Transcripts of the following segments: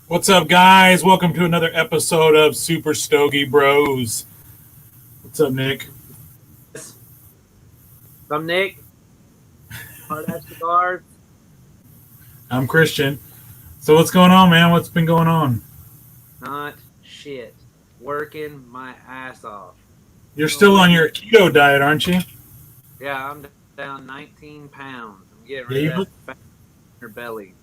What's up, guys? Welcome to another episode of Super Stogie Bros. What's up, Nick? I'm Nick. Hard Ass Cigars. I'm Christian. So, what's going on, man? What's been going on? Not shit. Working my ass off. You're still on your keto diet, aren't you? Yeah, I'm down 19 pounds. I'm getting Yeah, rid you of look, that fat in your belly.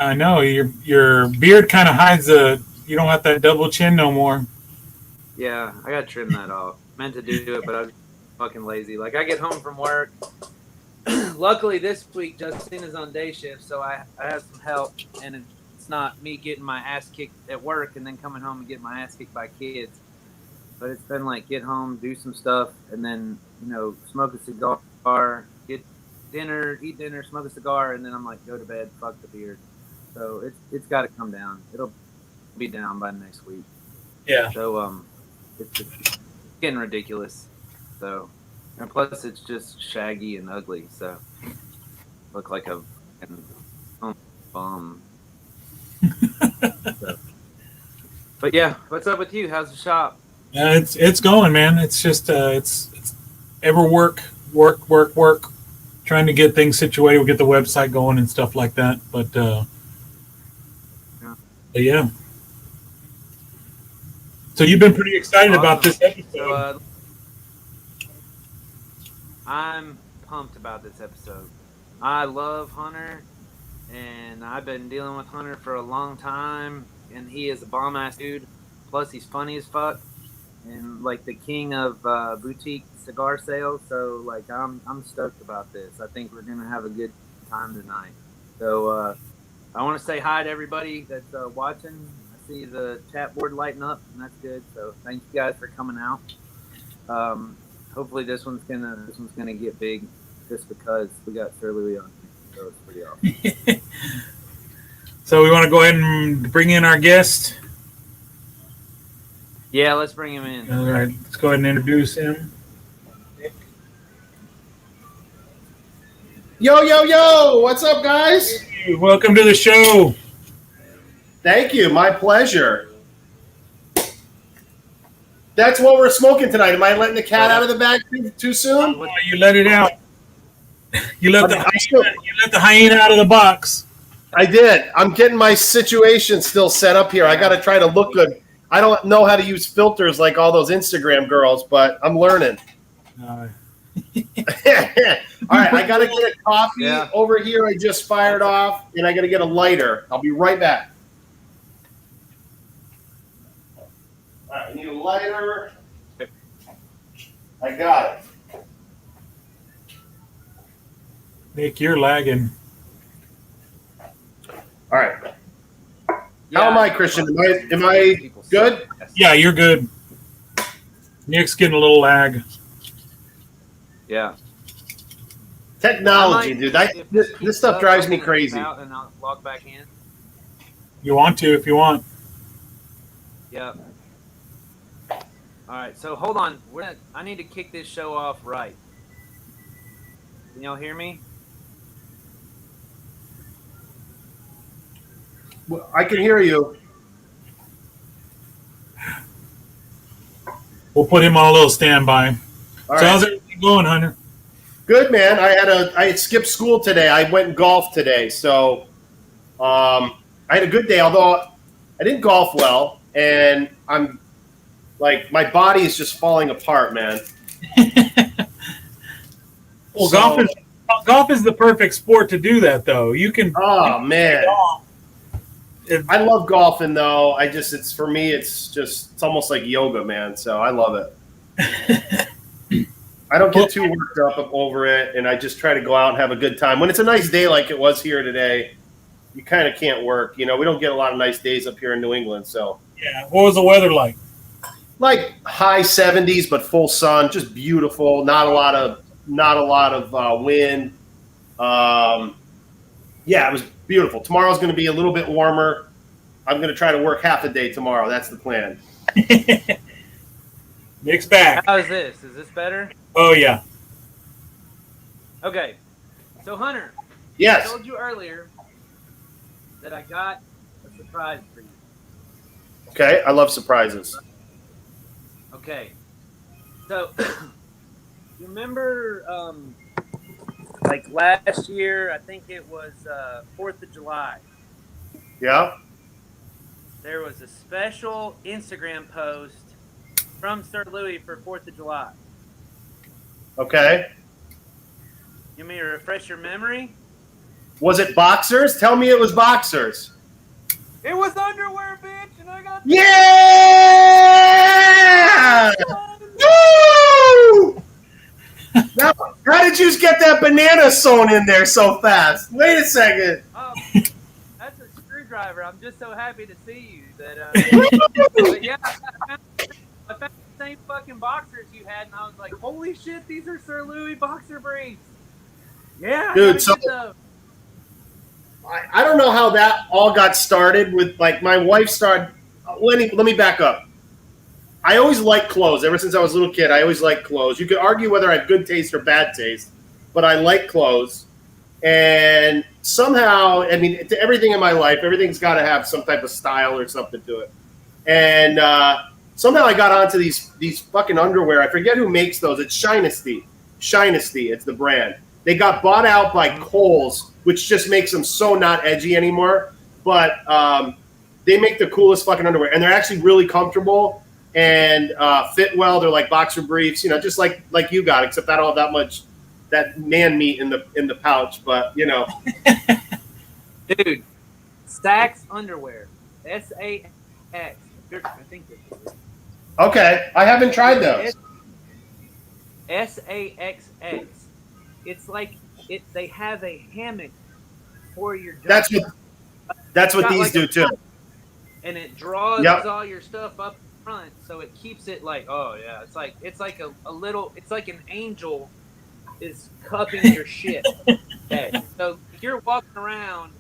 I know your beard kind of hides the. You don't have that double chin no more. Yeah, I gotta trim that off. Meant to do it, but I'm fucking lazy. Like, I get home from work. Luckily, this week, Justine is on day shift, so I have some help, and it's not me getting my ass kicked at work and then coming home and getting my ass kicked by kids. But it's been like get home, do some stuff, and then, smoke a cigar, get dinner, eat dinner, smoke a cigar, and then I'm like, go to bed, fuck the beard. So it's got to come down. It'll be down by next week. Yeah. So it's getting ridiculous. So, and plus it's just shaggy and ugly. So look like a bum. So, but yeah, what's up with you? How's the shop? Yeah, it's going, man. It's just it's ever work. Trying to get things situated, we get the website going and stuff like that. But yeah. So you've been pretty excited about this episode. So, I'm pumped about this episode. I love Hunter, and I've been dealing with Hunter for a long time, and he is a bomb ass dude. Plus, he's funny as fuck, and like the king of boutique cigar sales. So, like, I'm stoked about this. I think we're gonna have a good time tonight. So, I want to say hi to everybody that's watching. I see the chat board lighting up, and that's good. So, thank you guys for coming out. Hopefully this one's gonna get big, just because we got Sir Louis on here, so it's pretty awesome. So we want to go ahead and bring in our guest. Yeah, let's bring him in. All right, let's go ahead and introduce him. Yo, what's up, guys? Welcome to the show. Thank you, my pleasure. That's what we're smoking tonight. Am I letting the cat out of the bag too soon? Oh, you let it out. You let the hyena out of the box. I did. I'm getting my situation still set up here. I got to try to look good. I don't know how to use filters like all those Instagram girls, but I'm learning. All right, I got to get a coffee over here. I just fired off, and I got to get a lighter. I'll be right back. All right, I need a lighter. I got it. Nick, you're lagging. All right. How am I, Christian? Am I good? Yeah, you're good. Nick's getting a little lag. Yeah. Technology, dude. This stuff drives me crazy. And I'll log back in. You want to if you want. Yeah. All right, so hold on. I need to kick this show off right. Can y'all hear me? Well, I can hear you. We'll put him on a little standby. All so right. how's everything going, Hunter? Good, man. I had skipped school today. I went and golfed today, so I had a good day. Although I didn't golf well, and I'm like my body is just falling apart, man. Well, golf is the perfect sport to do that, though. You can. Oh man. I love golfing, though. It's for me. It's almost like yoga, man. So I love it. I don't get too worked up over it, and I just try to go out and have a good time. When it's a nice day like it was here today, you kind of can't work. We don't get a lot of nice days up here in New England. So yeah, what was the weather like? Like high 70s, but full sun, just beautiful. Not a lot of wind. Yeah, it was beautiful. Tomorrow's going to be a little bit warmer. I'm going to try to work half a day tomorrow. That's the plan. Nick's back. How is this? Is this better? Oh, yeah. Okay. So, Hunter. Yes. I told you earlier that I got a surprise for you. Okay, I love surprises. Okay. So, you remember, like last year, I think it was 4th of July. Yeah. There was a special Instagram post from Sir Louis for 4th of July. Okay. You mean to refresh your memory? Was it boxers? Tell me it was boxers. It was underwear, bitch, and I got Yeah! Woo! Now, how did you get that banana sewn in there so fast? Wait a second. Oh, that's a screwdriver. I'm just so happy to see you. But yeah, I found the same fucking boxers you had, and I was like, holy shit, these are Sir Louis boxer briefs. Yeah, dude. So I don't know how that all got started. With like my wife started. Let me back up. I always liked clothes. Ever since I was a little kid, I always liked clothes. You could argue whether I have good taste or bad taste, but I like clothes. And somehow, I mean, to everything in my life, everything's got to have some type of style or something to it. And somehow I got onto these fucking underwear. I forget who makes those. It's Shynasty. Shynasty, it's the brand. They got bought out by Kohl's, which just makes them so not edgy anymore. But they make the coolest fucking underwear, and they're actually really comfortable and fit well. They're like boxer briefs, you know, just like you got, except I don't have that much that man meat in the pouch. But you know, dude, Stax underwear, SAX. I think this is it. Okay, I haven't tried those. SAXX. It's like they have a hammock for your junk. That's what these do too. And it draws all your stuff up front, so it keeps it like, oh yeah, it's like a little, it's like an angel is cupping your shit. Okay. So you're walking around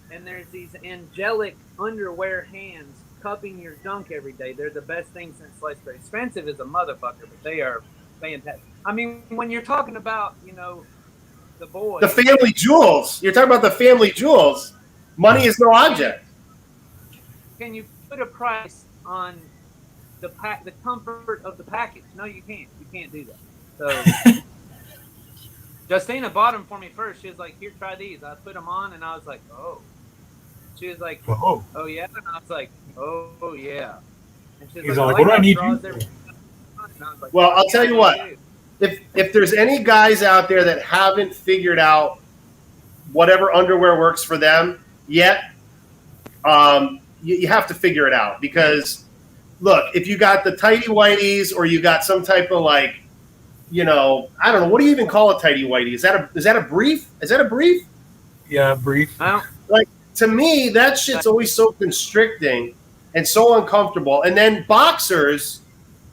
and there's these angelic underwear hands cupping your junk every day. They're the best thing since sliced bread. Expensive as a motherfucker, but they are fantastic. I mean, when you're talking about, you know, the boys, the family jewels. You're talking about the family jewels. Money is no object. Can you put a price on the comfort of the package? No, you can't. You can't do that. So Justina bought them for me first. She was like, "Here, try these." I put them on, and I was like, "Oh." She was like, "Oh yeah," and I was like, "Oh yeah." And she's like, "What do I need you?" Like, well, I'll tell you what. If there's any guys out there that haven't figured out whatever underwear works for them yet, you have to figure it out. Because look, if you got the tighty whities or you got some type of like, you know, I don't know, what do you even call a tighty whitey? Is that a brief? Is that a brief? Yeah, brief. Like, to me, that shit's always so constricting and so uncomfortable. And then boxers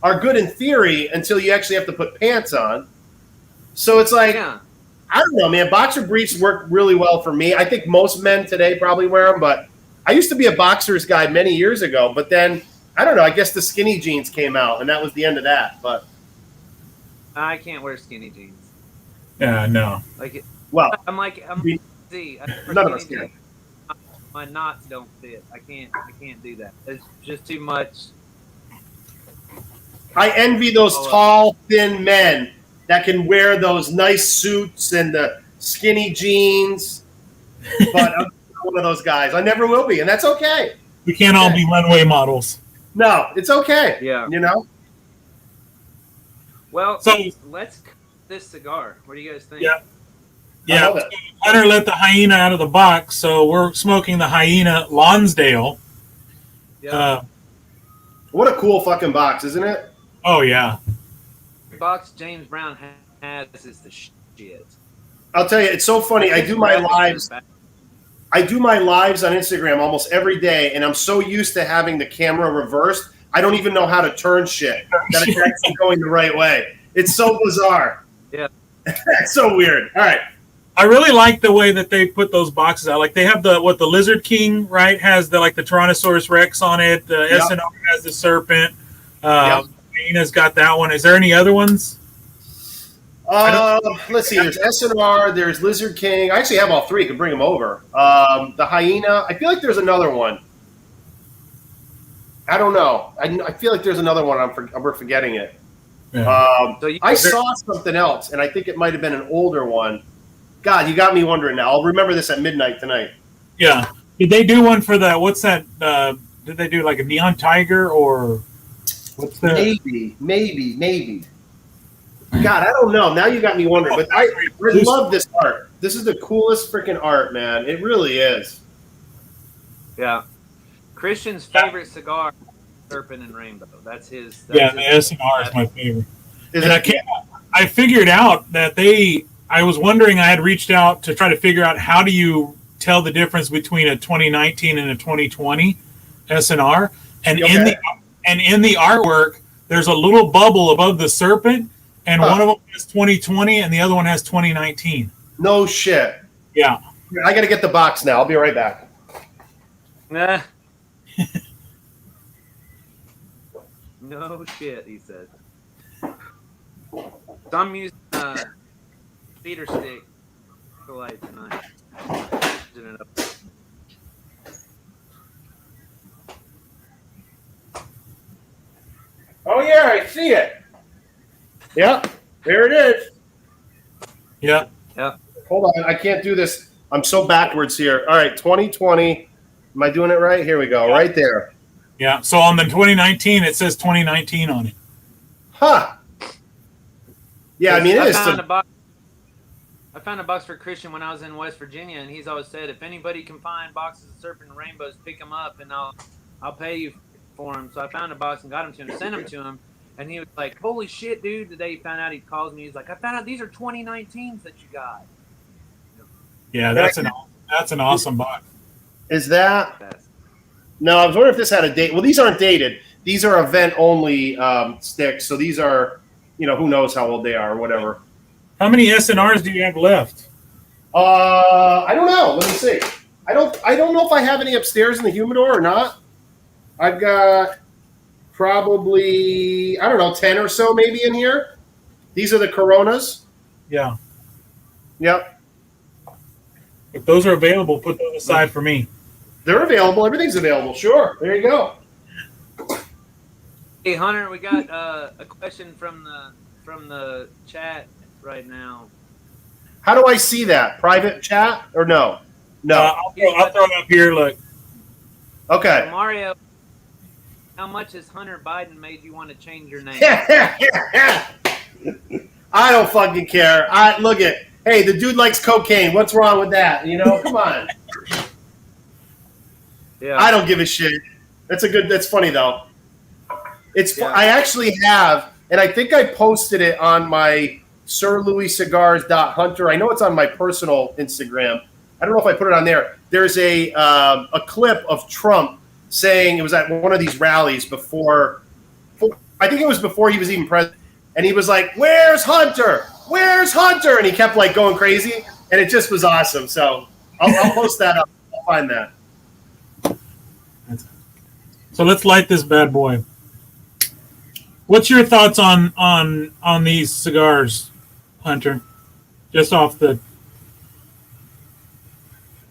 are good in theory until you actually have to put pants on. So it's like, I don't know, man. Boxer briefs work really well for me. I think most men today probably wear them, but I used to be a boxers guy many years ago. But then, I don't know, I guess the skinny jeans came out, and that was the end of that. But I can't wear skinny jeans. Yeah, no. Like, well, I'm see, none of us can. My knots don't fit. I can't do that. It's just too much. I envy those tall, thin men that can wear those nice suits and the skinny jeans. But I'm not one of those guys. I never will be, and that's okay. We can't all be runway models. No, it's okay. Yeah. You know? Well, so let's cut this cigar. What do you guys think? Yeah. Hunter let the hyena out of the box, so we're smoking the hyena Lonsdale. Yeah. What a cool fucking box, isn't it? Oh, yeah. The box James Brown has is the shit. I'll tell you, it's so funny. I do my lives on Instagram almost every day, and I'm so used to having the camera reversed, I don't even know how to turn shit that it's actually going the right way. It's so bizarre. Yeah. It's so weird. All right. I really like the way that they put those boxes out. Like, they have the Lizard King, right, has the Tyrannosaurus Rex on it. The SNR has the serpent. Hyena's got that one. Is there any other ones? Let's see. There's SNR. There's Lizard King. I actually have all three. I can bring them over. The hyena. I feel like there's another one. I don't know. I feel like there's another one. We're forgetting it. Yeah. I saw something else, and I think it might have been an older one. God, you got me wondering now. I'll remember this at midnight tonight. Yeah. Did they do one for the, what's that? Did they do like a Neon Tiger or what's that? Maybe. God, I don't know. Now you got me wondering. But I love this art. This is the coolest freaking art, man. It really is. Yeah. Christian's favorite cigar, Serpent and Rainbow. That's his. The SNR is my favorite. I figured out that I was wondering, I had reached out to try to figure out how do you tell the difference between a 2019 and a 2020 SNR. And in the artwork, there's a little bubble above the Serpent, and one of them has 2020 and the other one has 2019. No shit. Yeah. I got to get the box now. I'll be right back. Nah. No shit, he said. So I'm using feeder stick for light tonight. Oh yeah, I see it. Yep, there it is. Yeah. Hold on, I can't do this. I'm so backwards here. All right, 2020. Am I doing it right? Here we go, right there. Yeah. So on the 2019, it says 2019 on it. Huh. Yeah, I mean, it is. I found a box for Christian when I was in West Virginia, and he's always said, if anybody can find boxes of Serpent and Rainbows, pick them up, and I'll pay you for them. So I found a box and got them to him, sent them to him, and he was like, holy shit, dude. The day he found out, he calls me. He's like, I found out these are 2019s that you got. Yeah, that's an awesome box. Is that? No, I was wondering if this had a date. Well, these aren't dated. These are event-only sticks, so these are, who knows how old they are or whatever. How many SNRs do you have left? I don't know. Let me see. I don't know if I have any upstairs in the humidor or not. I've got probably, 10 or so maybe in here. These are the Coronas. Yeah. Yep. If those are available, put those aside for me. They're available. Everything's available. Sure. There you go. Hey Hunter, we got a question from the chat right now. How do I see that? Private chat or no? No. I'll throw it up here. Look. Okay. Mario, how much has Hunter Biden made you want to change your name? I don't fucking care. Hey, the dude likes cocaine. What's wrong with that? Come on. Yeah. I don't give a shit. That's funny though. I actually have, and I think I posted it on my Sir Louis Cigars .hunter. I know it's on my personal Instagram. I don't know if I put it on there. There's a clip of Trump saying, it was at one of these rallies before, I think it was before he was even president, and he was like, "Where's Hunter? Where's Hunter?" And he kept going crazy, and it just was awesome. So I'll post that up. I'll find that. So let's light this bad boy. What's your thoughts on these cigars, Hunter? Just off the.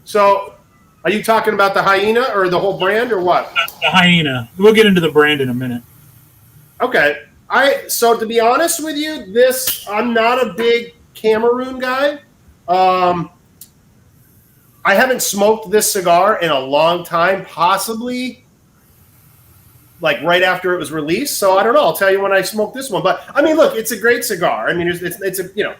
So, are you talking about the Hyena or the whole brand or what? The Hyena. We'll get into the brand in a minute. Okay. So to be honest with you, I'm not a big Cameroon guy. I haven't smoked this cigar in a long time, possibly right after it was released. So I don't know. I'll tell you when I smoked this one. But I mean, look, it's a great cigar. I mean, it's a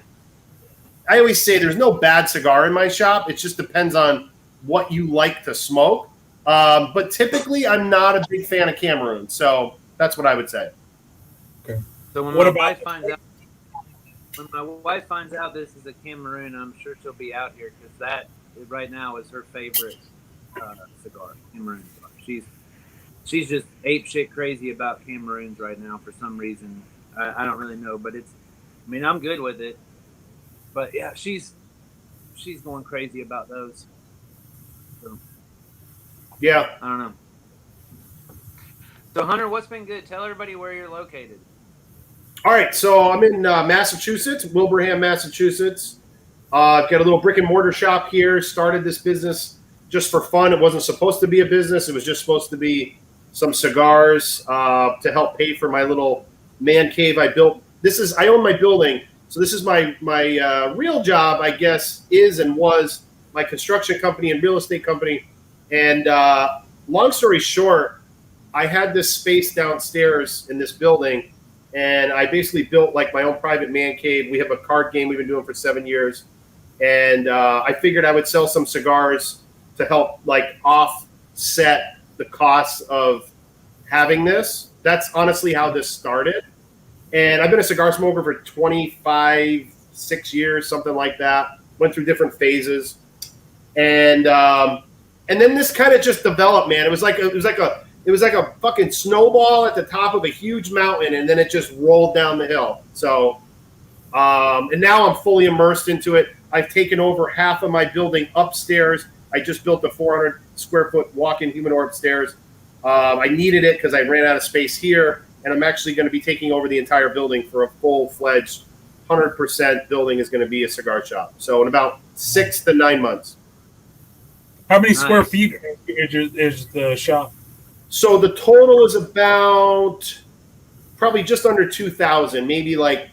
I always say there's no bad cigar in my shop. It just depends on what you like to smoke. But typically, I'm not a big fan of Cameroon. So that's what I would say. Okay. So when my wife finds out this is a Cameroon, I'm sure she'll be out here because that right now is her favorite cigar, Cameroon cigar. She's just ape shit crazy about Cameroons right now for some reason. I don't really know, but I'm good with it. But yeah, she's going crazy about those. So, yeah. I don't know. So Hunter, what's been good? Tell everybody where you're located. All right, so I'm in Massachusetts, Wilbraham, Massachusetts. Got a little brick and mortar shop here. Started this business just for fun. It wasn't supposed to be a business. It was just supposed to be, some cigars to help pay for my little man cave I built. I own my building, so this is my real job, I guess, is and was my construction company and real estate company. And long story short, I had this space downstairs in this building, and I basically built like my own private man cave. We have a card game we've been doing for 7 years, and I figured I would sell some cigars to help like offset the costs of having this. That's honestly how this started. And I've been a cigar smoker for 6 years, something like that. Went through different phases, and then this kind of just developed, man. It was like a fucking snowball at the top of a huge mountain, and then it just rolled down the hill. So, and now I'm fully immersed into it. I've taken over half of my building upstairs. I just built a 400 square foot walk-in humidor upstairs. I needed it because I ran out of space here, and I'm actually going to be taking over the entire building for a full-fledged 100% building is going to be a cigar shop. So in about 6 to 9 months. How many square feet is the shop? So the total is about probably just under 2,000, maybe like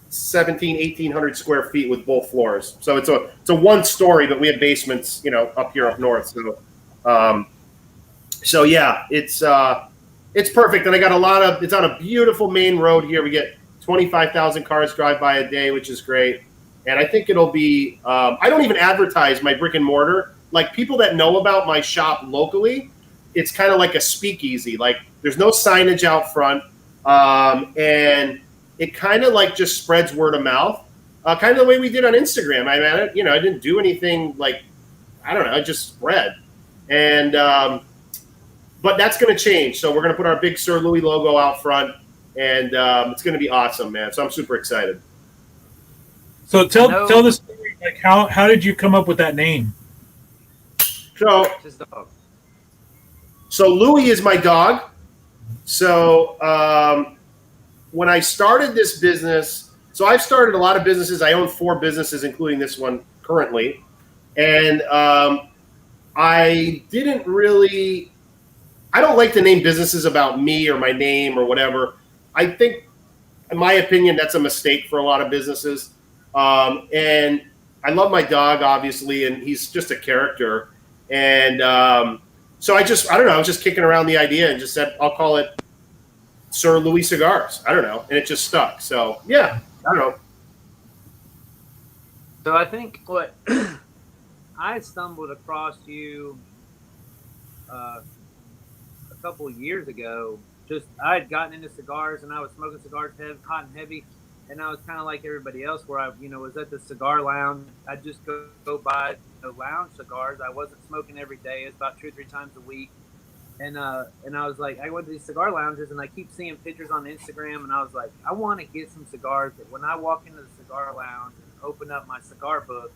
1,800 square feet with both floors. So it's a one story, but we have basements, up here up north. So yeah, it's perfect. And I got it's on a beautiful main road here. We get 25,000 cars drive by a day, which is great. And I think it'll be, I don't even advertise my brick and mortar. Like people that know about my shop locally, it's kind of like a speakeasy. Like there's no signage out front. And it kind of like just spreads word of mouth, kind of the way we did on Instagram. I didn't do anything like, I don't know, it just spread. And, but that's going to change. So we're going to put our big Sir Louis logo out front, and it's going to be awesome, man. So I'm super excited. So tell the story, like how did you come up with that name? So Louis is my dog. So when I started this business, so I've started a lot of businesses. I own 4 businesses, including this one currently. And I don't like to name businesses about me or my name or whatever. I think, in my opinion, that's a mistake for a lot of businesses. And I love my dog, obviously, and he's just a character. And so I don't know, I was just kicking around the idea and just said, I'll call it Sir Louis Cigars. I don't know. And it just stuck. So, yeah, I don't know. So I think what I stumbled across you a couple of years ago. Just I had gotten into cigars and I was smoking cigars hot and heavy, and I was kind of like everybody else where I was at the cigar lounge. I'd just go buy lounge cigars. I wasn't smoking every day. It's about 2 or 3 times a week. And I was like, I went to these cigar lounges and I keep seeing pictures on Instagram, and I was like, I want to get some cigars that when I walk into the cigar lounge and open up my cigar book,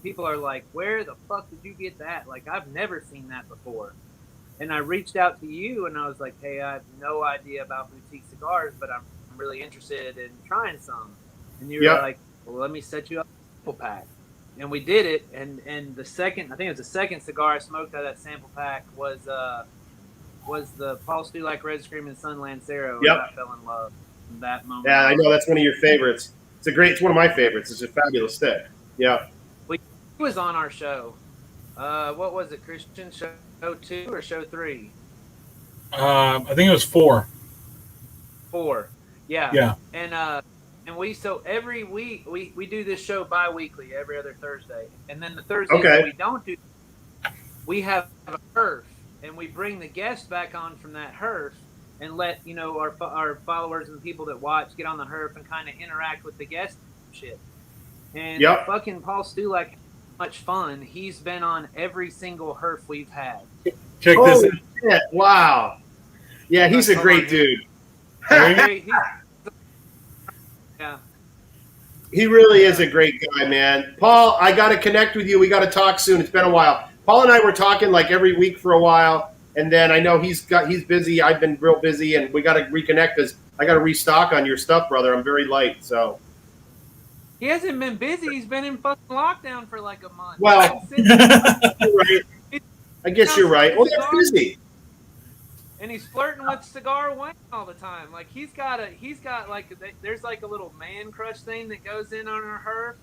people are like, where the fuck did you get that? Like, I've never seen that before. And I reached out to you and I was like, hey, I have no idea about boutique cigars, but I'm really interested in trying some. And you were like, well, let me set you up a sample pack. And we did it. And the second, I think it was the second cigar I smoked out of that sample pack was the Paul Stulak Red Screaming Sun Lancero. Yep. And I fell in love in that moment. Yeah, I know that's one of your favorites. It's one of my favorites. It's a fabulous stick. Yeah. Well, he was on our show. What was it, Christian? Show 2 or show 3? I think it was 4. 4. Yeah. Yeah. And we every week we do this show bi-weekly every other Thursday. And then the Thursdays that we don't do, we have a herf, and we bring the guest back on from that herf and let our followers and people that watch get on the herf and kind of interact with the guest shit. And fucking Paul Stulak, much fun. He's been on every single herf we've had. Check this out. Shit. Wow. Yeah, he's a great dude. Yeah. He really is a great guy, man. Paul, I got to connect with you. We got to talk soon. It's been a while. Paul and I were talking like every week for a while, and then I know he's busy. I've been real busy, and we got to reconnect because I got to restock on your stuff, brother. I'm very light, so. He hasn't been busy. He's been in fucking lockdown for like a month. Well, you're right. I guess you're right. Well, that's busy. and he's flirting with Cigar Wayne all the time. Like he's got like there's like a little man crush thing that goes in on her,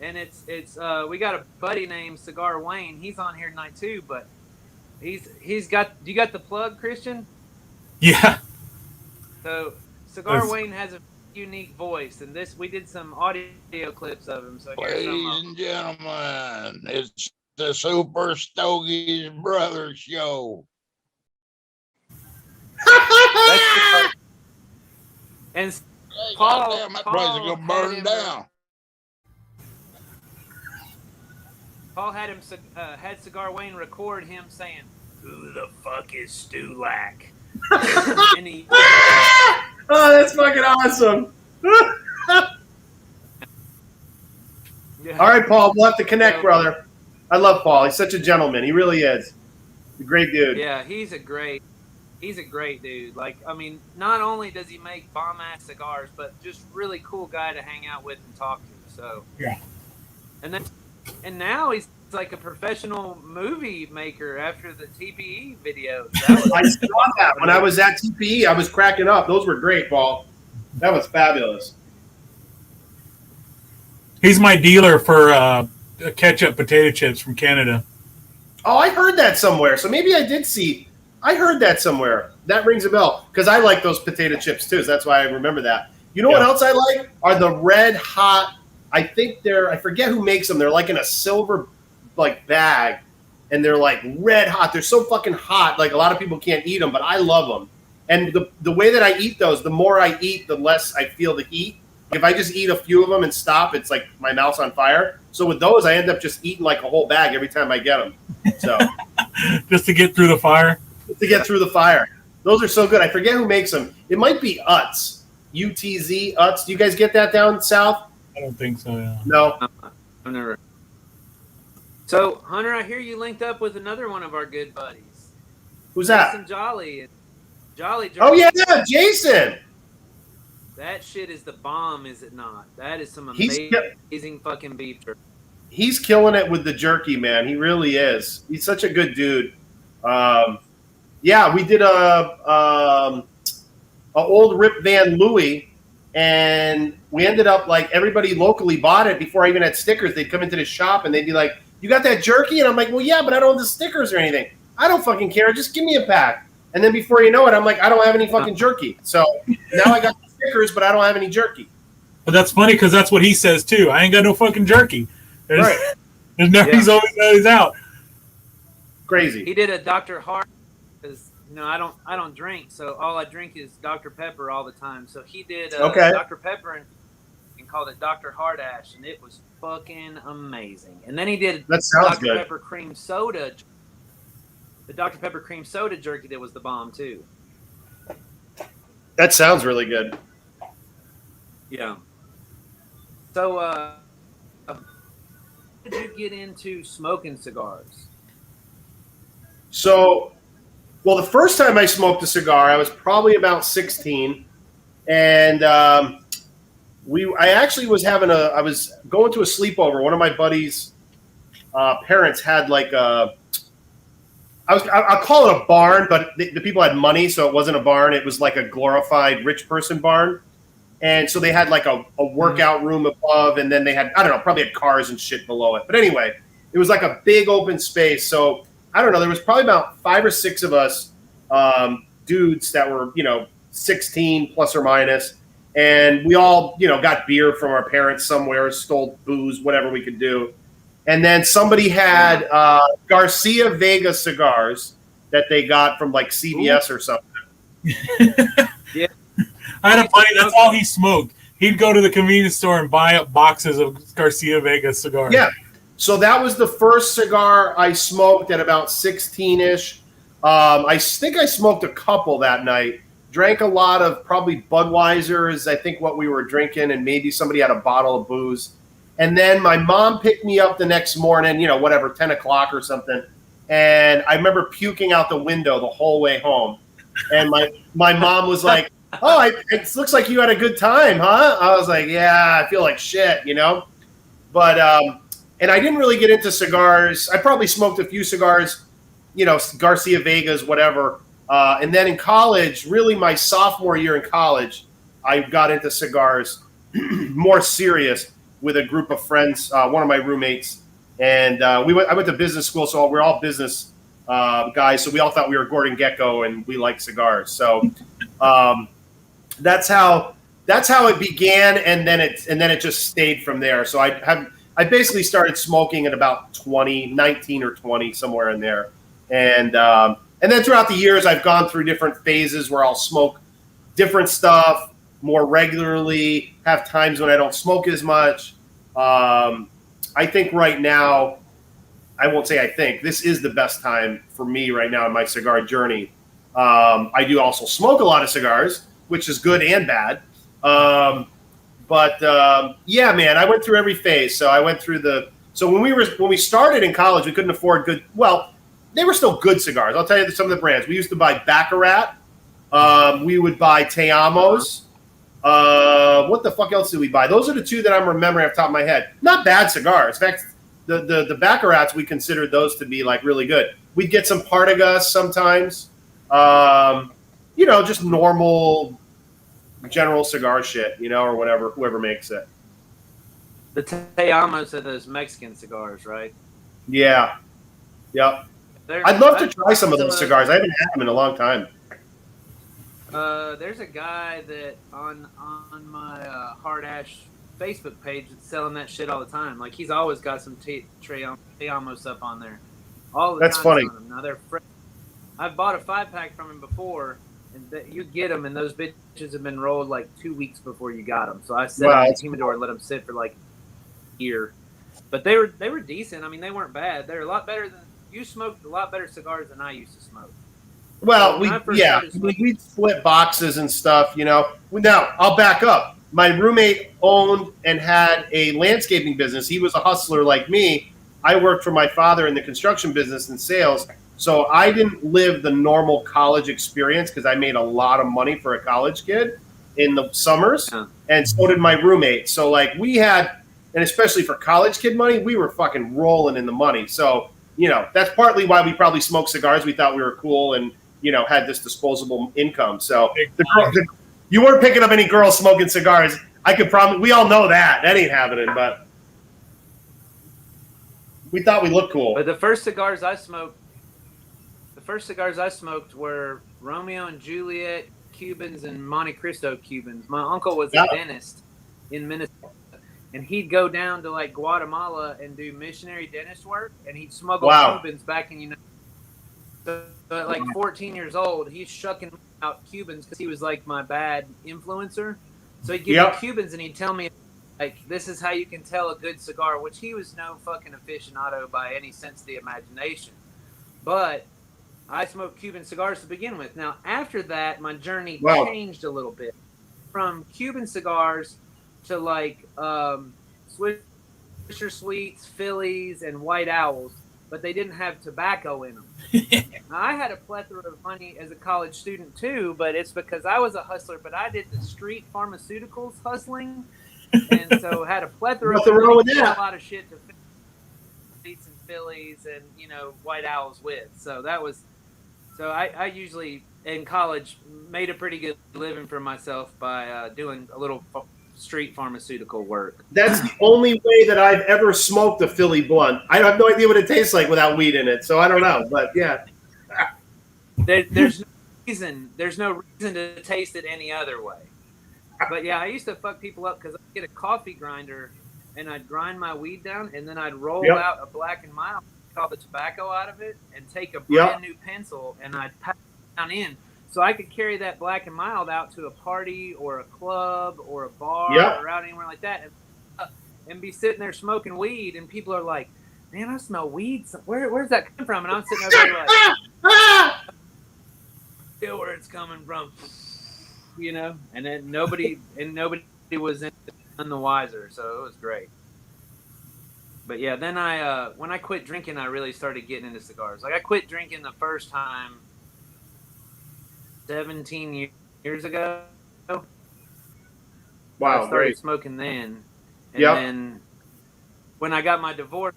and it's we got a buddy named Cigar Wayne. He's on here tonight too, but he's got. You got the plug, Christian? Yeah. So Cigar Wayne has a unique voice, and we did some audio clips of him. So ladies and gentlemen, it's the Super Stogie's Brother Show. And Paul, goddamn, that place is gonna burn down. Paul had him had Cigar Wayne record him saying, "Who the fuck is Stulac?" And he, oh, that's fucking awesome. yeah. All right, Paul, we'll have to connect, brother. I love Paul. He's such a gentleman. He really is. He's a great dude. Yeah, he's a great dude. Like, I mean, not only does he make bomb ass cigars, but just really cool guy to hang out with and talk to. So yeah. And now he's like a professional movie maker after the TPE videos. I saw that when I was at TPE. I was cracking up. Those were great, Paul. That was fabulous. He's my dealer for ketchup potato chips from Canada. Oh, I heard that somewhere. So maybe I did see. I heard that somewhere. That rings a bell because I like those potato chips too. So that's why I remember that. You know what else I like? Are the red hot. I think I forget who makes them. They're like in a silver like bag, and they're like red hot. They're so fucking hot. Like a lot of people can't eat them, but I love them. And the way that I eat those, the more I eat, the less I feel the heat. If I just eat a few of them and stop, it's like my mouth's on fire. So with those, I end up just eating like a whole bag every time I get them. So just to get through the fire. To get through the fire. Those are so good. I forget who makes them. It might be Utz. UTZ Utz. Do you guys get that down south? I don't think so. Yeah. No. I've never. So Hunter, I hear you linked up with another one of our good buddies. Who's that? Jason Jolly. Jolly. Oh yeah, Jason. That shit is the bomb, is it not? That is some amazing fucking beef jerky. He's killing it with the jerky, man. He really is. He's such a good dude. Yeah, we did a old Rip Van Louis, and we ended up like everybody locally bought it before I even had stickers. They'd come into the shop and they'd be like, "You got that jerky?" And I'm like, "Well, yeah, but I don't have the stickers or anything. I don't fucking care. Just give me a pack." And then before you know it, I'm like, "I don't have any fucking jerky." So now I got the stickers, but I don't have any jerky. But that's funny because that's what he says too. I ain't got no fucking jerky. Right. He's always out. Crazy. He did a Dr. Hart because I don't drink, so all I drink is Dr. Pepper all the time. So he did Dr. Pepper and called it Dr. Hard Ash, and it was fucking amazing. And then he did Dr. Pepper cream soda. The Dr. Pepper cream soda jerky that was the bomb too. That sounds really good. Yeah. So, how did you get into smoking cigars? So, well, the first time I smoked a cigar, I was probably about 16, and I actually was I was going to a sleepover. One of my buddies' parents had like I'll call it a barn, but the people had money, so it wasn't a barn. It was like a glorified rich person barn. And so they had like a workout room above, and then they had, I don't know, probably had cars and shit below it. But anyway, it was like a big open space. So I don't know, there was probably about 5 or 6 of us dudes that were, 16 plus or minus. And we all, got beer from our parents somewhere, stole booze, whatever we could do. And then somebody had Garcia Vega cigars that they got from like CVS or something. Yeah. I had a buddy, that's all he smoked. He'd go to the convenience store and buy up boxes of Garcia Vega cigars. Yeah. So that was the first cigar I smoked at about 16-ish. I think I smoked a couple that night. Drank a lot of probably Budweiser's, I think what we were drinking, and maybe somebody had a bottle of booze. And then my mom picked me up the next morning, 10 o'clock or something. And I remember puking out the window the whole way home. And my mom was like, "Oh, it looks like you had a good time, huh?" I was like, "Yeah, I feel like shit, But, and I didn't really get into cigars. I probably smoked a few cigars, Garcia Vegas, whatever. And then in college, really my sophomore year in college, I got into cigars more serious with a group of friends, one of my roommates. And I went to business school, so we're all business guys. So we all thought we were Gordon Gekko and we like cigars. So that's how it began. And then it just stayed from there. So I basically started smoking at about 19 or 20, somewhere in there. And then throughout the years, I've gone through different phases where I'll smoke different stuff more regularly, have times when I don't smoke as much. I think right now, I won't say I think, this is the best time for me right now in my cigar journey. I do also smoke a lot of cigars, which is good and bad. Yeah, man, I went through every phase. So I went through so when we started in college, we couldn't afford they were still good cigars. I'll tell you some of the brands. We used to buy Baccarat. We would buy Te Amos. What the fuck else did we buy? Those are the two that I'm remembering off the top of my head. Not bad cigars. In fact, the Baccarats, we considered those to be like really good. We'd get some Partagas sometimes. Just normal general cigar shit, or whatever, whoever makes it. The Te Amos are those Mexican cigars, right? Yeah. Yep. I'd love to try some of those cigars. I haven't had them in a long time. There's a guy that on my Hard Ash Facebook page that's selling that shit all the time. Like, he's always got some Te Amos up on there. All the That's time. funny. Now they're I've bought a 5-pack from him before, and you get them, and those bitches have been rolled like 2 weeks before you got them. So I set them in the humidor and let them sit for like a year. But they were decent. I mean, they weren't bad. They're a lot better than. You smoked a lot better cigars than I used to smoke. Well, we'd split boxes and stuff, Now, I'll back up. My roommate owned and had a landscaping business. He was a hustler like me. I worked for my father in the construction business and sales. So I didn't live the normal college experience because I made a lot of money for a college kid in the summers. Yeah. And so did my roommate. So like we had, and especially for college kid money, we were fucking rolling in the money. So, that's partly why we probably smoked cigars. We thought we were cool and, had this disposable income. So you weren't picking up any girls smoking cigars. I could probably, we all know that ain't happening, but we thought we looked cool. But the first cigars I smoked were Romeo and Juliet Cubans and Monte Cristo Cubans. My uncle was a dentist in Minnesota. And he'd go down to like Guatemala and do missionary dentist work, and he'd smuggle Cubans back in So at like 14 years old, he's shucking out Cubans because he was like my bad influencer. So he'd give me Cubans, and he'd tell me like, this is how you can tell a good cigar, which he was no fucking aficionado by any sense of the imagination. But I smoked Cuban cigars to begin with. Now after that, my journey changed a little bit from Cuban cigars to like Swisher Sweets, Phillies, and White Owls, but they didn't have tobacco in them. Now, I had a plethora of money as a college student too, but it's because I was a hustler, but I did the street pharmaceuticals hustling, and so had a plethora of money to a lot of shit to Sweets and Phillies and, White Owls with. So I usually in college made a pretty good living for myself by doing a little street pharmaceutical work. That's the only way that I've ever smoked a Philly blunt. I have no idea what it tastes like without weed in it, so I don't know. But yeah, there's no reason to taste it any other way. But yeah, I used to fuck people up because I'd get a coffee grinder and I'd grind my weed down, and then I'd roll out a Black and Mild, call the tobacco out of it, and take a brand new pencil and I'd pack it down in. So I could carry that Black and Mild out to a party or a club or a bar or out anywhere like that and be sitting there smoking weed, and people are like, man, I smell weed. Where's that coming from? And I'm sitting over there like, feel where it's coming from, and then nobody was none the wiser. So it was great. But yeah, then when I quit drinking, I really started getting into cigars. Like I quit drinking the first time 17 years ago. Wow, I started smoking then. And then when I got my divorce,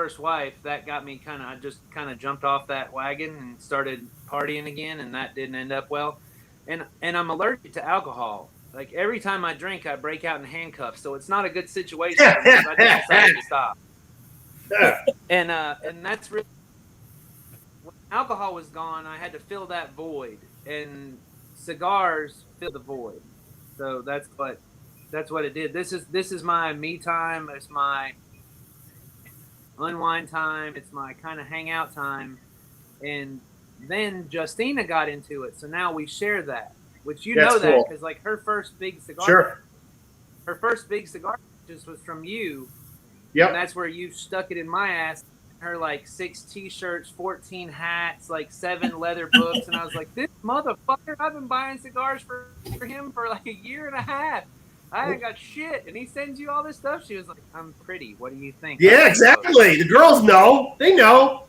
first wife, that got me I just kind of jumped off that wagon and started partying again, and that didn't end up well. And I'm allergic to alcohol. Like every time I drink, I break out in handcuffs, so it's not a good situation for me. So I just decided to stop. And that's really, when alcohol was gone, I had to fill that void, and cigars fill the void. So that's what it did. This is my me time. It's my unwind time. It's my kind of hangout time. And then Justina got into it, so now we share that. Which That's know that cool. because like her first big cigar, Sure. just was from you. Yep. And that's where you stuck it in my ass. Her like 6 T-shirts, 14 hats, like 7 leather books, and I was like, this motherfucker! I've been buying cigars for him for like a year and a half. I ain't got shit, and he sends you all this stuff. She was like, I'm pretty. What do you think? Yeah, exactly. The girls know. They know.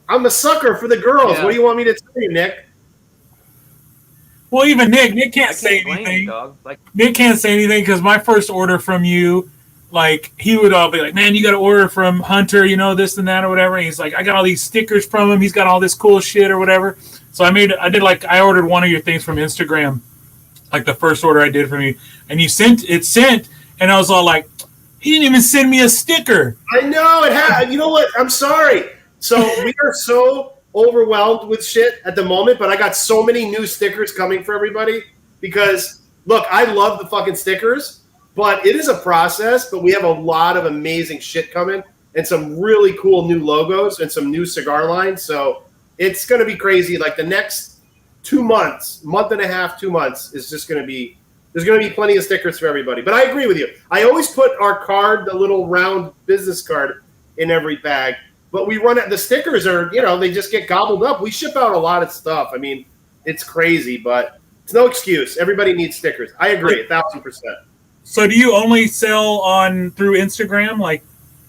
I'm a sucker for the girls. Yeah. What do you want me to tell you, Nick? Well, even Nick can't say blame anything. you, dog. Like, Nick can't say anything because my first order from you, like, he would all be like, man, you got to order from Hunter, you know, this and that or whatever. And he's like, I got all these stickers from him. He's got all this cool shit or whatever. So I ordered one of your things from Instagram, like the first order I did from you. And you sent, and I was all like, he didn't even send me a sticker. I know it had. You know what? I'm sorry. So we are so overwhelmed with shit at the moment, but I got so many new stickers coming for everybody because, look, I love the fucking stickers, but it is a process, but we have a lot of amazing shit coming and some really cool new logos and some new cigar lines. So it's going to be crazy. Like the next 2 months, month and a half, 2 months is just going to be, there's going to be plenty of stickers for everybody. But I agree with you. I always put our card, the little round business card, in every bag. But we run it. The stickers are, you know, they just get gobbled up. We ship out a lot of stuff. I mean, it's crazy, but it's no excuse. Everybody needs stickers. I agree, 1,000%. So do you only sell through Instagram, like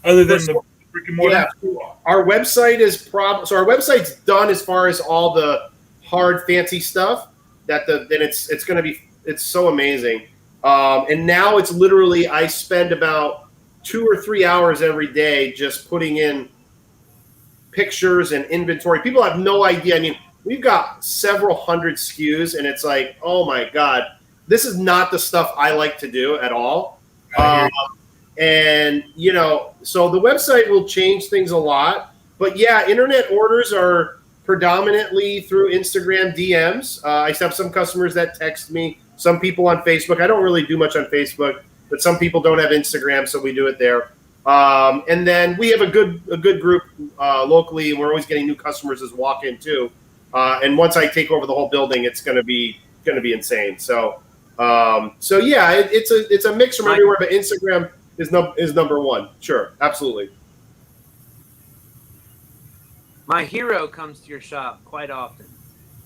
other than the brick and mortar? Yeah, our website is so our website's done as far as all the hard fancy stuff. It's going to be, it's so amazing. And now it's literally, I spend about 2 or 3 hours every day just putting in pictures and inventory. People have no idea. I mean, we've got several hundred SKUs, and it's like, oh my God, this is not the stuff I like to do at all. And, you know, so the website will change things a lot. But yeah, internet orders are predominantly through Instagram DMs. I have some customers that text me, some people on Facebook. I don't really do much on Facebook, but some people don't have Instagram, so we do it there. And then we have a good group locally, and we're always getting new customers as walk in too. And once I take over the whole building, it's going to be insane. So yeah, it's a mix from everywhere, but Instagram is number one. Sure, absolutely. my hero comes to your shop quite often.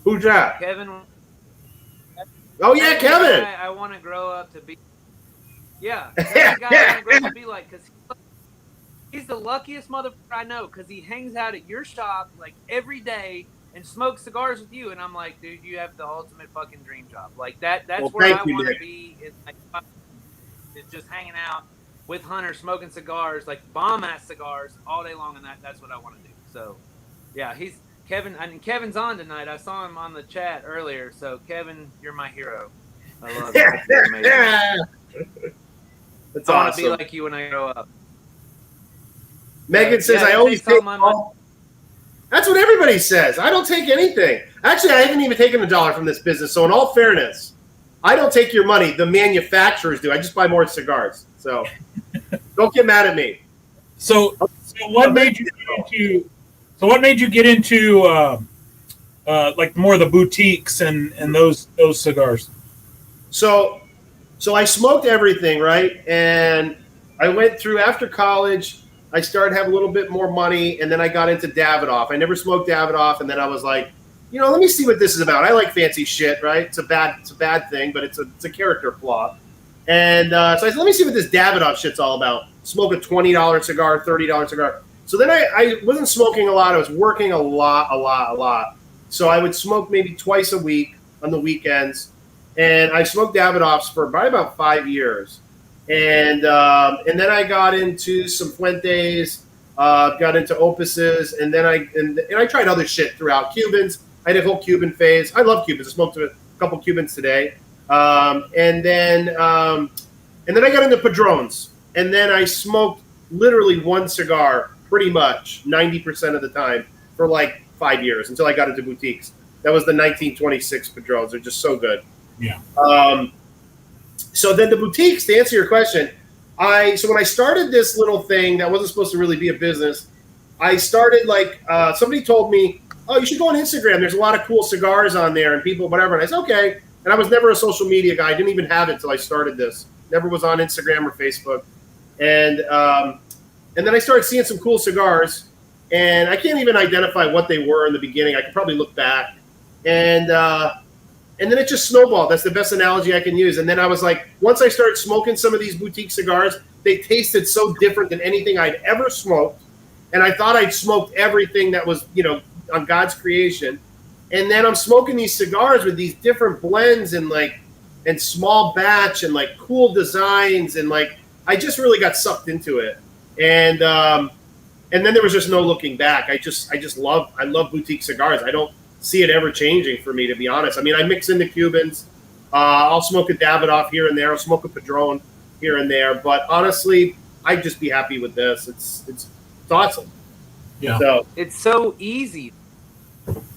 Who's that? Kevin. Oh yeah, Kevin. I want to grow up to be. Yeah, that's the guy I want to grow up to be like, because he's the luckiest motherfucker I know, because he hangs out at your shop like every day and smokes cigars with you, and I'm like, dude, you have the ultimate fucking dream job. Like that's where I want to be. Is it's just hanging out with Hunter, smoking cigars, like bomb ass cigars all day long, and that's what I want to do. So, yeah, he's Kevin. I mean, Kevin's on tonight. I saw him on the chat earlier. So, Kevin, you're my hero. I love you. You're amazing. That's I want awesome. to be like you when I grow up. Megan says, I always take my money. That's what everybody says. I don't take anything. Actually, I haven't even taken $1 from this business. So in all fairness, I don't take your money. The manufacturers do. I just buy more cigars. So don't get mad at me. So what made you get into like more of the boutiques and those cigars? So I smoked everything, right? And I went through after college. I started having a little bit more money, and then I got into Davidoff. I never smoked Davidoff, and then I was like, you know, let me see what this is about. I like fancy shit, right? It's a bad thing, but it's a character flaw. And so I said, let me see what this Davidoff shit's all about. Smoke a $20 cigar, $30 cigar. So then I wasn't smoking a lot. I was working a lot. So I would smoke maybe twice a week on the weekends. And I smoked Davidoffs for probably about 5 years. And then I got into some Fuentes, got into Opuses, and then I tried other shit throughout. Cubans, I had a whole Cuban phase. I love Cubans. I smoked a couple Cubans today, and then I got into Padrones, and then I smoked literally one cigar pretty much 90% of the time for like 5 years until I got into boutiques. That was the 1926 Padrones. They're just so good. Yeah. So then the boutiques, to answer your question, so when I started this little thing that wasn't supposed to really be a business, I started like somebody told me, "Oh, you should go on Instagram. There's a lot of cool cigars on there and people, whatever." And I said, "Okay." And I was never a social media guy. I didn't even have it until I started this. Never was on Instagram or Facebook. And then I started seeing some cool cigars, and I can't even identify what they were in the beginning. I could probably look back, and then it just snowballed. That's the best analogy I can use. And then I was like, once I started smoking some of these boutique cigars, they tasted so different than anything I'd ever smoked. And I thought I'd smoked everything that was, on God's creation. And then I'm smoking these cigars with these different blends and small batch and like cool designs. And like, I just really got sucked into it. And then there was just no looking back. I love boutique cigars. I don't see it ever changing for me, to be honest. I mean, I mix in the Cubans. I'll smoke a Davidoff here and there. I'll smoke a Padron here and there. But honestly, I'd just be happy with this. It's awesome. Yeah. So it's so easy.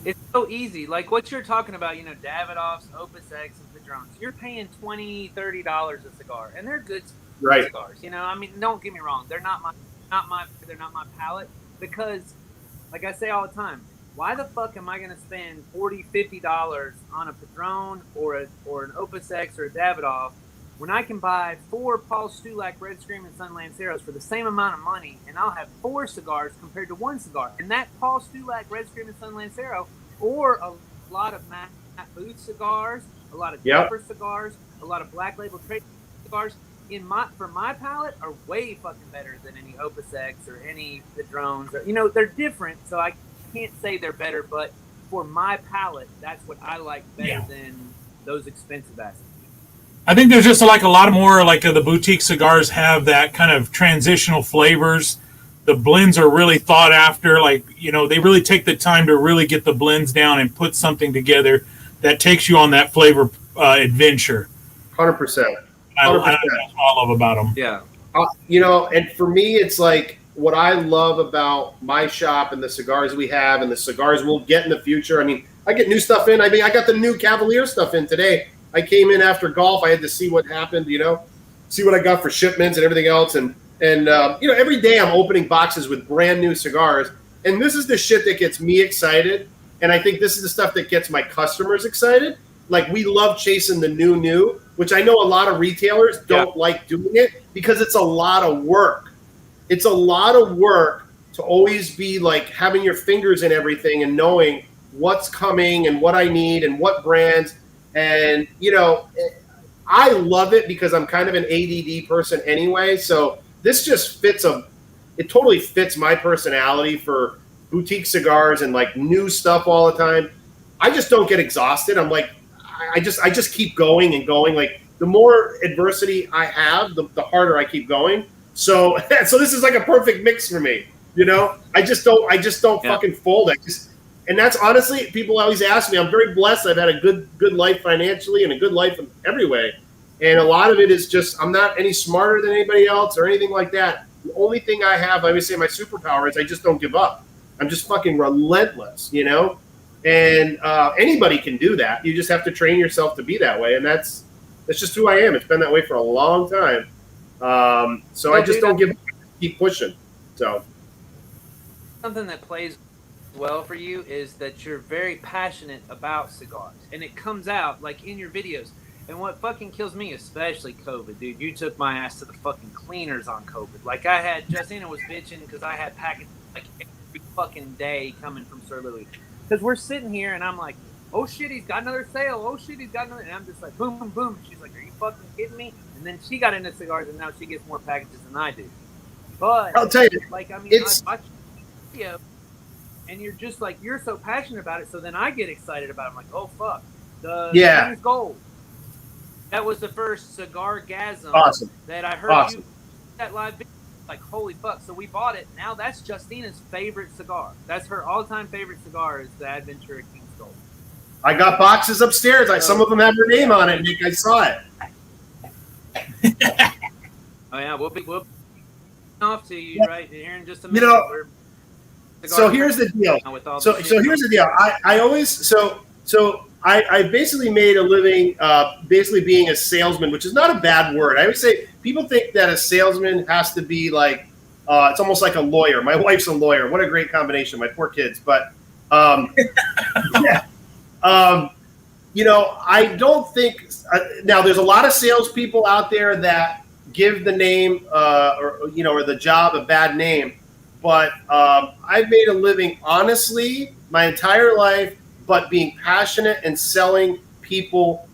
It's so easy. Like what you're talking about, Davidoffs, Opus X, and Padrones. You're paying $20, $30 a cigar, and they're good cigars. I mean, don't get me wrong. They're not my palate, because, like I say all the time, why the fuck am I going to spend $40, $50 on a Padron or an Opus X or a Davidoff when I can buy 4 Paul Stulac Red Screaming Sun Lanceros for the same amount of money, and I'll have 4 cigars compared to 1 cigar? And that Paul Stulac Red Screaming Sun Lancero, or a lot of Matt Booth cigars, a lot of Pepper cigars, a lot of Black Label Trade cigars, for my palate, are way fucking better than any Opus X or any Padrones. They're different, so I can't say they're better, but for my palate, that's what I like better than those expensive asses. I think there's just like a lot more the boutique cigars have that kind of transitional flavors. The blends are really thought after. They really take the time to really get the blends down and put something together that takes you on that flavor adventure. 100%. That's what I love about them. Yeah. And for me, it's like what I love about my shop and the cigars we have and the cigars we'll get in the future. I mean, I get new stuff in. I mean, I got the new Cavalier stuff in today. I came in after golf. I had to see what happened, see what I got for shipments and everything else. And every day I'm opening boxes with brand new cigars. And this is the shit that gets me excited. And I think this is the stuff that gets my customers excited. Like, we love chasing the new, which I know a lot of retailers don't like doing it because it's a lot of work. It's a lot of work to always be like having your fingers in everything and knowing what's coming and what I need and what brands. And, I love it because I'm kind of an ADD person anyway. So this just it totally fits my personality for boutique cigars and like new stuff all the time. I just don't get exhausted. I'm like, I just keep going and going. Like, the more adversity I have, the harder I keep going. So this is like a perfect mix for me. I just don't fucking fold. And that's honestly, people always ask me, I'm very blessed. I've had a good life financially and a good life in every way. And a lot of it is just, I'm not any smarter than anybody else or anything like that. The only thing I have, I always say my superpower is I just don't give up. I'm just fucking relentless, And anybody can do that. You just have to train yourself to be that way. And that's just who I am. It's been that way for a long time. So I just don't give up. Keep pushing. So something that plays well for you is that you're very passionate about cigars, and it comes out like in your videos. And what fucking kills me, especially COVID, dude, you took my ass to the fucking cleaners on COVID. Like, Justina was bitching because I had packages like every fucking day coming from Sir Louis. Because we're sitting here and I'm like, oh shit, he's got another sale. Oh shit, he's got another. And I'm just like, boom, boom, boom. She's like, are you fucking kidding me? And then she got into cigars, and now she gets more packages than I do. But I'll tell you, like, I mean, it's... I watch the video, and you're just like, you're so passionate about it. So then I get excited about it. I'm like, oh fuck, the thing's gold. That was the first cigar gasm that I heard you that live video. like, holy fuck. So we bought it. Now that's Justina's favorite cigar. That's her all-time favorite cigar is the Adventura King Stogie. I got boxes upstairs. Some of them have her name on it, Nick. I saw it. Oh yeah, we'll be off to you right here in just a minute. You know, so here's the deal. So here's the deal. I basically made a living basically being a salesman, which is not a bad word. I would say people think that a salesman has to be like it's almost like a lawyer. My wife's a lawyer. What a great combination. My poor kids, but yeah. You know, I don't think now there's a lot of salespeople out there that give the name or the job a bad name, but I've made a living honestly my entire life, but being passionate and selling people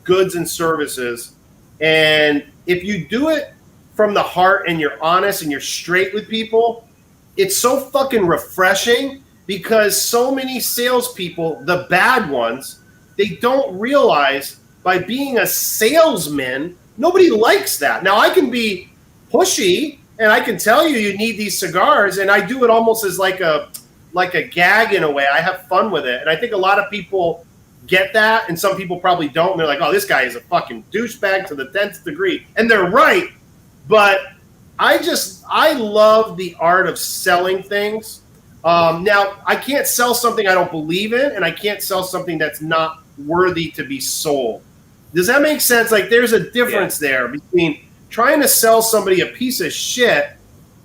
goods and services. And if you do it from the heart and you're honest and you're straight with people, it's so fucking refreshing. Because so many salespeople, the bad ones, they don't realize by being a salesman, nobody likes that. Now, I can be pushy and I can tell you need these cigars, and I do it almost as like a gag in a way. I have fun with it. And I think a lot of people get that, and some people probably don't. And they're like, oh, this guy is a fucking douchebag to the 10th degree. And they're right. But I love the art of selling things. Now, I can't sell something I don't believe in, and I can't sell something that's not worthy to be sold. Does that make sense? Like, there's a difference there between trying to sell somebody a piece of shit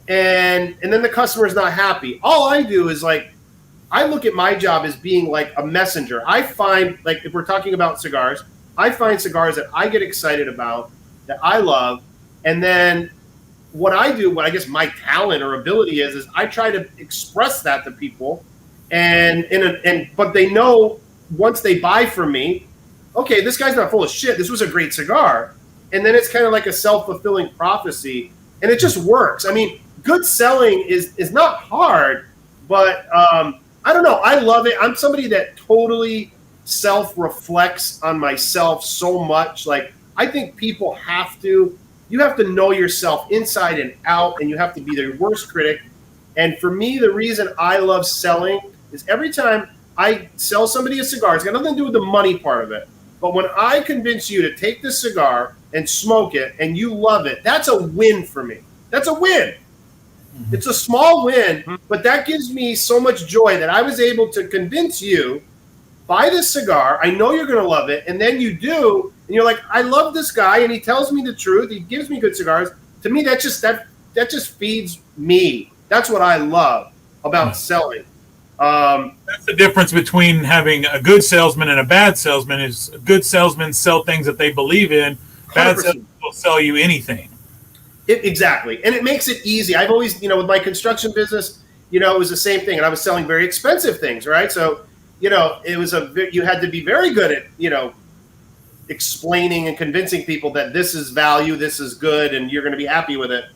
and then the customer is not happy. All I do is, like, I look at my job as being like a messenger. I find, like, if we're talking about cigars, I find cigars that I get excited about, that I love, and then what I do, what I guess my talent or ability is I try to express that to people, but they know once they buy from me, okay, this guy's not full of shit. This was a great cigar, and then it's kind of like a self-fulfilling prophecy, and it just works. I mean, good selling is not hard, but I don't know. I love it. I'm somebody that totally self-reflects on myself so much. Like, I think people have to. You have to know yourself inside and out, and you have to be their worst critic. And for me, the reason I love selling is every time I sell somebody a cigar, it's got nothing to do with the money part of it. But when I convince you to take this cigar and smoke it and you love it, that's a win for me. That's a win. Mm-hmm. It's a small win, but that gives me so much joy that I was able to convince you, buy this cigar, I know you're going to love it, and then you do, and you're like, I love this guy, and he tells me the truth, he gives me good cigars. To me, that just feeds me. That's what I love about selling. That's the difference between having a good salesman and a bad salesman. Is good salesmen sell things that they believe in. Bad 100%. Salesmen will sell you anything. Exactly, and it makes it easy. I've always, with my construction business, it was the same thing, and I was selling very expensive things, right? So, it was you had to be very good at, explaining and convincing people that this is value, this is good, and you're going to be happy with it.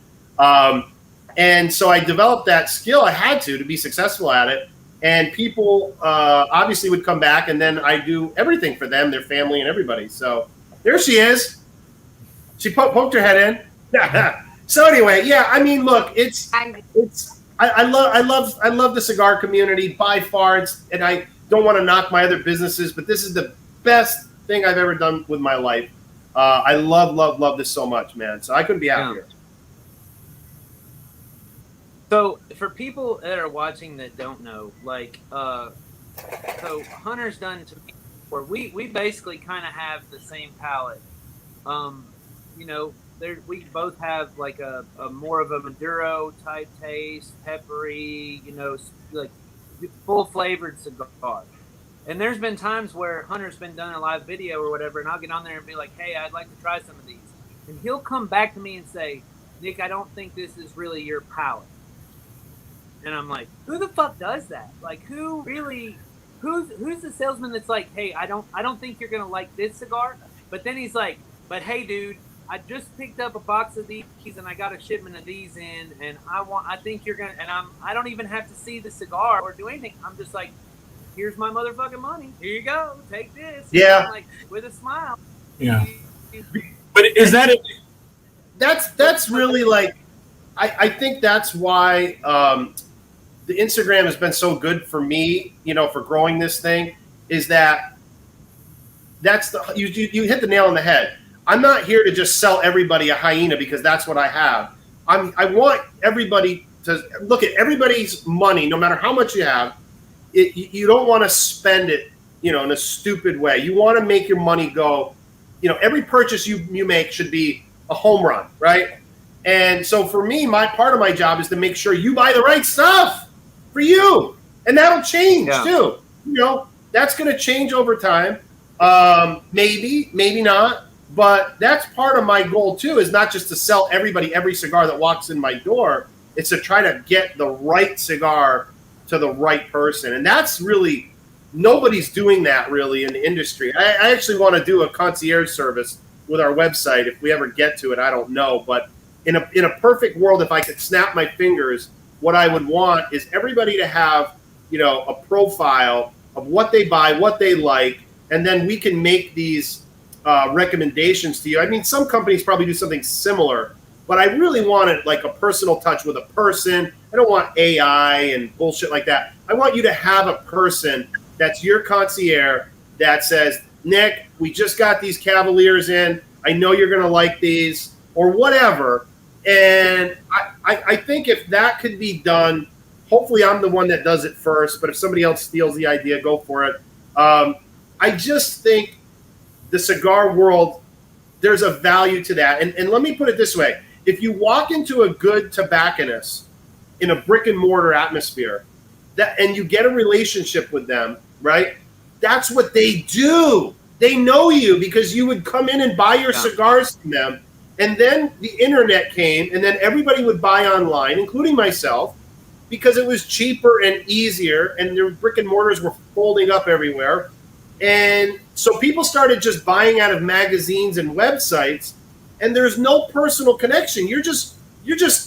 And so I developed that skill. I had to be successful at it. And people obviously would come back, and then I do everything for them, their family, and everybody. So there she is. She poked her head in. So anyway, yeah. I mean, look, I love the cigar community by far. And I don't want to knock my other businesses, but this is the best thing I've ever done with my life. I love this so much, man. So I couldn't be happier. Yeah. So for people that are watching that don't know, so Hunter's done to me where we basically kind of have the same palate. We both have like a more of a Maduro type taste, peppery, like full flavored cigar. And there's been times where Hunter's been done a live video or whatever, and I'll get on there and be like, hey, I'd like to try some of these. And he'll come back to me and say, Nick, I don't think this is really your palate. And I'm like, who the fuck does that? Like, who's the salesman that's like, hey, I don't think you're gonna like this cigar, but then he's like, but hey, dude, I just picked up a box of these and I got a shipment of these in, and I think you're gonna, and I don't even have to see the cigar or do anything. I'm just like, here's my motherfucking money. Here you go, take this. Yeah, like with a smile. Yeah, but is that that's really like. I think that's why the Instagram has been so good for me, for growing this thing, is that you hit the nail on the head. I'm not here to just sell everybody a hyena because that's what I have. I want everybody to look at everybody's money, no matter how much you have. You don't want to spend it, in a stupid way. You want to make your money go. Every purchase you make should be a home run, right? And so for me, part of my job is to make sure you buy the right stuff for you, and that'll change too. That's going to change over time. Maybe not. But that's part of my goal too, is not just to sell everybody every cigar that walks in my door. It's to try to get the right cigar to the right person. And that's really, nobody's doing that really in the industry. I actually want to do a concierge service with our website. If we ever get to it, I don't know. But in a perfect world, if I could snap my fingers, what I would want is everybody to have, a profile of what they buy, what they like, and then we can make these recommendations to you. I mean, some companies probably do something similar, but I really want it like a personal touch with a person. I don't want AI and bullshit like that. I want you to have a person that's your concierge that says, Nick, we just got these Cavaliers in. I know you're going to like these, or whatever. And I think if that could be done, hopefully I'm the one that does it first, but if somebody else steals the idea, go for it. I just think the cigar world, there's a value to that. And let me put it this way. If you walk into a good tobacconist in a brick and mortar atmosphere and you get a relationship with them, right? That's what they do. They know you because you would come in and buy your cigars from them. And then the internet came, and then everybody would buy online, including myself, because it was cheaper and easier, and their brick and mortars were folding up everywhere. And so people started just buying out of magazines and websites, and there's no personal connection. You're just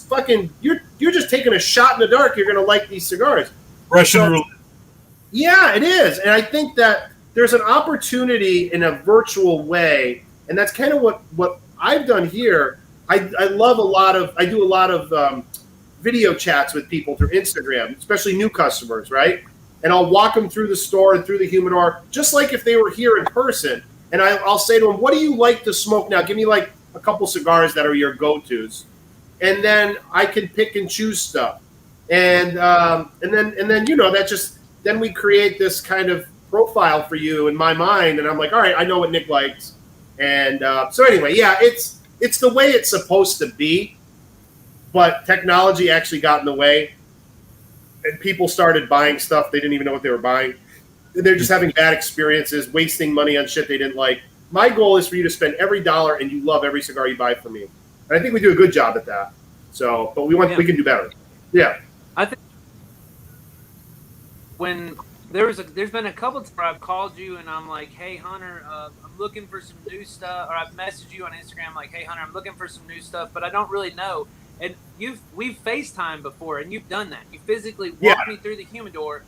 taking a shot in the dark. You're going to like these cigars. Russian roulette. Yeah, it is. And I think that there's an opportunity in a virtual way, and that's kind of what I've done here. I do a lot of video chats with people through Instagram, especially new customers, right? And I'll walk them through the store and through the humidor, just like if they were here in person. And I'll say to them, what do you like to smoke now? Give me like a couple cigars that are your go-tos. And then I can pick and choose stuff. And then then we create this kind of profile for you in my mind. And I'm like, all right, I know what Nick likes. And so anyway, yeah, it's the way it's supposed to be. But technology actually got in the way. And people started buying stuff they didn't even know what they were buying. They're just having bad experiences, wasting money on shit they didn't like. My goal is for you to spend every dollar and you love every cigar you buy from me. And I think we do a good job at that. So, but we can do better. Yeah. I think when there's been a couple times where I've called you and I'm like, hey Hunter, I'm looking for some new stuff, or I've messaged you on Instagram like, hey Hunter, I'm looking for some new stuff, but I don't really know. And we've FaceTime before, and you've done that. You physically walked me through the humidor.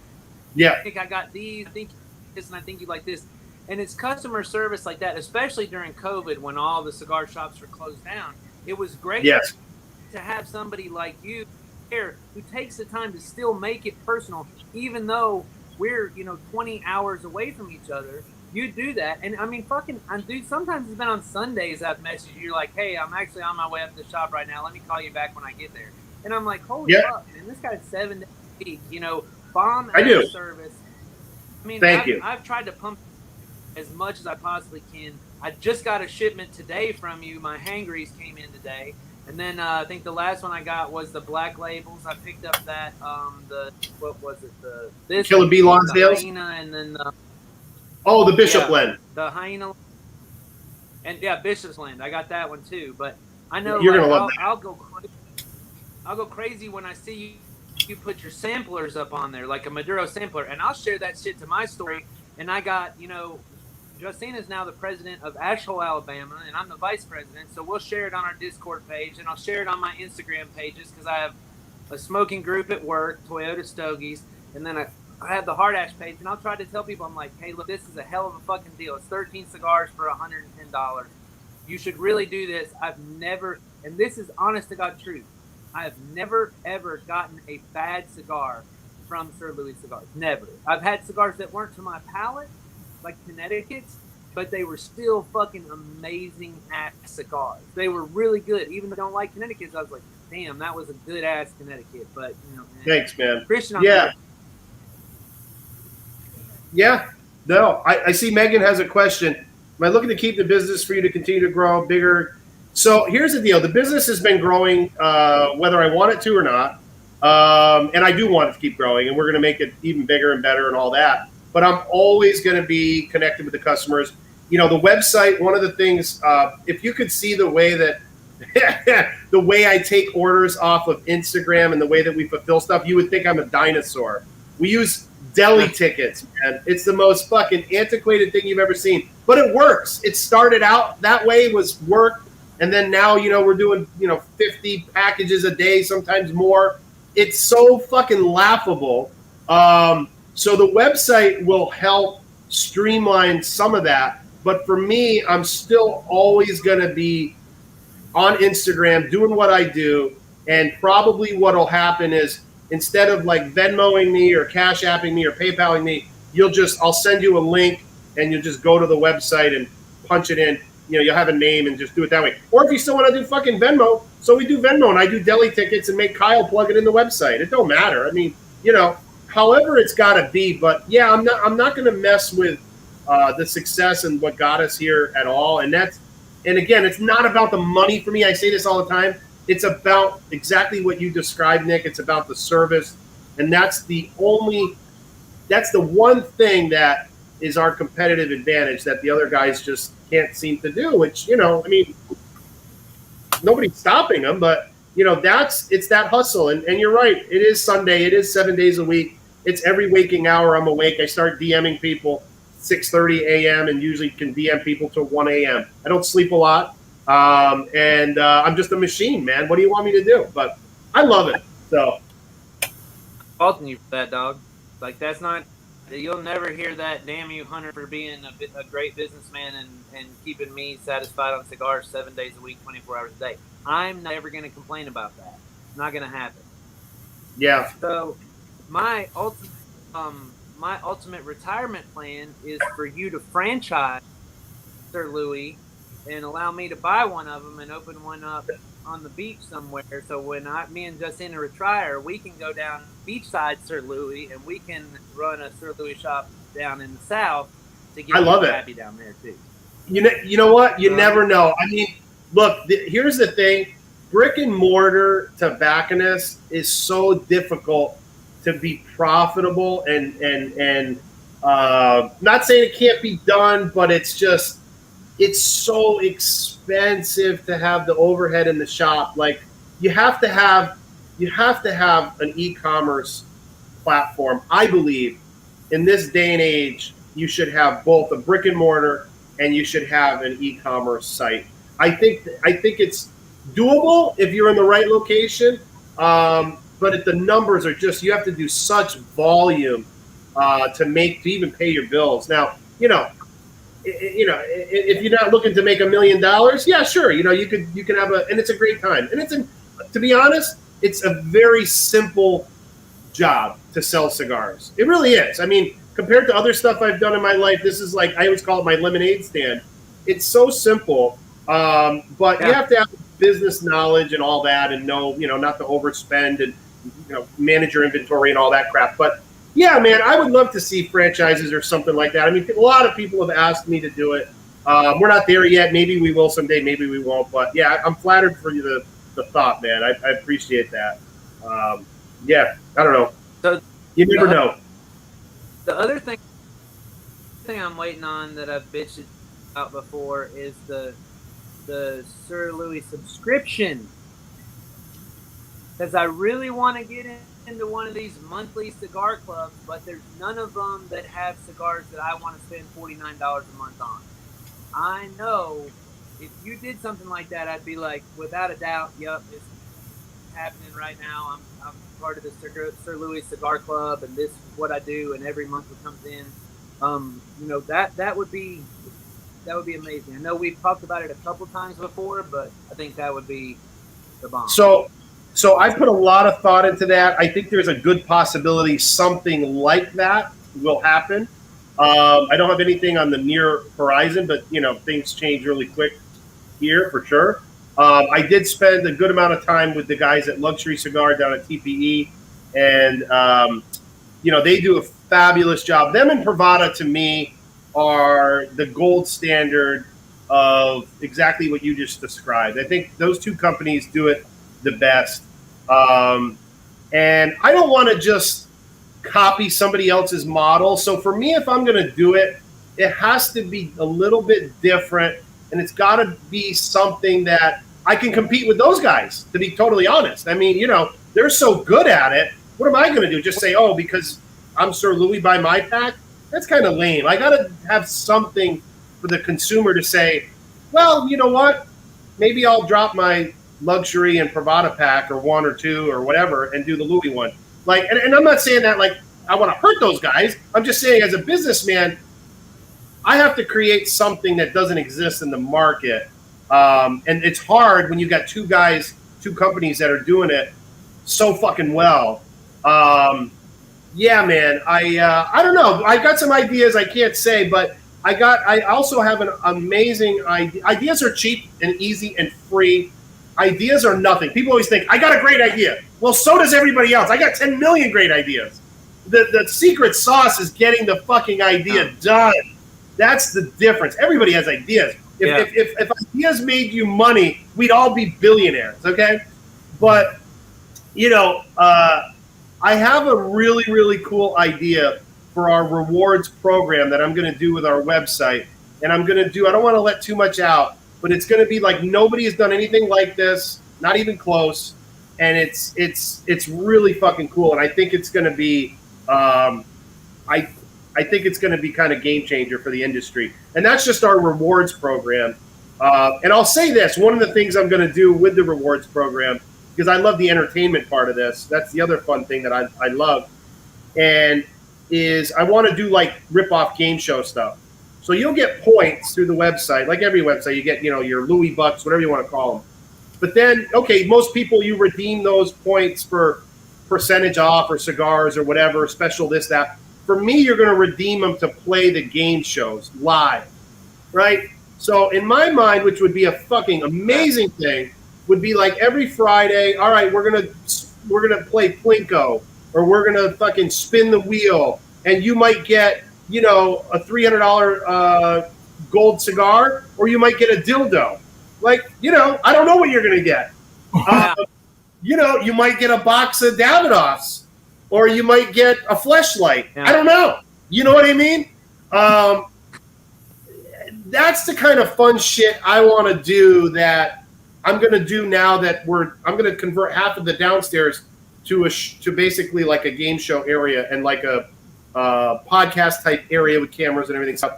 Yeah. I think I got these. I think this, and I think you like this. And it's customer service like that, especially during COVID when all the cigar shops were closed down. It was great to have somebody like you there who takes the time to still make it personal, even though we're 20 hours away from each other. You do that, and I mean, dude. Sometimes it's been on Sundays I've messaged you like, "Hey, I'm actually on my way up to the shop right now. Let me call you back when I get there." And I'm like, "Holy fuck, man! This guy's 7 days a week, bomb service." I mean, I've tried to pump as much as I possibly can. I just got a shipment today from you. My Hangries came in today, and then I think the last one I got was the Black Labels. I picked up that what was it? The Killer Bee Lonsdales, and then the Bishop blend. The Hyena. And Bishop's Land. I got that one too. But I know you're gonna love that. I'll go crazy when I see you put your samplers up on there, like a Maduro sampler, and I'll share that shit to my story. And I got, Justina is now the president of Asheville, Alabama, and I'm the vice president. So we'll share it on our Discord page, and I'll share it on my Instagram pages because I have a smoking group at work, Toyota Stogies, and then I have the Hard Ash page, and I'll try to tell people, I'm like, hey, look, this is a hell of a fucking deal. It's 13 cigars for $110. You should really do this. I've never, and this is honest to God truth, I have never, ever gotten a bad cigar from Sir Louis Cigars. Never. I've had cigars that weren't to my palate, like Connecticut's, but they were still fucking amazing ass cigars. They were really good. Even though I don't like Connecticut's, I was like, damn, that was a good ass Connecticut. But, you know, man. Thanks, man. Christian, Yeah. Yeah. No, I see Megan has a question. Am I looking to keep the business for you to continue to grow bigger? So here's the deal. The business has been growing whether I want it to or not. And I do want it to keep growing, and we're going to make it even bigger and better and all that. But I'm always going to be connected with the customers. You know, the website, one of the things, if you could see the way that the way I take orders off of Instagram and the way that we fulfill stuff, you would think I'm a dinosaur. We use deli tickets, man. It's the most fucking antiquated thing you've ever seen. But it works. It started out that way, was work. And then now, you know, we're doing, 50 packages a day, sometimes more. It's so fucking laughable. So the website will help streamline some of that. But for me, I'm still always going to be on Instagram doing what I do. And probably what will happen is instead of like Venmoing me or Cash Apping me or PayPaling me, I'll send you a link and you'll just go to the website and punch it in. You know, you'll have a name and just do it that way. Or if you still want to do fucking Venmo, so we do Venmo and I do deli tickets and make Kyle plug it in the website. It don't matter. I mean, however it's got to be. But yeah, I'm not going to mess with the success and what got us here at all. And again, it's not about the money for me. I say this all the time. It's about exactly what you described, Nick. It's about the service, and that's the one thing that is our competitive advantage that the other guys just can't seem to do, which, I mean, nobody's stopping them, but, it's that hustle. And you're right. It is Sunday. It is 7 days a week. It's every waking hour I'm awake. I start DMing people 6:30 a.m. and usually can DM people till 1 a.m. I don't sleep a lot. And I'm just a machine, man. What do you want me to do? But I love it. So Faulting you for that, dog. Like, that's not... You'll never hear that, damn you, Hunter, for being a great businessman and keeping me satisfied on cigars 7 days a week, 24 hours a day. I'm never going to complain about that. It's not going to happen. Yeah. So my ultimate retirement plan is for you to franchise Sir Louis and allow me to buy one of them and open one up on the beach somewhere. So when me and Justina retire, we can go down beachside Sir Louis and we can run a Sir Louis shop down in the South to get happy down there too. You know what? You never know. I mean, look, here's the thing. Brick and mortar tobacconists is so difficult to be profitable and not saying it can't be done, but it's so expensive to have the overhead in the shop. Like you have to have an e-commerce platform. I believe in this day and age, you should have both a brick and mortar and you should have an e-commerce site. I think it's doable if you're in the right location. But the numbers are you have to do such volume to even pay your bills. Now, if you're not looking to make $1 million, yeah, sure. You can have and it's a great time. And to be honest, it's a very simple job to sell cigars. It really is. I mean, compared to other stuff I've done in my life, this is like, I always call it my lemonade stand. It's so simple. But you have to have business knowledge and all that and know, not to overspend and, manage your inventory and all that crap. But yeah, man, I would love to see franchises or something like that. I mean, a lot of people have asked me to do it. We're not there yet. Maybe we will someday. Maybe we won't. But yeah, I'm flattered for you the thought, man. I appreciate that. Yeah, I don't know. So you never know. The other thing I'm waiting on that I've bitched about before is the Sir Louis subscription. Because I really want to get into one of these monthly cigar clubs, but there's none of them that have cigars that I want to spend $49 a month on. I know if you did something like that, I'd be like, without a doubt, yep, it's happening right now. I'm part of the Sir Louis Cigar Club, and this is what I do, and every month it comes in. That would be amazing. I know we've talked about it a couple times before, but I think that would be the bomb. So I put a lot of thought into that. I think there's a good possibility something like that will happen. I don't have anything on the near horizon, but things change really quick here for sure. I did spend a good amount of time with the guys at Luxury Cigar down at TPE, and they do a fabulous job. Them and Pravada to me are the gold standard of exactly what you just described. I think those two companies do it the best. And I don't want to just copy somebody else's model. So for me, if I'm going to do it, it has to be a little bit different, and it's got to be something that I can compete with those guys, to be totally honest. I mean, they're so good at it. What am I going to do? Just say, oh, because I'm Sir Louis, buy my pack? That's kind of lame. I got to have something for the consumer to say, well, you know what? Maybe I'll drop my luxury and Pravada pack or one or two or whatever and do the Louis one. Like, and I'm not saying that like I want to hurt those guys. I'm just saying as a businessman, I have to create something that doesn't exist in the market. And it's hard when you got two companies that are doing it so fucking well. Yeah, man. I don't know. I've got some ideas I can't say, but I also have an amazing idea. Ideas are cheap and easy and free. Ideas are nothing. People always think, I got a great idea. Well, so does everybody else. I got 10 million great ideas. The secret sauce is getting the fucking idea done. That's the difference. Everybody has ideas. If ideas made you money, we'd all be billionaires, okay? But, I have a really, really cool idea for our rewards program that I'm going to do with our website. And I don't want to let too much out, but it's going to be like nobody has done anything like this, not even close. And it's really fucking cool. And I think it's going to be, I think it's going to be kind of game changer for the industry. And that's just our rewards program. And I'll say this, one of the things I'm going to do with the rewards program, because I love the entertainment part of this. That's the other fun thing that I love. And is I want to do like rip-off game show stuff. So you'll get points through the website, like every website. You get, your Louis bucks, whatever you want to call them. But then, okay, most people, you redeem those points for percentage off or cigars or whatever, special this, that. For me, you're going to redeem them to play the game shows live, right? So in my mind, which would be a fucking amazing thing, would be like every Friday, all right, we're gonna play Plinko, or we're gonna fucking spin the wheel, and you might get, a $300 gold cigar, or you might get a dildo. Like, I don't know what you're gonna get. You might get a box of Davidoffs, or you might get a fleshlight. I don't know. You know what I mean? That's the kind of fun shit I want to do that I'm going to do now that I'm going to convert half of the downstairs to basically like a game show area and like a podcast type area with cameras and everything. So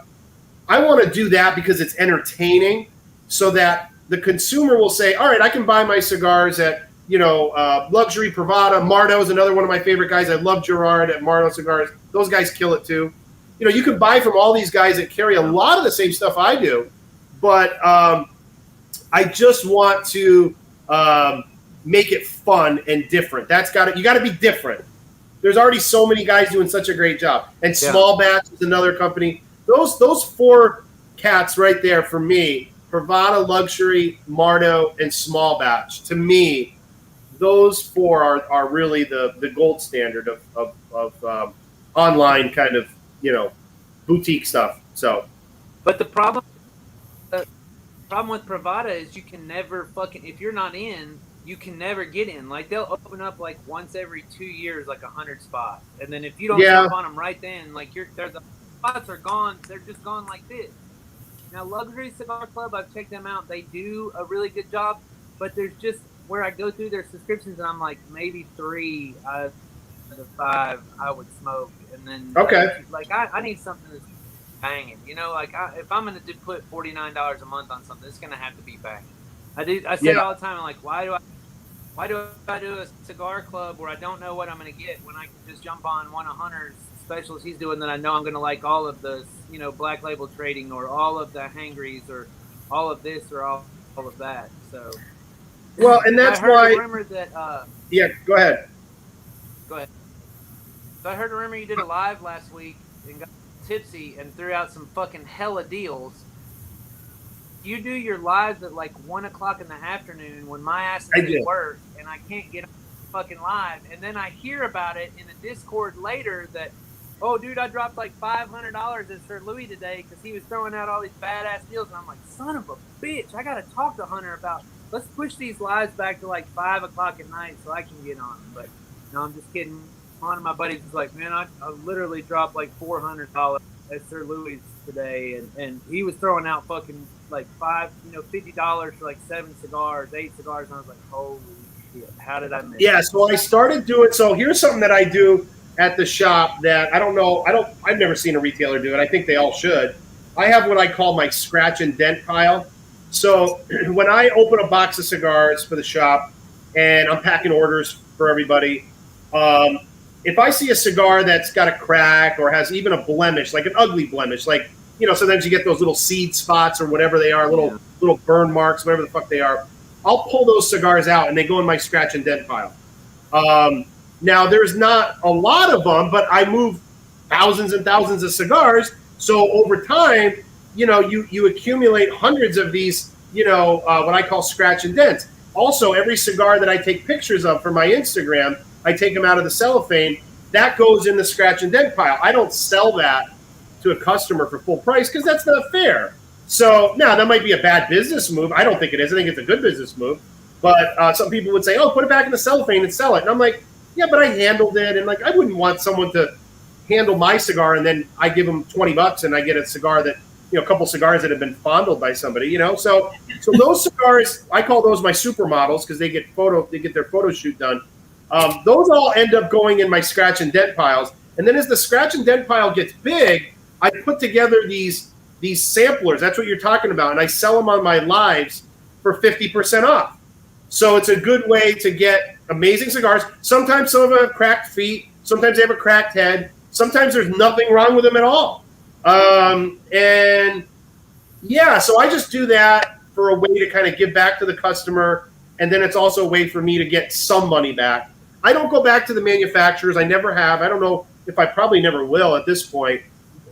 I want to do that because it's entertaining, so that the consumer will say, all right, I can buy my cigars at, Luxury, Pravada. Mardo is another one of my favorite guys. I love Gerard at Mardo Cigars. Those guys kill it too. You can buy from all these guys that carry a lot of the same stuff I do, but I just want to make it fun and different. You got to be different. There's already so many guys doing such a great job. And Small Batch is another company. Those four cats right there for me, Pravada, Luxury, Mardo, and Small Batch. To me, those four are really the gold standard of online kind of, boutique stuff. So, but the problem with Pravada is you can never if you're not in, you can never get in. Like, they'll open up like once every 2 years, like 100 spots, and then if you don't jump on them right then, like the spots are gone. They're just gone like this. Now, Luxury Cigar Club, I've checked them out. They do a really good job, but there's just where I go through their subscriptions, and I'm like, maybe 3 out of the 5 I would smoke, and then like I need something that's banging. If I'm gonna put $49 a month on something, it's gonna have to be banging. I say it all the time. I'm like, why do I do a cigar club where I don't know what I'm gonna get when I can just jump on one of Hunter's specials he's doing that I know I'm gonna like all of the Black Label trading, or all of the hangries, or all of this, or all of that. So Well, and that's I heard why. a rumor that. Yeah, go ahead. Go ahead. So I heard a rumor you did a live last week and got tipsy and threw out some fucking hella deals. You do your lives at like 1 o'clock in the afternoon when my ass is at work and I can't get on fucking live. And then I hear about it in the Discord later that, oh, dude, I dropped like $500 at Sir Louis today because he was throwing out all these badass deals. And I'm like, son of a bitch, I got to talk to Hunter about, let's push these lives back to like 5 o'clock at night so I can get on. But no, I'm just kidding. One of my buddies was like, man, I literally dropped like $400 at Sir Louis today. And he was throwing out fucking like $50 for like 7 cigars, 8 cigars. And I was like, holy shit, how did I miss Yeah, so I started doing, so here's something that I do at the shop that I don't know, I've never seen a retailer do it. I think they all should. I have what I call my scratch and dent pile. So when I open a box of cigars for the shop and I'm packing orders for everybody, if I see a cigar that's got a crack or has even a blemish, like an ugly blemish, like, you know, sometimes you get those little seed spots or whatever they are, little burn marks, whatever the fuck they are, I'll pull those cigars out and they go in my scratch and dent pile. Now, there's not a lot of them, but I move thousands and thousands of cigars. So over time, you know, you accumulate hundreds of these, you know, what I call scratch and dents. Also, every cigar that I take pictures of for my Instagram, I take them out of the cellophane. That goes in the scratch and dent pile. I don't sell that to a customer for full price because that's not fair. So now that might be a bad business move. I don't think it is. I think it's a good business move. But some people would say, oh, put it back in the cellophane and sell it. And I'm like, yeah, but I handled it. And like, I wouldn't want someone to handle my cigar and then I give them $20 and I get a cigar that, you know, a couple cigars that have been fondled by somebody, you know? So those cigars, I call those my supermodels because they get their photo shoot done. Those all end up going in my scratch and dent piles. And then as the scratch and dent pile gets big, I put together these samplers. That's what you're talking about. And I sell them on my lives for 50% off. So it's a good way to get amazing cigars. Sometimes some of them have cracked feet. Sometimes they have a cracked head. Sometimes there's nothing wrong with them at all. And yeah, so I just do that for a way to kind of give back to the customer. And then it's also a way for me to get some money back. I don't go back to the manufacturers. I never have. I don't know if I probably never will at this point.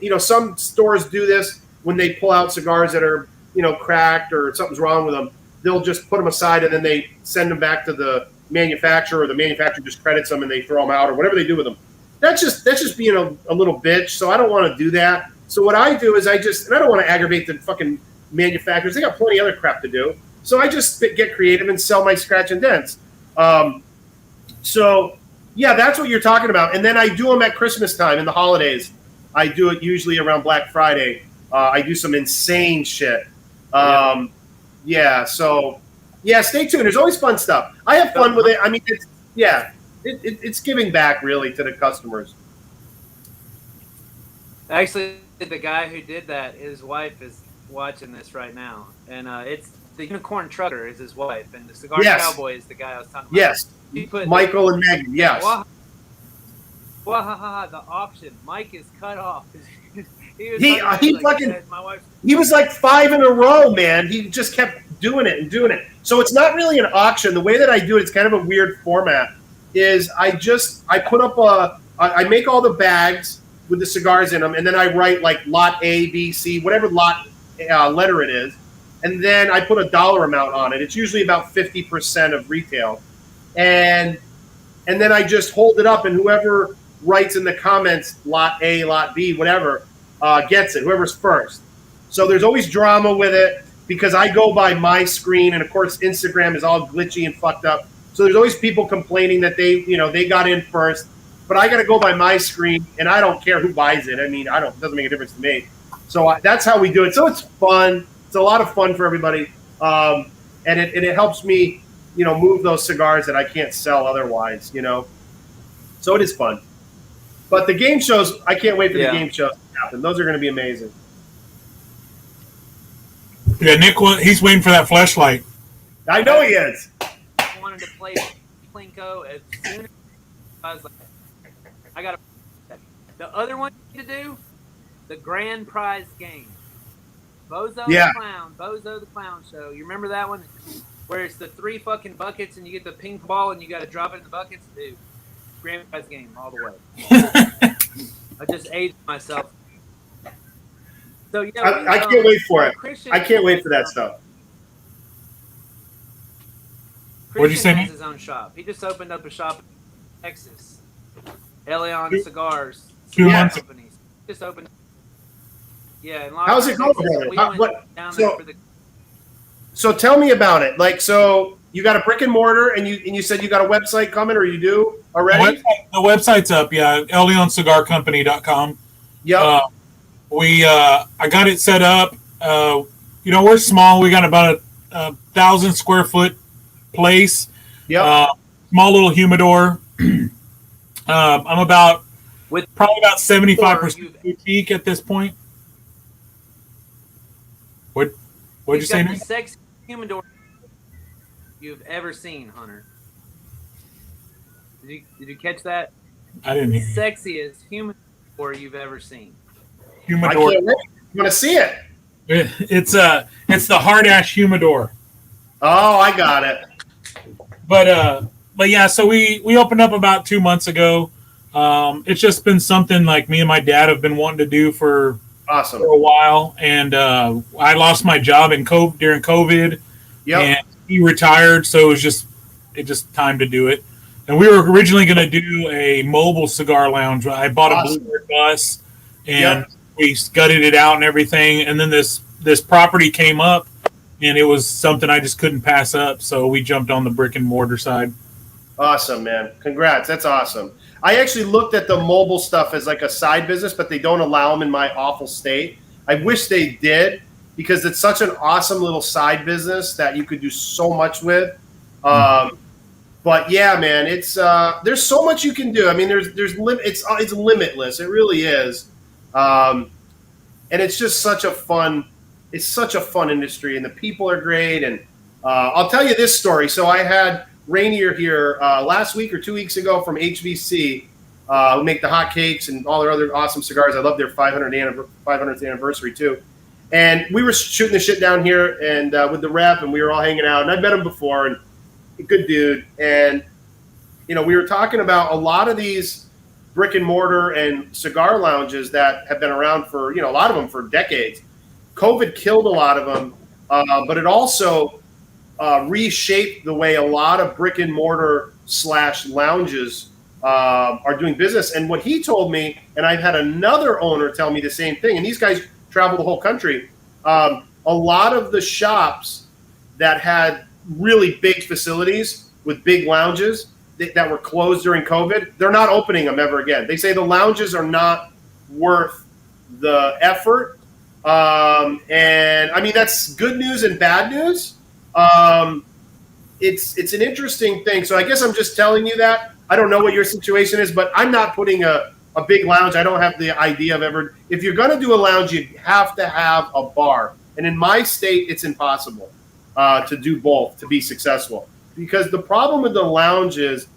You know, some stores do this when they pull out cigars that are, you know, cracked or something's wrong with them. They'll just put them aside and then they send them back to the manufacturer, or the manufacturer just credits them and they throw them out or whatever they do with them. That's just being a little bitch. So I don't want to do that. So what I do is and I don't want to aggravate the fucking manufacturers. They got plenty of other crap to do. So I just get creative and sell my scratch and dents. So yeah, that's what you're talking about. And then I do them at Christmas time and the holidays. I do it usually around Black Friday. I do some insane shit. Yeah, so yeah, stay tuned. There's always fun stuff. I have fun with it. I mean, it's giving back really to the customers. Actually, the guy who did that, his wife is watching this right now, and it's the Unicorn Trucker is his wife, and the Cigar Cowboy is the guy I was talking about. Yes, Michael and Megan. Yes. Wahaha, the option. Mike is cut off. He was like 5 in a row, man. He just kept doing it and doing it. So it's not really an auction. The way that I do it, it's kind of a weird format. Is I put up I make all the bags with the cigars in them, and then I write like lot A, B, C, whatever lot letter it is, and then I put a dollar amount on it. It's usually about 50% of retail, and then I just hold it up, and whoever writes in the comments lot A, lot B, whatever, gets it, whoever's first. So there's always drama with it because I go by my screen, and of course Instagram is all glitchy and fucked up. So there's always people complaining that they got in first, but I got to go by my screen, and I don't care who buys it. I mean, it doesn't make a difference to me. So that's how we do it. So it's fun. It's a lot of fun for everybody, and it helps me, move those cigars that I can't sell otherwise. So it is fun. But the game shows, I can't wait for the game shows to happen. Those are going to be amazing. Yeah, Nick, he's waiting for that flashlight. I know he is. I wanted to play Plinko as soon as I was like, I got to. The other one to do, the grand prize game. Bozo the Clown show. You remember that one? where it's the 3 fucking buckets and you get the ping ball and you got to drop it in the buckets, dude. Grandpa's game all the way. I just aged myself. So yeah, I can't wait for it. I can't wait for that stuff. What'd you say, Christian man? has his own shop. He just opened up a shop in Texas. Leon Cigars. 2 months ago. Companies. Just opened. Yeah. How's it going, brother? We went down there for the. So tell me about it. Like, so you got a brick and mortar, and you said you got a website coming, or you do already? The website's up, yeah. EleonCigarCompany.com. Yep. I got it set up. We're small. We got about a 1,000 square foot place. Yep. Small little humidor. I'm probably about 75% boutique at this point. What'd you say, got Nick? the sexiest humidor you've ever seen, Hunter. Did you catch that? I didn't hear you. Sexiest humidor you've ever seen. I Humidor. can't wait. You want to see it? It's the hard ash humidor. Oh, I got it. But yeah, so we opened up about 2 months ago. It's just been something like me and my dad have been wanting to do for Awesome. a while, and I lost my job during COVID, Yep. and he retired, so it just time to do it. And we were originally going to do a mobile cigar lounge. I bought a Bluebird bus, and we gutted it out and everything. And then this property came up, and it was something I just couldn't pass up, so we jumped on the brick and mortar side. Awesome, man. Congrats. That's awesome. I actually looked at the mobile stuff as like a side business, but they don't allow them in my awful state. I wish they did, because it's such an awesome little side business that you could do so much with. But yeah, man, it's there's so much you can do. I mean, it's limitless. It really is, and it's just such a fun industry, and the people are great. And I'll tell you this story. So I had Rainier here last week or 2 weeks ago from HVC, who make the hot cakes and all their other awesome cigars. I love their 500th anniversary too. And we were shooting the shit down here and with the rep, and we were all hanging out. And I've met him before, and a good dude. And we were talking about a lot of these brick and mortar and cigar lounges that have been around for a lot of them for decades. COVID killed a lot of them, but it also reshaped the way a lot of brick and mortar / lounges are doing business. And what he told me, and I've had another owner tell me the same thing, and these guys travel the whole country. A lot of the shops that had really big facilities with big lounges that were closed during COVID, they're not opening them ever again. They say the lounges are not worth the effort. And I mean, that's good news and bad news. It's an interesting thing. So I guess I'm just telling you that. I don't know what your situation is, but I'm not putting a big lounge. I don't have the idea of ever. If you're going to do a lounge, you have to have a bar. And in my state, it's impossible to do both to be successful. Because the problem with the lounge is,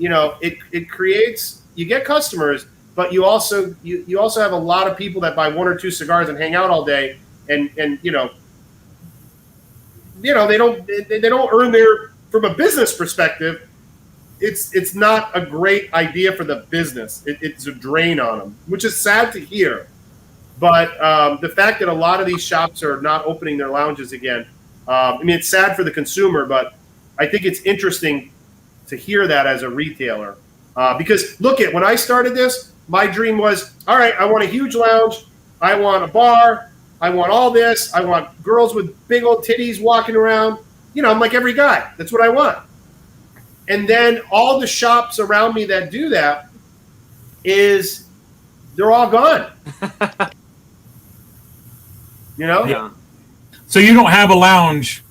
it creates, you get customers, but you also have a lot of people that buy 1 or 2 cigars and hang out all day, and they don't earn their, from a business perspective, it's not a great idea for the business. It's a drain on them, which is sad to hear. But the fact that a lot of these shops are not opening their lounges again, I mean, it's sad for the consumer, but I think it's interesting to hear that as a retailer. Because look at, when I started this, my dream was, all right, I want a huge lounge. I want a bar. I want all this. I want girls with big old titties walking around. I'm like every guy. That's what I want. And then all the shops around me that do that they're all gone. Yeah. So you don't have a lounge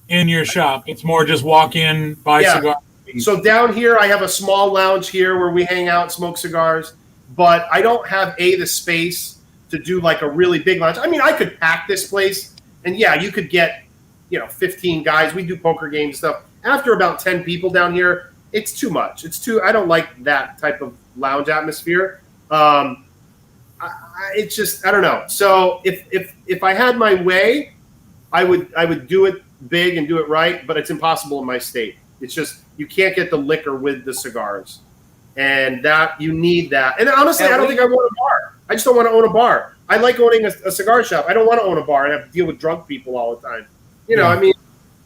in your shop. It's more just walk in, buy cigars. So down here, I have a small lounge here where we hang out, smoke cigars, but I don't have the space to do like a really big lounge. I mean, I could pack this place, and yeah, you could get 15 guys. We do poker games stuff. After about 10 people down here, it's too much. I don't like that type of lounge atmosphere. It's just, I don't know. So if I had my way, I would do it big and do it right, but it's impossible in my state. It's just you can't get the liquor with the cigars, and that you need that. And honestly, I don't think I want a bar. I just don't want to own a bar. I like owning a cigar shop. I don't want to own a bar and have to deal with drunk people all the time. You know, I mean,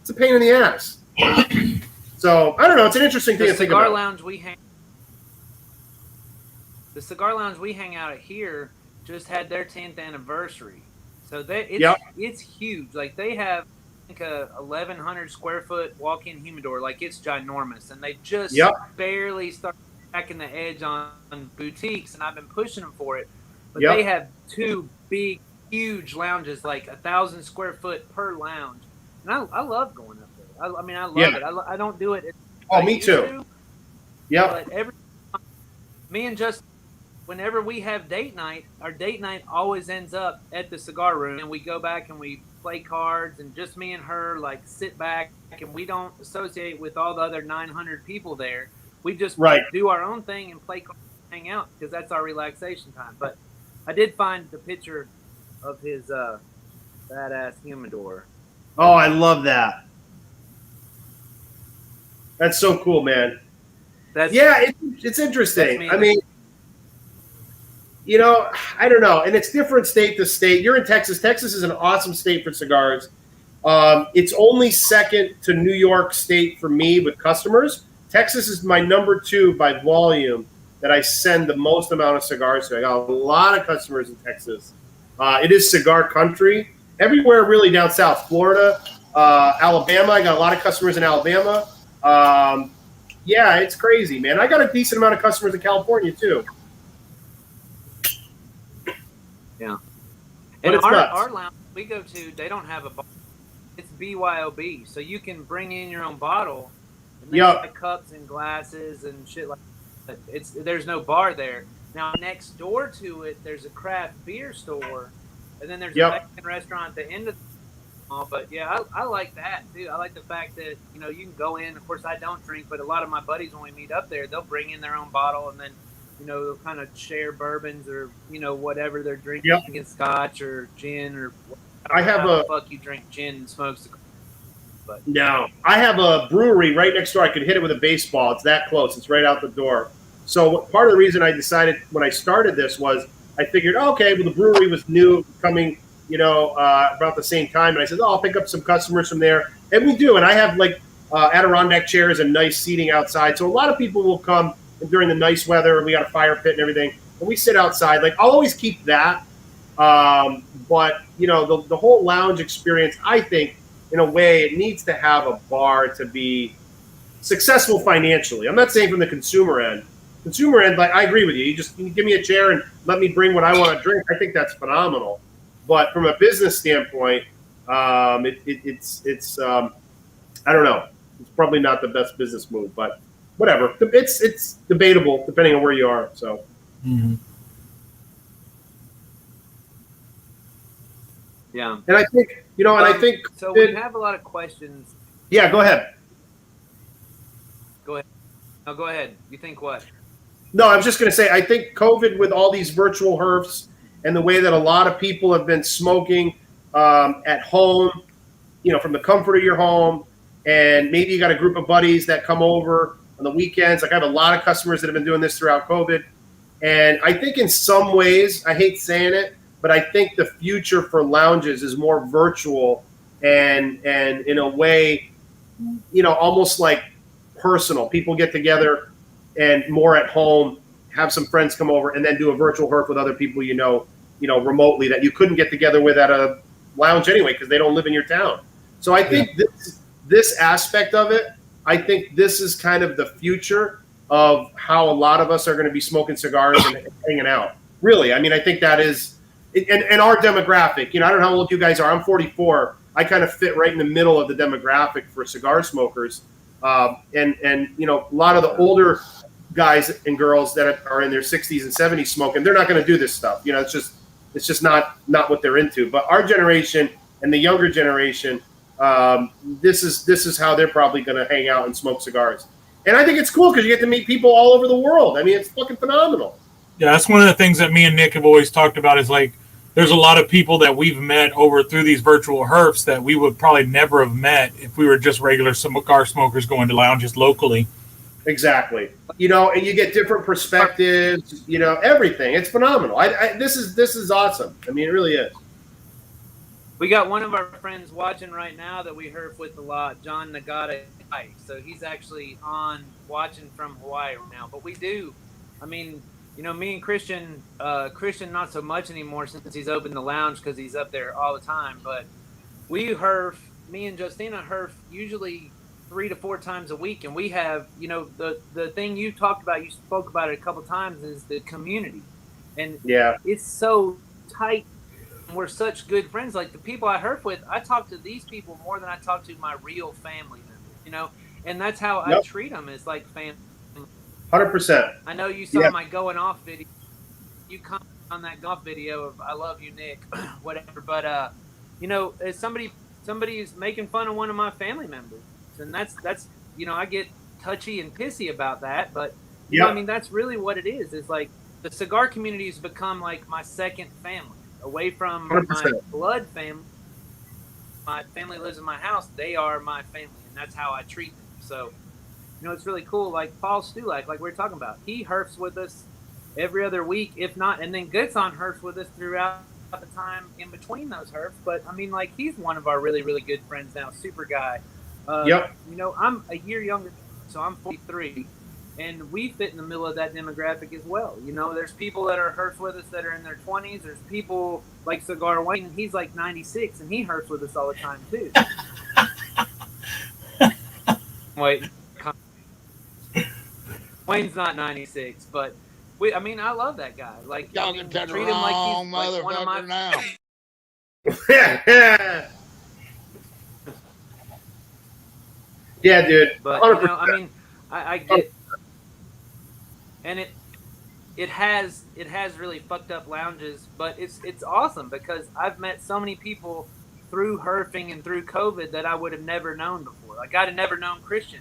it's a pain in the ass. So I don't know. It's an interesting thing to think about. The cigar lounge we hang out at here just had their 10th anniversary, so it's huge. Like they have like a 1,100 square foot walk-in humidor. Like it's ginormous, and they just barely started cracking the edge on boutiques, and I've been pushing them for it. But they have 2 big, huge lounges, like 1,000 square foot per lounge, and I love going up there. I mean, I love it. I don't do it. Me too. But me and Justin, whenever we have date night, our date night always ends up at the cigar room, and we go back and we play cards, and just me and her like sit back, and we don't associate with all the other 900 people there. We just do our own thing and play cards and hang out because that's our relaxation time. But I did find the picture of his badass humidor. Oh, I love that. That's so cool, man. It's interesting. I mean, you know, I don't know. And it's different state to state. You're in Texas. Texas is an awesome state for cigars. It's only second to New York State for me with customers. Texas is my number 2 by volume that I send the most amount of cigars to. I got a lot of customers in Texas. It is cigar country. Everywhere really down south. Florida, Alabama. I got a lot of customers in Alabama. Yeah, it's crazy, man. I got a decent amount of customers in California, too. Yeah. And our lounge we go to, they don't have a bar. It's BYOB, so you can bring in your own bottle. And they have cups and glasses and shit like that. There's no bar there. Now, next door to it, there's a craft beer store, and then there's a Mexican restaurant at the end of the but yeah, I like that too. I like the fact that, you know, you can go in. Of course, I don't drink, but a lot of my buddies, when we meet up there, they'll bring in their own bottle, and then, you know, they'll kind of share bourbons or, you know, whatever they're drinking, scotch or gin or. I have a fuck you drink gin and smoke cigars. But no, I have a brewery right next door. I could hit it with a baseball. It's that close. It's right out the door. So part of the reason I decided when I started this was I figured, okay, well, the brewery was new, coming, you know, about the same time. And I said, I'll pick up some customers from there. And we do. And I have like Adirondack chairs and nice seating outside. So a lot of people will come during the nice weather. We got a fire pit and everything. And we sit outside. Like, I'll always keep that. But, you know, the whole lounge experience, I think, in a way, it needs to have a bar to be successful financially. I'm not saying from the consumer end. Consumer end, like, I agree with you. You give me a chair and let me bring what I want to drink. I think that's phenomenal. But from a business standpoint, it's I don't know. It's probably not the best business move, but whatever. It's debatable depending on where you are. So. Mm-hmm. Yeah. And I think, you know, and I think. So we have a lot of questions. Yeah, go ahead. Go ahead. No, go ahead. You think what? No, I was just going to say, I think COVID with all these virtual herfs and the way that a lot of people have been smoking at home, you know, from the comfort of your home, and maybe you got a group of buddies that come over on the weekends. Like I have a lot of customers that have been doing this throughout COVID. And I think in some ways, I hate saying it, but I think the future for lounges is more virtual and in a way, you know, almost like personal. People get together and more at home, have some friends come over, and then do a virtual herf with other people you know, remotely that you couldn't get together with at a lounge anyway because they don't live in your town. So I think this aspect of it, I think this is kind of the future of how a lot of us are going to be smoking cigars and hanging out. Really, I mean, I think that is, and our demographic. You know, I don't know how old you guys are. I'm 44. I kind of fit right in the middle of the demographic for cigar smokers. And you know, a lot of the older guys and girls that are in their 60s and 70s smoking, they're not going to do this stuff. You know, it's just not what they're into. But our generation and the younger generation, this is how they're probably going to hang out and smoke cigars. And I think it's cool because you get to meet people all over the world. I mean, it's fucking phenomenal. Yeah, that's one of the things that me and Nick have always talked about is like there's a lot of people that we've met over through these virtual herfs that we would probably never have met if we were just regular cigar smokers going to lounges locally. Exactly. You know, and you get different perspectives, you know, everything. It's phenomenal. This is awesome. I mean, it really is. We got one of our friends watching right now that we herf with a lot, John Nagata. So he's actually on watching from Hawaii right now. But we do, I mean, you know, me and Christian not so much anymore since he's opened the lounge because he's up there all the time. But we herf, me and Justina herf usually 3 to 4 times a week. And we have, you know, the thing you talked about, you spoke about it a couple times, is the community. And yeah, it's so tight. We're such good friends. Like the people I herf with, I talk to these people more than I talk to my real family members, you know? And that's how I treat them, is like family. 100%. I know you saw my going off video. You comment on that golf video of "I love you, Nick," whatever. But you know, as somebody is making fun of one of my family members, and that's you know, I get touchy and pissy about that. But you know, I mean, that's really what it is. It's like the cigar community has become like my second family, away from 100%. my blood family. My family lives in my house; they are my family, and that's how I treat them. So. You know, it's really cool. Like Paul Stulak, like we were talking about, he herfs with us every other week, if not, and then Goodson herfs with us throughout the time in between those herfs. But I mean, like, he's one of our really, really good friends now, super guy. You know, I'm a year younger, so I'm 43, and we fit in the middle of that demographic as well. You know, there's people that are herfs with us that are in their 20s. There's people like Cigar Wayne, he's like 96, and he herfs with us all the time too. Wait. Wayne's not 96, but I mean, I love that guy. Like, y'all can treat him like he's like one of my now. Yeah, dude. But you know, I mean, I get, and it has really fucked up lounges, but it's awesome because I've met so many people through herfing and through COVID that I would have never known before. Like, I'd have never known Christian.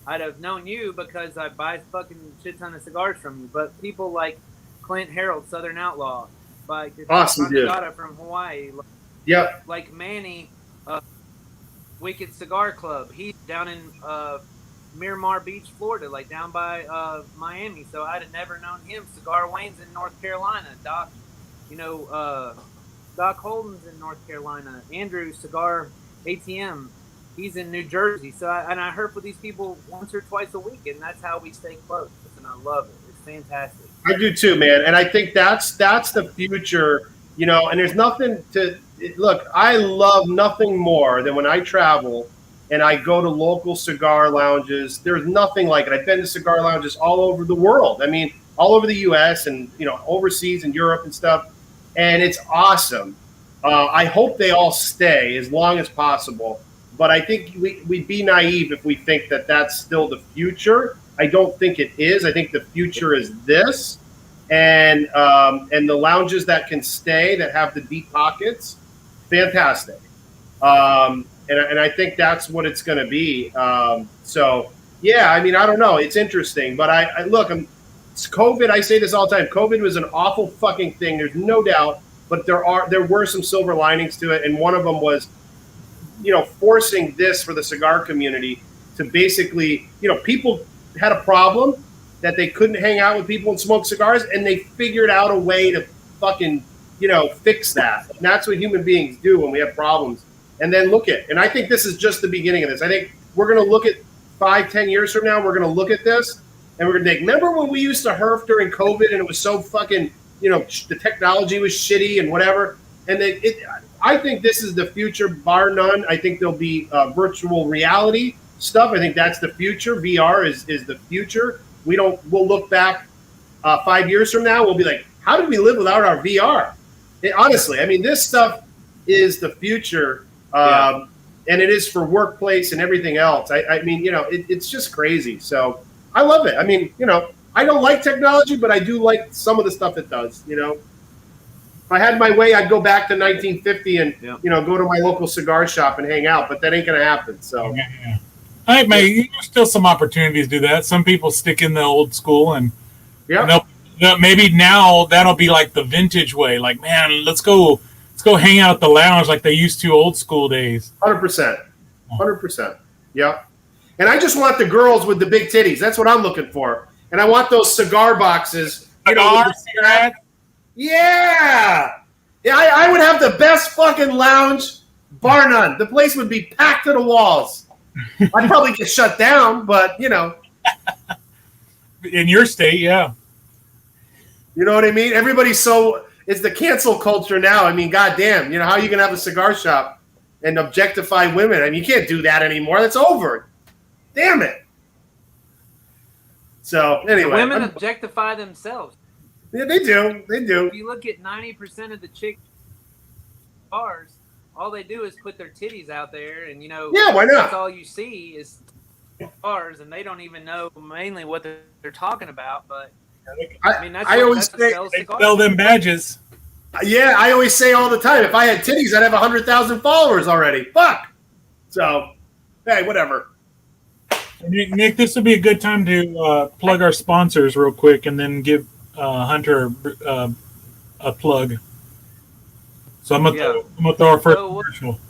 I'd have known you because I buy fucking shit ton of cigars from you. But people like Clint Harold, Southern Outlaw, like awesome dude from Hawaii, like Manny, Wicked Cigar Club. He's down in Miramar Beach, Florida, like down by Miami. So I'd have never known him. Cigar Wayne's in North Carolina. Doc, you know, Doc Holden's in North Carolina. Andrew Cigar ATM. He's in New Jersey, so I herf with these people once or twice a week, and that's how we stay close. And I love it. It's fantastic. I do too, man. And I think that's the future, you know. And there's nothing to look. I love nothing more than when I travel and I go to local cigar lounges. There's nothing like it. I've been to cigar lounges all over the world. I mean, all over the U.S. and overseas in Europe and stuff, and it's awesome. I hope they all stay as long as possible. But I think we'd be naive if we think that that's still the future. I don't think it is. I think the future is this, and the lounges that can stay, that have the deep pockets, fantastic. And I think that's what it's going to be. So yeah, I mean, I don't know. It's interesting, but I look. It's COVID. I say this all the time. COVID was an awful fucking thing. There's no doubt, but there were some silver linings to it, and one of them was, you know, forcing this for the cigar community to basically, you know, people had a problem that they couldn't hang out with people and smoke cigars, and they figured out a way to fucking, you know, fix that. And that's what human beings do when we have problems. And then and I think this is just the beginning of this. I think we're going to look at 5-10 years from now, we're going to look at this and we're going to think, remember when we used to herf during COVID and it was so fucking, you know, the technology was shitty and whatever. And I think this is the future, bar none. I think there'll be virtual reality stuff. I think that's the future. VR is the future. We'll look back 5 years from now. We'll be like, how did we live without our VR? Honestly, I mean, this stuff is the future, and it is for workplace and everything else. I mean, you know, it's just crazy. So I love it. I mean, you know, I don't like technology, but I do like some of the stuff it does, you know. If I had my way, I'd go back to 1950 and, you know, go to my local cigar shop and hang out, but that ain't going to happen. So, Hey, mate, there's still some opportunities to do that. Some people stick in the old school and they'll maybe now that'll be like the vintage way. Like, man, let's go hang out at the lounge like they used to old school days. 100%. 100%. Yeah. And I just want the girls with the big titties. That's what I'm looking for. And I want those cigar boxes. Cigarette? Yeah. Yeah, I would have the best fucking lounge, bar none. The place would be packed to the walls. I'd probably get shut down, but, you know. In your state, yeah. You know what I mean? Everybody's it's the cancel culture now. I mean, goddamn, you know, how are you going to have a cigar shop and objectify women? I mean, you can't do that anymore. That's over. Damn it. So, anyway. The women objectify themselves. Yeah, they do. They do. If you look at 90% of the chick bars, all they do is put their titties out there, and, you know, yeah, why not? That's all you see is bars, and they don't even know mainly what they're talking about, but I mean, I always say they sell them badges. Yeah, I always say all the time, if I had titties, I'd have 100,000 followers already. Fuck. So, hey, whatever. Nick, this would be a good time to plug our sponsors real quick, and then give Hunter a plug. So I'm gonna throw our first commercial.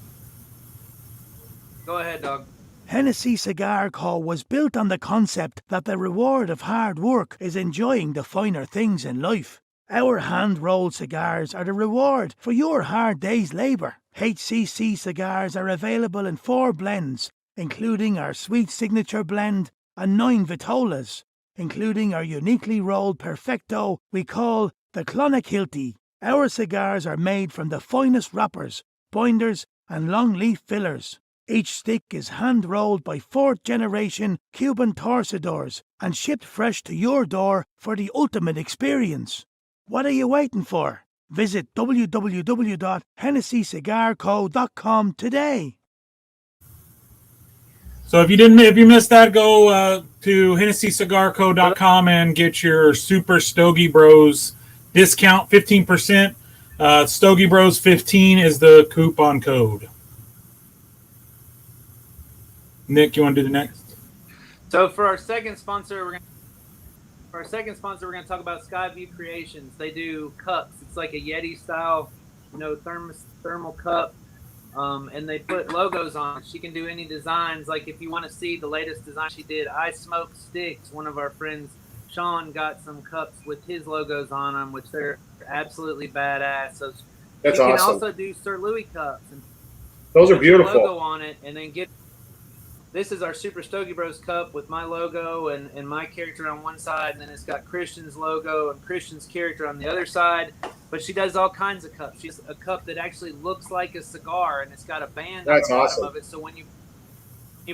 Go ahead, dog. Hennessy Cigar Co. was built on the concept that the reward of hard work is enjoying the finer things in life. Our hand-rolled cigars are the reward for your hard day's labour. HCC cigars are available in 4 blends, including our Sweet Signature blend, and 9 Vitolas, including our uniquely rolled Perfecto we call the Clonakilty. Our cigars are made from the finest wrappers, binders, and long leaf fillers. Each stick is hand-rolled by 4th-generation Cuban torcedores and shipped fresh to your door for the ultimate experience. What are you waiting for? Visit www.hennessycigarco.com today. So if you missed that, go to HennessyCigarCo.com and get your Super Stogie Bros discount, 15%. Stogie Bros 15 is the coupon code. Nick, you want to do the next? So for our second sponsor, we're going to talk about Skyview Creations. They do cups. It's like a Yeti style, thermal cup. And they put logos on it. She can do any designs. Like if you want to see the latest design she did, I Smoke Sticks. One of our friends, Sean, got some cups with his logos on them, which they're absolutely badass. So that's she can awesome. also do Sir Louis cups. And those are beautiful. Logo on it, and then this is our Super Stogie Bros cup with my logo and my character on one side, and then it's got Christian's logo and Christian's character on the other side. But she does all kinds of cups. She's a cup that actually looks like a cigar, and it's got a band on the bottom of it. So when you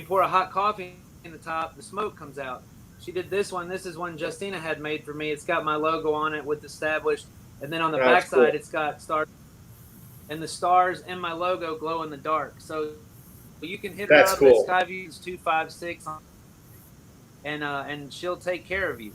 pour a hot coffee in the top, the smoke comes out. She did this one. This is one Justina had made for me. It's got my logo on it with established, and then on the back side, it's got stars, and the stars and my logo glow in the dark. So you can hit her up at Skyview's 256, and she'll take care of you.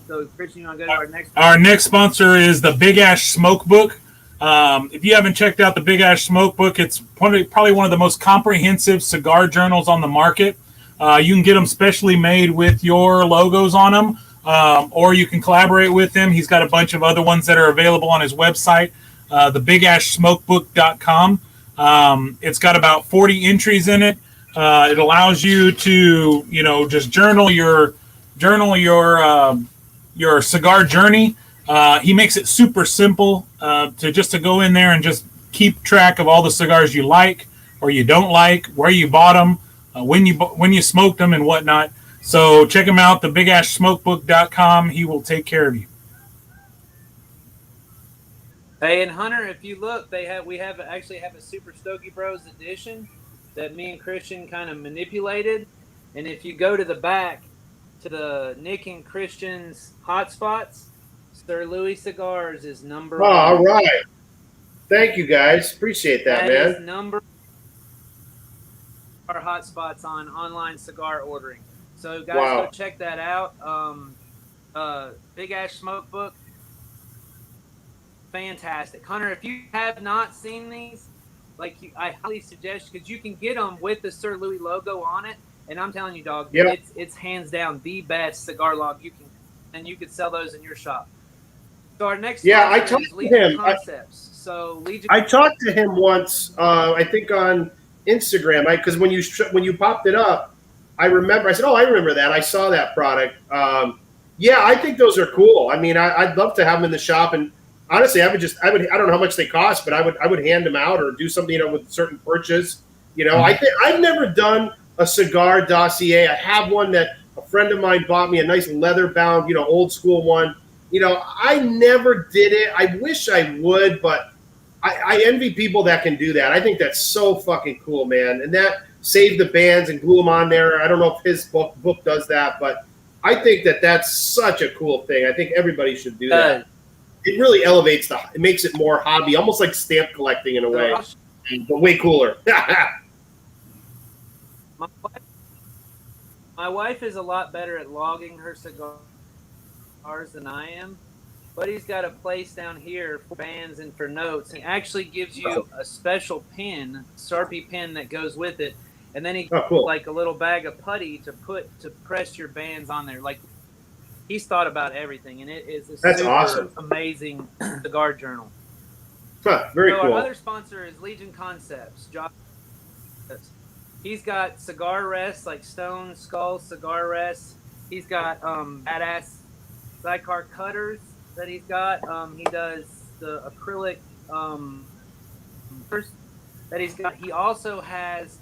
So, Christian, you want to go to our next? Our next sponsor is the Big Ash Smoke Book. If you haven't checked out the Big Ash Smoke Book, it's probably one of the most comprehensive cigar journals on the market. You can get them specially made with your logos on them, or you can collaborate with him. He's got a bunch of other ones that are available on his website, thebigashsmokebook.com. It's got about 40 entries in it. It allows you to, just journal your cigar journey. He makes it super simple to go in there and just keep track of all the cigars you like or you don't like, where you bought them, when you smoked them, and whatnot. So check him out, thebigashsmokebook.com. He will take care of you. Hey, and Hunter, if you look, we actually have a Super Stogie Bros edition that me and Christian kind of manipulated. And if you go to the back to the Nick and Christian's hotspots, Sir Louis Cigars is number 1. All right. Thank you, guys. Appreciate that, man. Is number our hotspots on online cigar ordering. So guys, go check that out. Big Ash Smoke Book. Fantastic. Hunter, if you have not seen these, I highly suggest, because you can get them with the Sir Louis logo on it, and I'm telling you, dog, it's hands down the best cigar log you can and you could sell those in your shop. So our next I sponsor talked is to Legion him. Concepts. So Legion. I talked to him once, I think on Instagram, because when you popped it up, I remember. I said, "Oh, I remember that. I saw that product." I think those are cool. I mean, I'd love to have them in the shop, and honestly, I don't know how much they cost, but I would hand them out or do something, with certain purchase. I've never done a cigar dossier. I have one that a friend of mine bought me, a nice leather bound, old school one. I never did it. I wish I would, but I envy people that can do that. I think that's so fucking cool, man. And that save the bands and glue them on there. I don't know if his book does that, but I think that's such a cool thing. I think everybody should do that. It really elevates it makes it more hobby, almost like stamp collecting in a way, but way cooler. My wife is a lot better at logging her cigars than I am, but he's got a place down here for bands and for notes. He actually gives you a special pen, Sharpie pen that goes with it, and then he cool. like a little bag of putty to press your bands on there. Like, he's thought about everything, and it is super awesome. Amazing cigar journal. Very cool. Our other sponsor is Legion Concepts. Josh, he's got cigar rests, like Stone Skull cigar rests. He's got badass sidecar cutters that he's got. He does the acrylic that he's got. He also has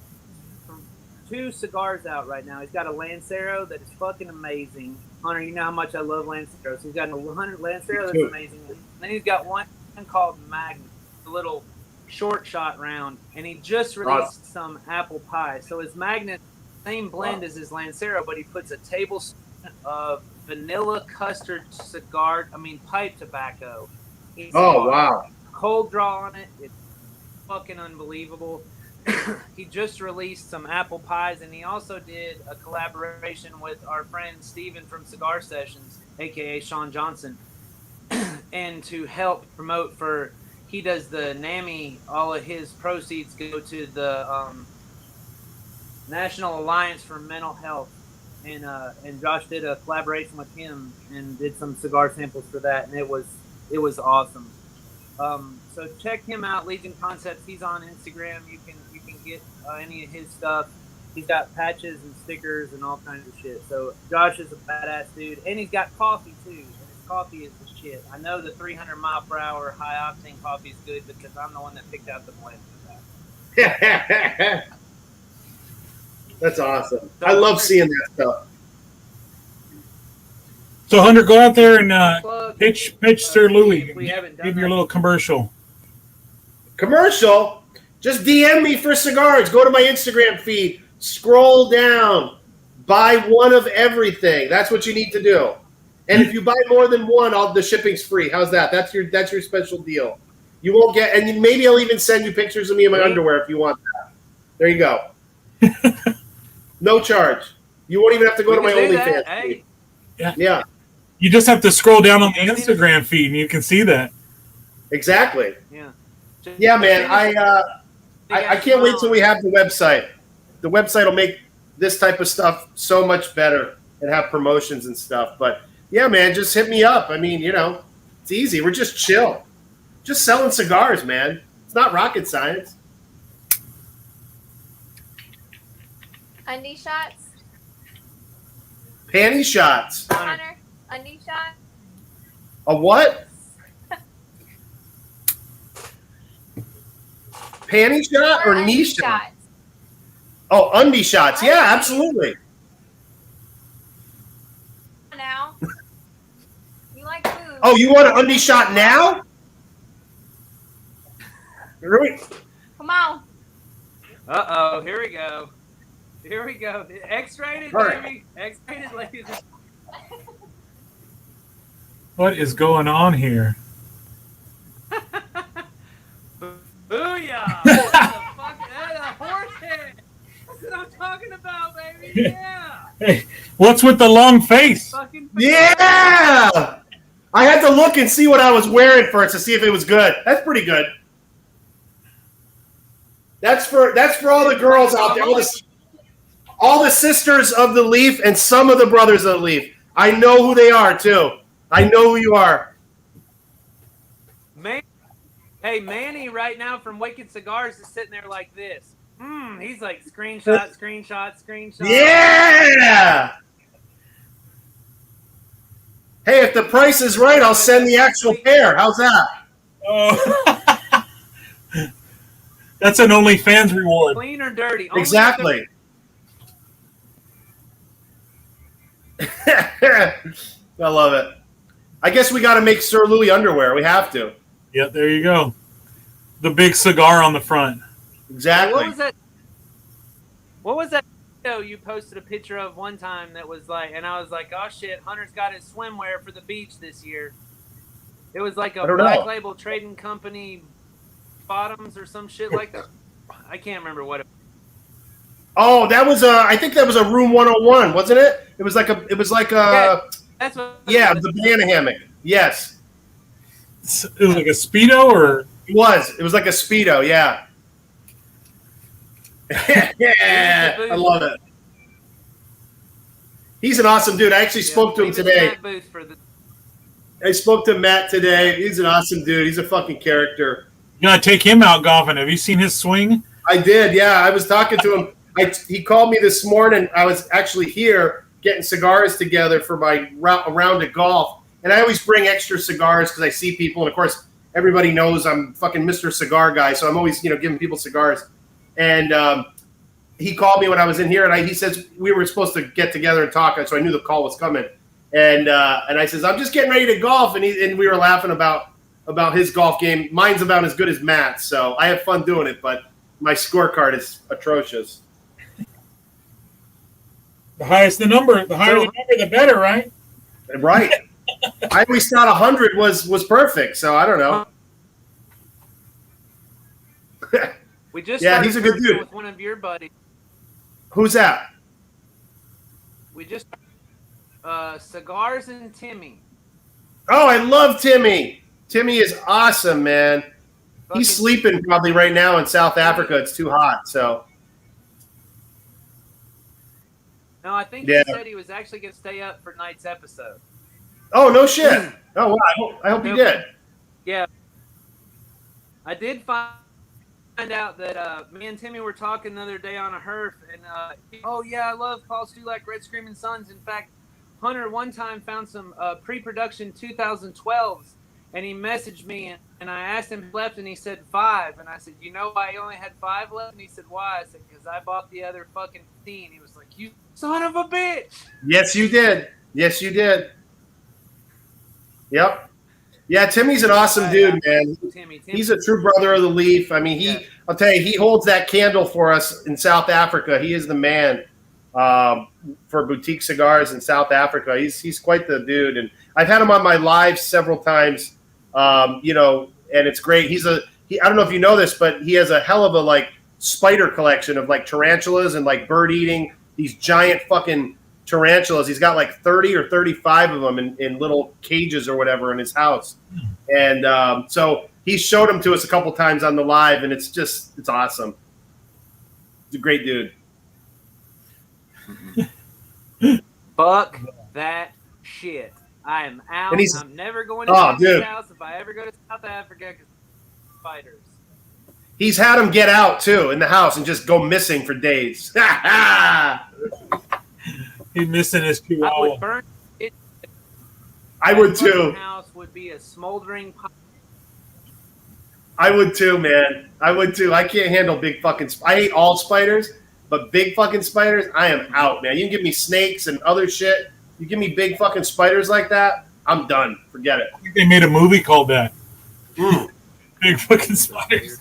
2 cigars out right now. He's got a Lancero that is fucking amazing. Hunter, you know how much I love Lanceros. He's got a 100 Lancero that's amazing. And then he's got one called Magnum, a little short shot round, and he just released some apple pie. So his Magnum, same blend as his Lancero, but he puts a tablespoon of vanilla custard pipe tobacco. Wow. Cold draw on it. It's fucking unbelievable. He just released some apple pies, and he also did a collaboration with our friend Steven from Cigar Sessions, aka Sean Johnson, and to help promote he does the NAMI. All of his proceeds go to the National Alliance for Mental Health, and Josh did a collaboration with him and did some cigar samples for that, and it was awesome. So check him out, Legion Concepts. He's on Instagram. You can get any of his stuff. He's got patches and stickers and all kinds of shit. So Josh is a badass dude, and he's got coffee too. And his coffee is the shit. I know the 300 mile per hour high octane coffee is good because I'm the one that picked out the blend for that. That's awesome. I love seeing that stuff. So Hunter, go out there and pitch Sir Louis. Give your little commercial. Commercial? Just DM me for cigars. Go to my Instagram feed. Scroll down. Buy one of everything. That's what you need to do. And if you buy more than one, the shipping's free. How's that? That's your special deal. You won't get, and maybe I'll even send you pictures of me in my underwear if you want that. There you go. No charge. You won't even have to go to my OnlyFans. Hey. Yeah. You just have to scroll down on the Instagram feed, and you can see that. Exactly. Yeah. Yeah, man. I can't wait till we have the website. The website will make this type of stuff so much better and have promotions and stuff. But yeah, man, just hit me up. I mean, it's easy. We're just chill. Just selling cigars, man. It's not rocket science. Undie shots? Panty shots. Hunter, undie shot? A what? Panty shot or knee shot? Oh, undie shots. Yeah, absolutely. Now. You like food. Oh, you want an undie shot now? Really? Come on. Uh-oh, here we go. Here we go. X-rated, baby. X-rated, ladies. What is going on here? Booyah! What the fuck? A horse head. That's what I'm talking about, baby. Yeah. Hey, what's with the long face? Yeah! I had to look and see what I was wearing first to see if it was good. That's pretty good. That's for all the girls out there, all the sisters of the Leaf and some of the brothers of the Leaf. I know who they are too. I know who you are. Hey, Manny right now from Wicked Cigars is sitting there like this. He's like screenshot. Yeah. Hey, if the price is right, I'll send the actual pair. How's that? Oh. That's an OnlyFans reward. Clean or dirty? Exactly. I love it. I guess we got to make Sir Louis underwear. We have to. Yeah, there you go. The big cigar on the front. Exactly. What was that video you posted a picture of one time that was like, and I was like, oh shit, Hunter's got his swimwear for the beach this year. It was like a Black Label Trading Company bottoms or some shit like that. I can't remember what it was. Oh, that was I think that was a Room 101, wasn't it? It was like a That's what the banana hammock. Yes. It was like a Speedo, or it was like a Speedo, yeah. Yeah, I love it. He's an awesome dude. I actually spoke to him today. I spoke to Matt today. He's an awesome dude. He's a fucking character. You gotta take him out golfing. Have you seen his swing? I did, yeah. I was talking to him. He called me this morning. I was actually here getting cigars together for my round of golf. And I always bring extra cigars because I see people. And, of course, everybody knows I'm fucking Mr. Cigar guy. So I'm always, giving people cigars. And he called me when I was in here. And he says we were supposed to get together and talk. So I knew the call was coming. And I says, I'm just getting ready to golf. And we were laughing about his golf game. Mine's about as good as Matt's. So I have fun doing it. But my scorecard is atrocious. The higher the number, the better, right? Right. I always thought 100 was perfect, so I don't know. We just he's a good dude. With one of your buddies. Who's that? We just Cigars and Timmy. Oh, I love Timmy. Timmy is awesome, man. He's sleeping probably right now in South Africa. It's too hot, so. No, I think he said he was actually going to stay up for tonight's episode. Oh, no shit. Oh, wow. I hope he did. Yeah. I did find out that me and Timmy were talking the other day on a herf, and oh, yeah, I love Paul Stulak, Red Screaming Suns. In fact, Hunter one time found some pre-production 2012s, and he messaged me, and I asked him if he left, and he said 5. And I said, you know why he only had 5 left? And he said, why? I said, because I bought the other fucking 15. He was like, you son of a bitch. Yes, you did. Yes, you did. Yep. Yeah, Timmy's an awesome dude, man. Timmy. He's a true brother of the Leaf. I mean, I'll tell you, he holds that candle for us in South Africa. He is the man for boutique cigars in South Africa. He's quite the dude, and I've had him on my live several times. And it's great. I don't know if you know this, but he has a hell of a spider collection of tarantulas and bird eating these giant fucking tarantulas. He's got 30 or 35 of them in little cages or whatever in his house. And so he showed them to us a couple times on the live, and it's awesome. He's a great dude. Fuck that shit. I am out. I'm never going to his house if I ever go to South Africa because spiders. He's had him get out too in the house and just go missing for days. He's missing his chihuahua. I would burn it. I would too. House would be a smoldering pile. I would too, man. I would too. I can't handle big fucking. I hate all spiders, but big fucking spiders, I am out, man. You can give me snakes and other shit. You give me big fucking spiders like that, I'm done. Forget it. I think they made a movie called that. Big fucking spiders.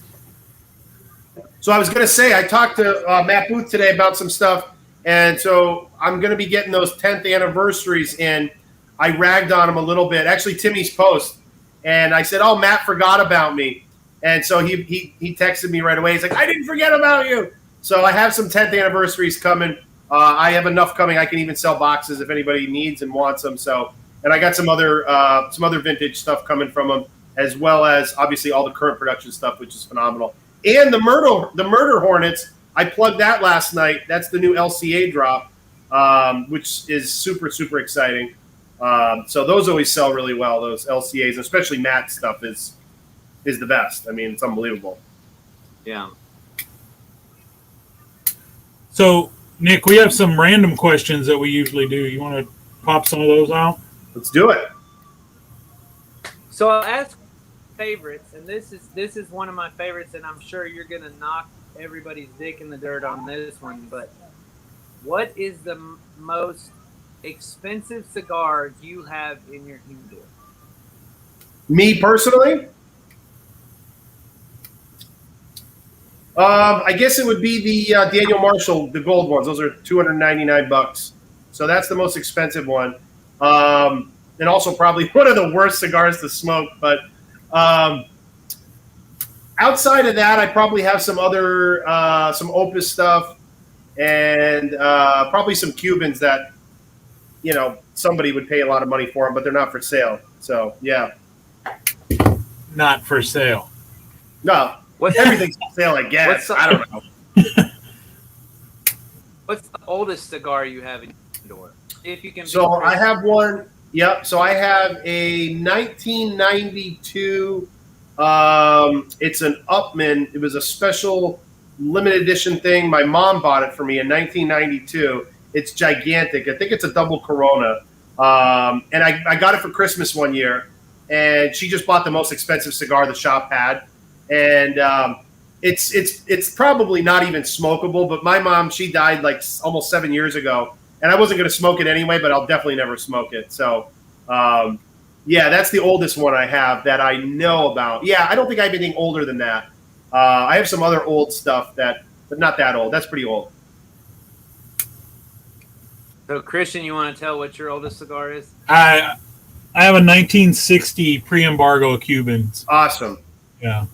So I was going to say, I talked to Matt Booth today about some stuff, and so I'm going to be getting those 10th anniversaries in. I ragged on him a little bit. Actually, Timmy's post. And I said, oh, Matt forgot about me. And so he texted me right away. He's like, I didn't forget about you. So I have some 10th anniversaries coming. I have enough coming. I can even sell boxes if anybody needs and wants them. So, and I got some other vintage stuff coming from them, as well as obviously all the current production stuff, which is phenomenal. And the Murder Hornets, I plugged that last night. That's the new LCA drop, which is super, super exciting. So those always sell really well. Those LCAs, especially matte stuff, is the best. I mean, it's unbelievable. Yeah. So, Nick, we have some random questions that we usually do. You want to pop some of those out? Let's do it. So I'll ask favorites, and this is one of my favorites, and I'm sure you're gonna knock everybody's dick in the dirt on this one. But what is the most expensive cigar you have in your humidor? Me personally, I guess it would be the Daniel Marshall, the gold ones. Those are $299. So that's the most expensive one. And also probably one of the worst cigars to smoke. But outside of that, I probably have some other, some Opus stuff and probably some Cubans that, you know, somebody would pay a lot of money for them, but they're not for sale. So, yeah. Not for sale. No. Everything's for sale, I guess. I don't know. What's the oldest cigar you have in your door? If you can. So I have one. Yep. So I have a 1992. It's an Upman. It was a special limited edition thing. My mom bought it for me in 1992. It's gigantic. I think it's a double Corona. And I got it for Christmas one year. And she just bought the most expensive cigar the shop had. And it's probably not even smokable. But my mom, she died like almost 7 years ago. And I wasn't going to smoke it anyway, but I'll definitely never smoke it. So, yeah, that's the oldest one I have that I know about. Yeah, I don't think I have anything older than that. I have some other old stuff but not that old. That's pretty old. So, Christian, you want to tell what your oldest cigar is? I have a 1960 pre-embargo Cubans. Awesome. Yeah.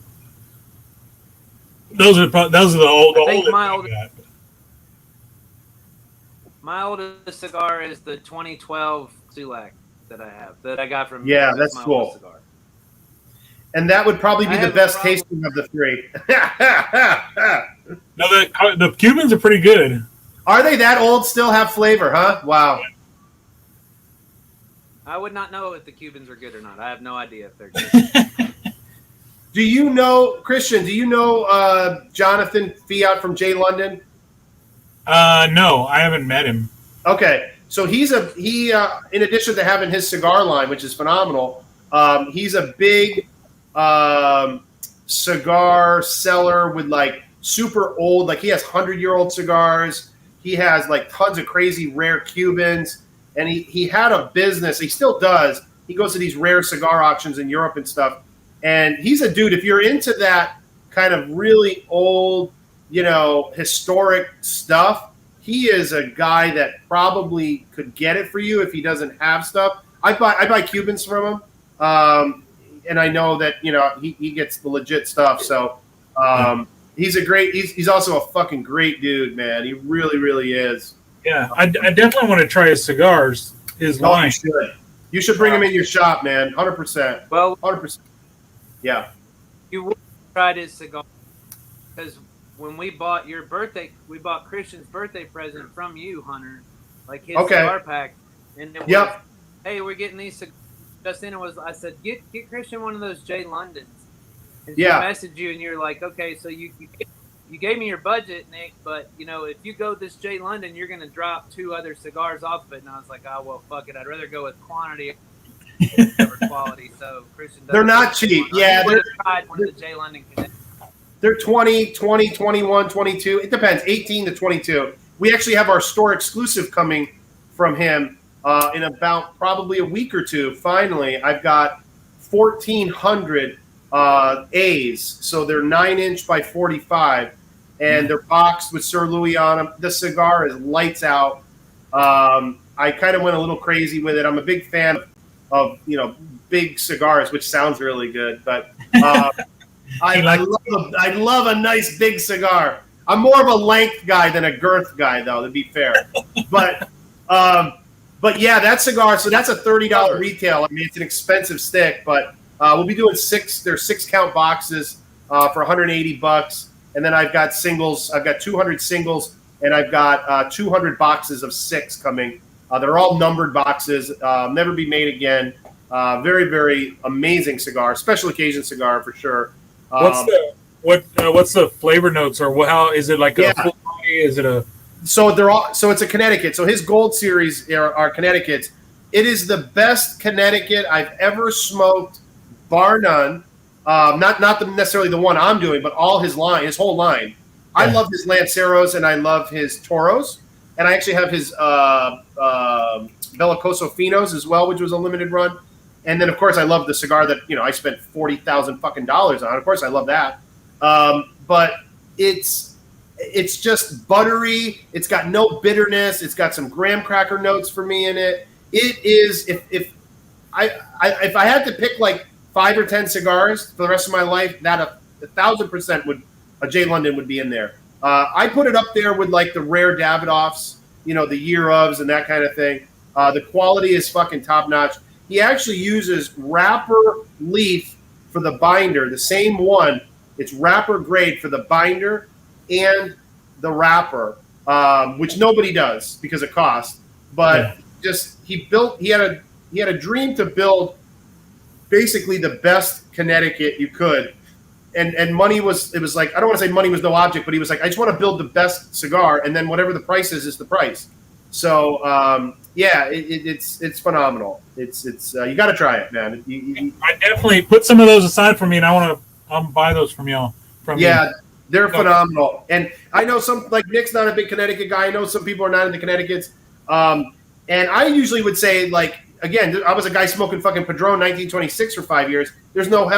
Those are the old. My oldest cigar is the 2012 Sulak that I have, that I got from. Yeah, that's cool. Cigar. And that would probably be the best tasting of the three. No, the Cubans are pretty good. Are they that old? Still have flavor, huh? Wow. I would not know if the Cubans are good or not. I have no idea if they're good. Do you know, Christian, do you know Jonathan Fiat from J. London? No, I haven't met him. Okay. So he in addition to having his cigar line, which is phenomenal, he's a big cigar seller with like super old, like he has 100-year-old cigars. He has like tons of crazy rare Cubans. And he had a business. He still does. He goes to these rare cigar auctions in Europe and stuff. And he's a dude, if you're into that kind of really old, you know, historic stuff, he is a guy that probably could get it for you if he doesn't have stuff. I buy Cubans from him. And I know that, you know, he gets the legit stuff. So he's also a fucking great dude, man. He really, really is. Yeah, I definitely want to try his cigars, his line. You should bring him in your shop, man. 100%. Well, 100%. Yeah. You would have tried his cigar because when we bought we bought Christian's birthday present from you, Hunter, like his cigar pack, and it was, hey, we're getting these cigars. Just then I said, get Christian one of those J. Londons. And she messaged you, and you're like, okay, so you gave me your budget, Nick, but, you know, if you go this J. London, you're going to drop 2 other cigars off of it. And I was like, oh, well, fuck it. I'd rather go with quantity over quality. So, Christian, they're not cheap. Yeah. They're tried one of the J. London connections. They're 20, 21, 22. It depends, 18 to 22. We actually have our store exclusive coming from him in about probably a week or two. Finally, I've got 1,400 A's, so they're 9-inch by 45, and they're boxed with Sir Louis on them. The cigar is lights out. I kind of went a little crazy with it. I'm a big fan of big cigars, which sounds really good, but I love a nice big cigar. I'm more of a length guy than a girth guy, though, to be fair. But yeah, that cigar. So that's a $30 retail. I mean, it's an expensive stick, but. We'll be doing 6-count boxes for $180, and then I've got singles. I've got 200 singles, and I've got 200 boxes of 6 coming They're all numbered boxes. Never be made again. Very, very amazing cigar. Special occasion cigar for sure. What's the flavor notes, or how is it like a full body? Is it a So it's a Connecticut. So his gold series are Connecticut's. It is the best Connecticut I've ever smoked, bar none. Not necessarily the one I'm doing, but all his whole line. I love his Lanceros and I love his Toros, and I actually have his Bellicoso Finos as well, which was a limited run. And then of course I love the cigar that I spent $40,000 fucking dollars on. Of course I love that, but it's just buttery. It's got no bitterness. It's got some graham cracker notes for me in it. It is if I had to pick like 5 or 10 cigars for the rest of my life, that 1,000% would a J. London would be in there. I put it up there with like the rare Davidoffs, the year ofs and that kind of thing. The quality is fucking top notch. He actually uses wrapper leaf for the binder, the same one. It's wrapper grade for the binder and the wrapper, which nobody does because of cost. But he had a dream to build basically the best Connecticut you could. And money was like, I don't want to say money was no object, but he was like, I just want to build the best cigar, and then whatever the price is the price. So it's phenomenal. It's you got to try it, man. I definitely put some of those aside for me, and I'm gonna buy those from y'all. They're phenomenal. And I know some, like Nick's not a big Connecticut guy. I know some people are not into Connecticut's. And I usually would say, like, again, I was a guy smoking fucking Padron 1926 for 5 years. There's no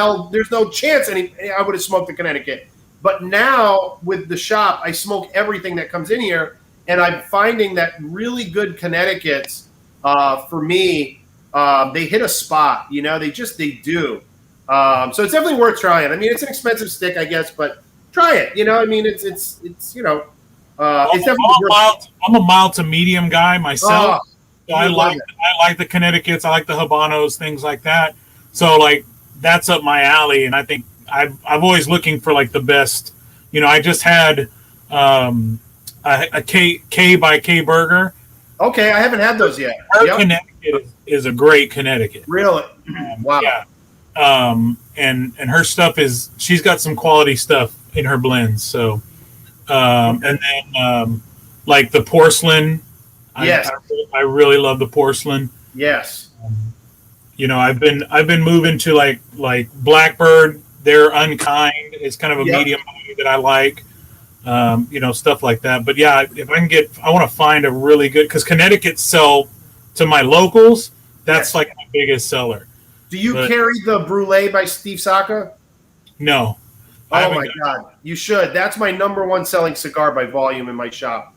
chance I would have smoked the Connecticut. But now with the shop, I smoke everything that comes in here, and I'm finding that really good Connecticut's, for me, they hit a spot. They do. So it's definitely worth trying. I mean, it's an expensive stick, I guess, but try it. It's definitely I'm a mild to medium guy myself. So I like the Connecticut's, I like the Habanos, things like that. So like that's up my alley, and I think I've always looking for like the best. I just had a K by K burger. Okay, I haven't had those yet. Her Connecticut is a great Connecticut. Really? Wow. Yeah. And her stuff she's got some quality stuff in her blends. So, and then like the porcelain. Yes. I really love the porcelain. Yes. I've been moving to like Blackbird. They're unkind. It's kind of a medium body that I like. Stuff like that. But yeah, if I want to find a really good, because Connecticut sell to my locals. That's like my biggest seller. Do you carry the Brulee by Steve Saka? No. Oh my God. You should. That's my number one selling cigar by volume in my shop.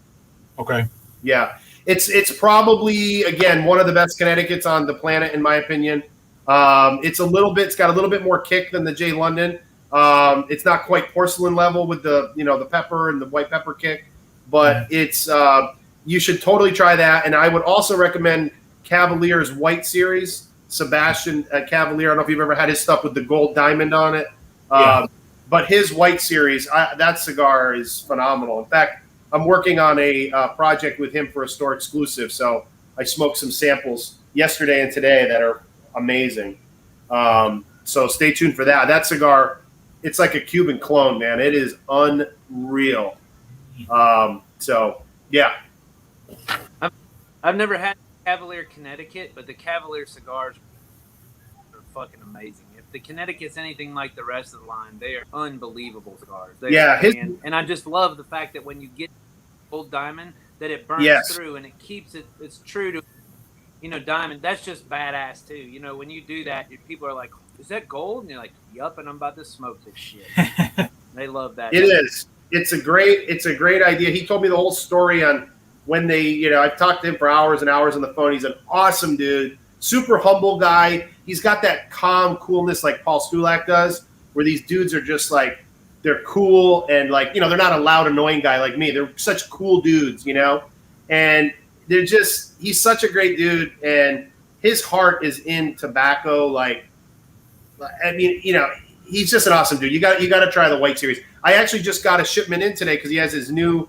Okay. Yeah. It's probably, again, one of the best Connecticut's on the planet, in my opinion. It's got a little bit more kick than the J. London. It's not quite porcelain level with the, the pepper and the white pepper kick, but it's, you should totally try that. And I would also recommend Cavalier's White Series. Sebastian Cavalier. I don't know if you've ever had his stuff with the gold diamond on it. But his White Series, that cigar is phenomenal. In fact, I'm working on a project with him for a store exclusive. So I smoked some samples yesterday and today that are amazing. So stay tuned for that. That cigar, it's like a Cuban clone, man. It is unreal. So, yeah. I've never had Cavalier Connecticut, but the Cavalier cigars are fucking amazing. If the Connecticut's anything like the rest of the line, they are unbelievable cigars. And I just love the fact that when you get Old Diamond, that it burns through and it keeps it. It's true to, diamond. That's just badass too. When you do that, people are like, "Is that gold?" And you're like, "Yup," and I'm about to smoke this shit. They love that. It is. It's a great idea. He told me the whole story on when they, I've talked to him for hours and hours on the phone. He's an awesome dude, super humble guy. He's got that calm coolness like Paul Stulak does, where these dudes are just like, they're cool and like, they're not a loud, annoying guy like me. They're such cool dudes, and he's such a great dude, and his heart is in tobacco. Like, I mean, he's just an awesome dude. You got to try the White Series. I actually just got a shipment in today because he has his new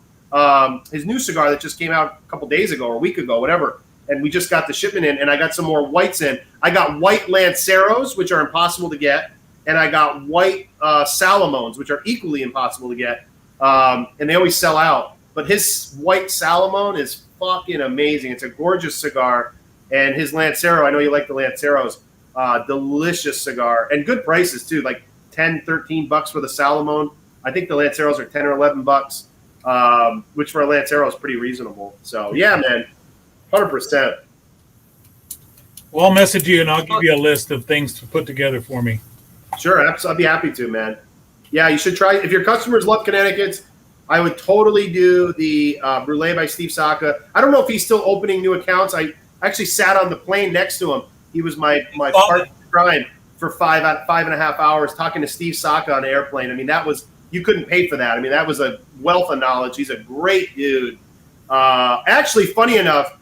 cigar that just came out a couple days ago or a week ago, whatever. and we just got the shipment in, and I got some more whites in. I got white Lanceros, which are impossible to get, and I got white Salamones, which are equally impossible to get, and they always sell out. But his white Salamone is fucking amazing. It's a gorgeous cigar, and his Lancero, I know you like the Lanceros, delicious cigar, and good prices too, like $10-13 for the Salamone. I think the Lanceros are 10 or 11 bucks, which for a Lancero is pretty reasonable. So yeah, man, 100%. Well, I'll message you and I'll give you a list of things to put together for me. Sure, I'll be happy to, man. Yeah, you should try. If your customers love Connecticut's, I would totally do the Brulee by Steve Saka. I don't know if he's still opening new accounts. I actually sat on the plane next to him. He was my partner in crime for 5.5 hours talking to Steve Saka on the airplane. I mean, you couldn't pay for that. I mean, that was a wealth of knowledge. He's a great dude. Actually, funny enough,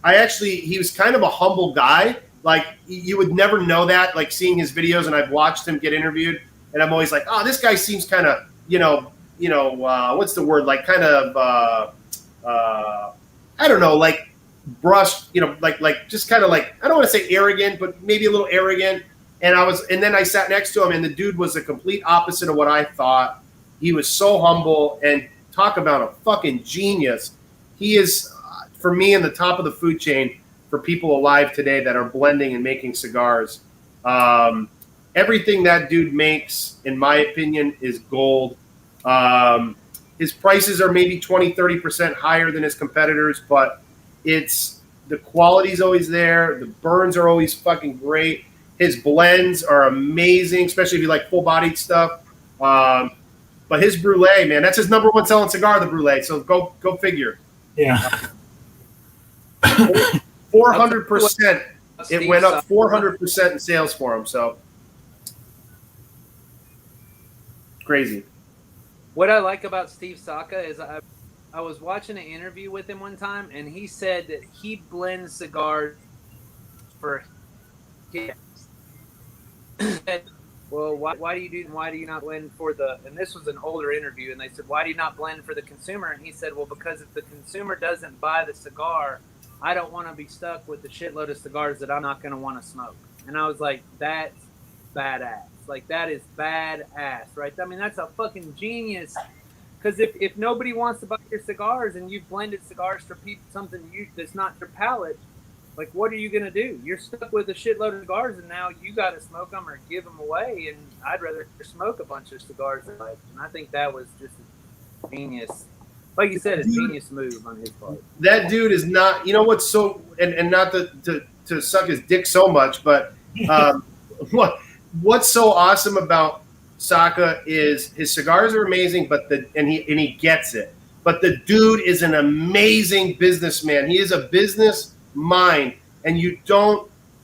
he was kind of a humble guy. Like, you would never know that, like, seeing his videos, and I've watched him get interviewed, and I'm always like, oh, this guy seems kind of, what's the word? Like, kind of, I don't know, like, brushed, like just kind of like, I don't want to say arrogant, but maybe a little arrogant. And then I sat next to him, and the dude was the complete opposite of what I thought. He was so humble, and talk about a fucking genius. He is, for me, in the top of the food chain for people alive today that are blending and making cigars. Everything that dude makes, in my opinion, is gold. His prices are maybe 20-30% higher than his competitors, but the quality's always there. The burns are always fucking great. His blends are amazing, especially if you like full-bodied stuff. But his Brulee, man, that's his number one selling cigar, the Brulee. So go figure. Yeah. 400%. It went up 400% in sales for him. So crazy. What I like about Steve Saka is I was watching an interview with him one time, and he said that he blends cigars for kids. Well, why do you not blend for and this was an older interview, and they said, why do you not blend for the consumer? And he said, well, because if the consumer doesn't buy the cigar, I don't want to be stuck with the shitload of cigars that I'm not going to want to smoke. And I was like, that's badass. Like, that is badass, right? I mean, that's a fucking genius. Because if nobody wants to buy your cigars and you've blended cigars for people, that's not your palate, like, what are you going to do? You're stuck with a shitload of cigars, and now you got to smoke them or give them away. And I'd rather smoke a bunch of cigars in life. And I think that was just a genius, like you said, a genius move on his part. That dude is not, you know what's so, and not to suck his dick so much, but what's so awesome about Saka is his cigars are amazing, and he gets it. But the dude is an amazing businessman. He is a business mind, and you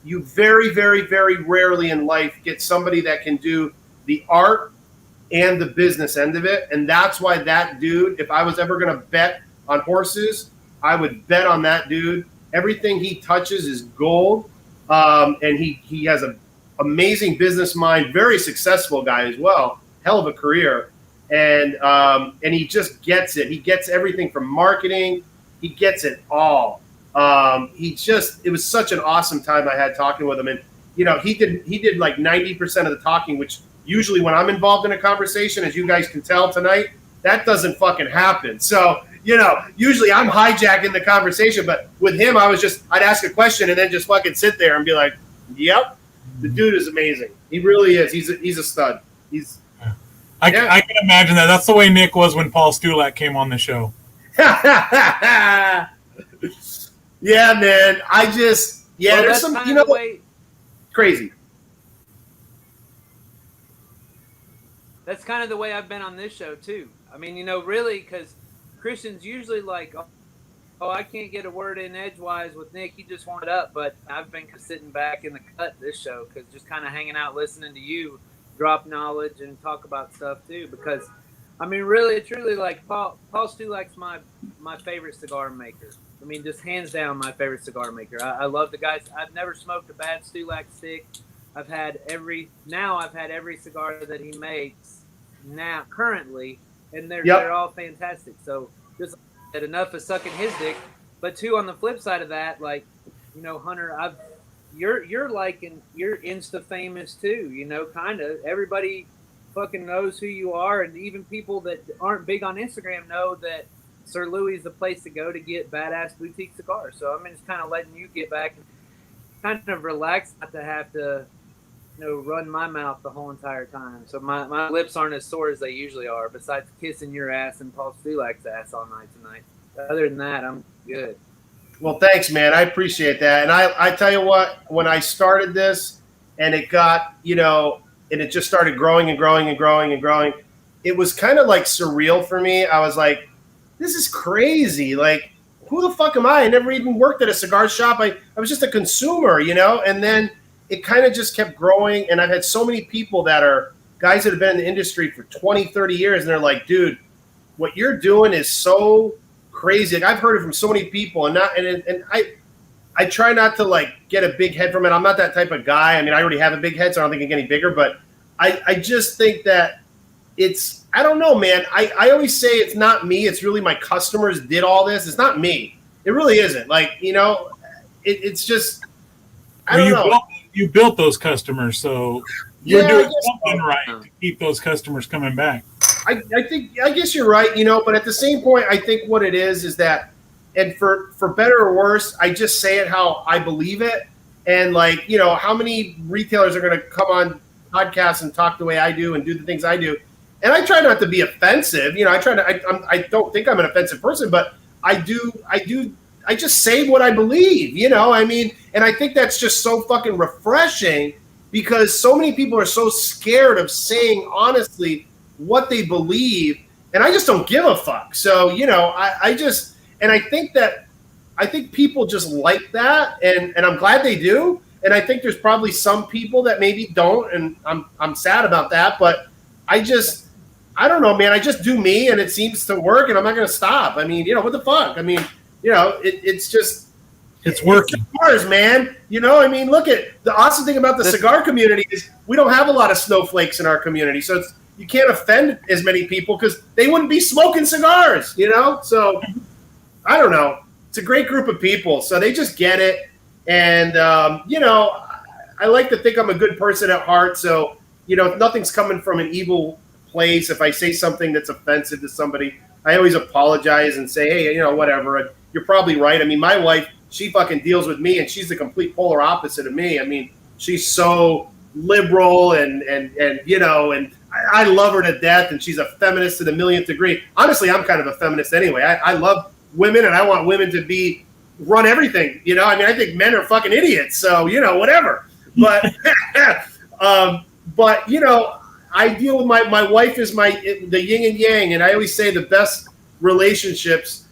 very, very, very rarely in life get somebody that can do the art and the business end of it. And that's why that dude, if I was ever going to bet on horses, I would bet on that dude. Everything he touches is gold, and he has an amazing business mind, very successful guy as well, hell of a career, and he just gets it. He gets everything from marketing. He gets it all. It was such an awesome time I had talking with him. And, he did like 90% of the talking, which usually when I'm involved in a conversation, as you guys can tell tonight, that doesn't fucking happen. So, usually I'm hijacking the conversation, but with him, I'd ask a question and then just fucking sit there and be like, yep, the dude is amazing. He really is. He's a stud. I can imagine that. That's the way Nick was when Paul Stulak came on the show. Yeah, man. There's some, crazy. That's kind of the way I've been on this show too. I mean, really, because Christian's usually like, oh, I can't get a word in edgewise with Nick. He just wanted up. But I've been sitting back in the cut this show because just kind of hanging out, listening to you drop knowledge and talk about stuff too. Because, I mean, really, truly, like Paul Stulak's my favorite cigar maker. I mean, just hands down my favorite cigar maker. I love the guys. I've never smoked a bad Stulak stick. I've had every cigar that he makes currently, and they're all fantastic. So just enough of sucking his dick. But two, on the flip side of that, like you know, Hunter, you're you're Insta famous too, you know, kind of. Everybody fucking knows who you are, and even people that aren't big on Instagram know that Sir Louis is the place to go to get badass boutique cigars. So I mean, it's kind of letting you get back and kind of relax, not to have to, you know, run my mouth the whole entire time. So my lips aren't as sore as they usually are, besides kissing your ass and Paul Stulak's ass all night tonight. Other than that, I'm good. Well, thanks, man. I appreciate that. And I tell you what, when I started this and it got, you know, and it just started growing and growing and growing and growing, it was kind of like surreal for me. I was like, this is crazy. Like, who the fuck am I? I never even worked at a cigar shop. I was just a consumer, you know? And then it kind of just kept growing. And I've had so many people that are guys that have been in the industry for 20, 30 years. And they're like, dude, what you're doing is so crazy. Like, I've heard it from so many people, and I try not to like get a big head from it. I'm not that type of guy. I mean, I already have a big head, so I don't think it can get any bigger. But I just think that it's, I don't know, man. I always say it's not me. It's really my customers did all this. It's not me. It really isn't. Like, you know, it's just, I don't know. You built those customers, so you're doing something right to keep those customers coming back. I guess you're right, you know, but at the same point, I think what it is that, and for better or worse, I just say it how I believe it. And like, you know, how many retailers are going to come on podcasts and talk the way I do and do the things I do? And I try not to be offensive. You know, I don't think I'm an offensive person, but I just say what I believe, you know, I mean, and I think that's just so fucking refreshing because so many people are so scared of saying honestly what they believe, and I just don't give a fuck. So, you know, I think people just like that, and I'm glad they do. And I think there's probably some people that maybe don't, and I'm sad about that. But I don't know, man. I just do me, and it seems to work, and I'm not going to stop. I mean, you know, what the fuck? I mean, you know, it's working. It's cigars, man. You know, I mean, look at the awesome thing about the cigar community is we don't have a lot of snowflakes in our community, so you can't offend as many people because they wouldn't be smoking cigars, you know? So, I don't know. It's a great group of people, so they just get it. And, you know, I like to think I'm a good person at heart, so, you know, nothing's coming from an evil place. If I say something that's offensive to somebody, I always apologize and say, hey, you know, whatever. You're probably right. I mean, my wife, she fucking deals with me, and she's the complete polar opposite of me. I mean, she's so liberal and you know, and I love her to death, and she's a feminist to the millionth degree. Honestly, I'm kind of a feminist anyway. I love women, and I want women to run everything. You know, I mean, I think men are fucking idiots, so, you know, whatever. But, but you know, I deal with my wife is the yin and yang, and I always say the best relationships,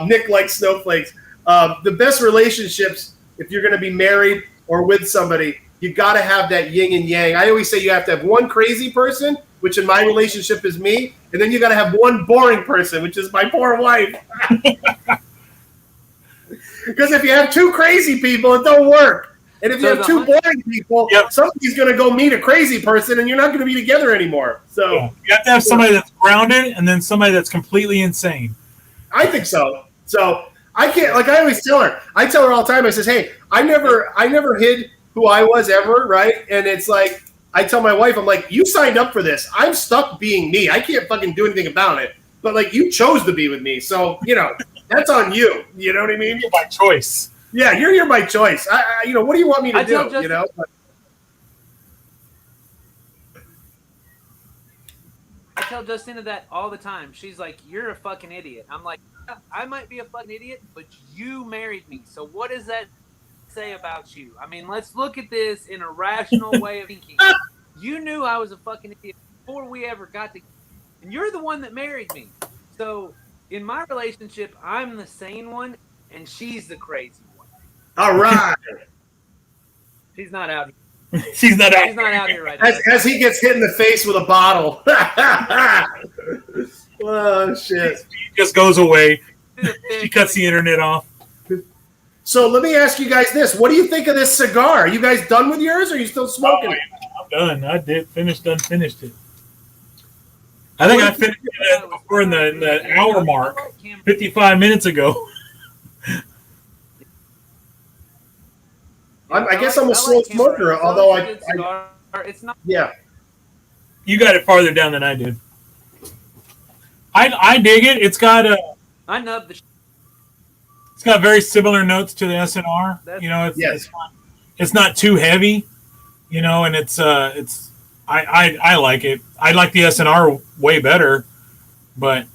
Nick likes snowflakes, the best relationships, if you're going to be married or with somebody, you got to have that yin and yang. I always say you have to have one crazy person, which in my relationship is me, and then you got to have one boring person, which is my poor wife. Because if you have two crazy people, it don't work. And if you have two boring people, somebody's going to go meet a crazy person, and you're not going to be together anymore. So you have to have somebody that's grounded, and then somebody that's completely insane. I think so. So I can't, like I always tell her. I tell her all the time. I says, hey, I never hid who I was ever, right? And it's like, I tell my wife, I'm like, you signed up for this. I'm stuck being me. I can't fucking do anything about it. But like, you chose to be with me, so you know that's on you. You know what I mean? You're by choice. Yeah, you're here by choice. You know, what do you want me to do? Justin, you know. I tell Justina that all the time. She's like, "You're a fucking idiot." I'm like, I might be a fucking idiot, but you married me. So what does that say about you? I mean, let's look at this in a rational way of thinking. You knew I was a fucking idiot before we ever got together, and you're the one that married me. So in my relationship, I'm the sane one, and she's the crazy one. All right. She's not out here. She's not out here right now. As he gets hit in the face with a bottle. Oh, shit. He just goes away. She cuts the internet off. So let me ask you guys this. What do you think of this cigar? Are you guys done with yours, or are you still smoking? I'm done. I did. Finished it. I think I finished it before in the hour mark, 55 minutes ago. I guess I'm a slow smoker, Camarillo. although It's a good cigar. It's not. yeah. You got it farther down than I did. I dig it. It's got I nub the. it's got very similar notes to the SNR. You know, it's not too heavy. You know, and it's I like it. I like the SNR way better, but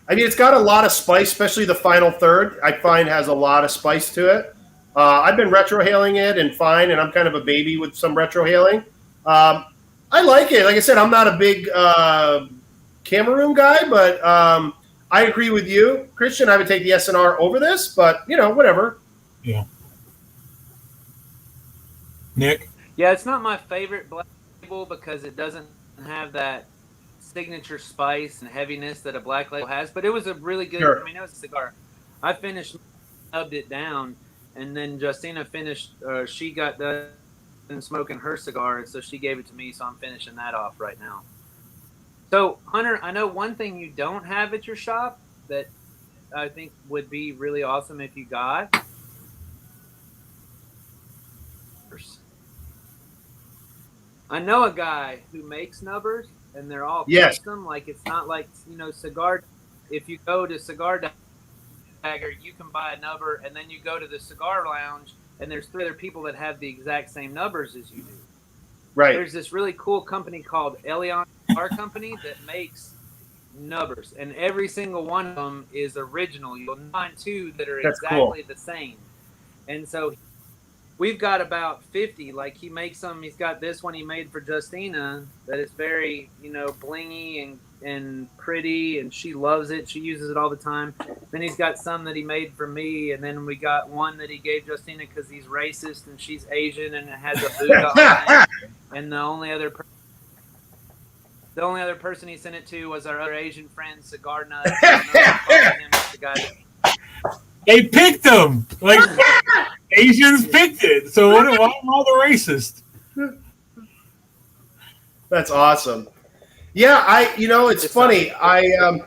I mean, it's got a lot of spice, especially the final third. I find has a lot of spice to it. I've been retrohaling it and fine, and I'm kind of a baby with some retrohaling. I like it. Like I said, I'm not a big Cameroon guy, but I agree with you, Christian. I would take the SNR over this, but you know, whatever. yeah. Nick, Yeah, it's not my favorite black label because it doesn't have that signature spice and heaviness that a black label has. But it was a really good. Sure. I mean, it was a cigar. I finished, nubbed it down, and then Justina finished. She got done smoking her cigar, and so she gave it to me. So I'm finishing that off right now. So Hunter, I know one thing you don't have at your shop that I think would be really awesome if you got. I know a guy who makes nubbers, and they're all custom. Like, it's not like, you know, cigar. If you go to Cigar Dagger, you can buy a nubber, and then you go to the cigar lounge, and there's 3 other people that have the exact same nubbers as you do. Right. There's this really cool company called Elion Cigar Company that makes nubbers, and every single one of them is original. You'll find 2 that are exactly the same. And so we've got about 50. Like, he makes them. He's got this one he made for Justina that is very, you know, blingy and pretty, and she loves it. She uses it all the time. Then he's got some that he made for me, and then we got one that he gave Justina because he's racist and she's Asian, and it has a Buddha on it. And the only other person he sent it to was our other Asian friend, Cigar Nut. they picked them. Like Asians picked it. So why am I the racist? That's awesome. Yeah, it's funny. I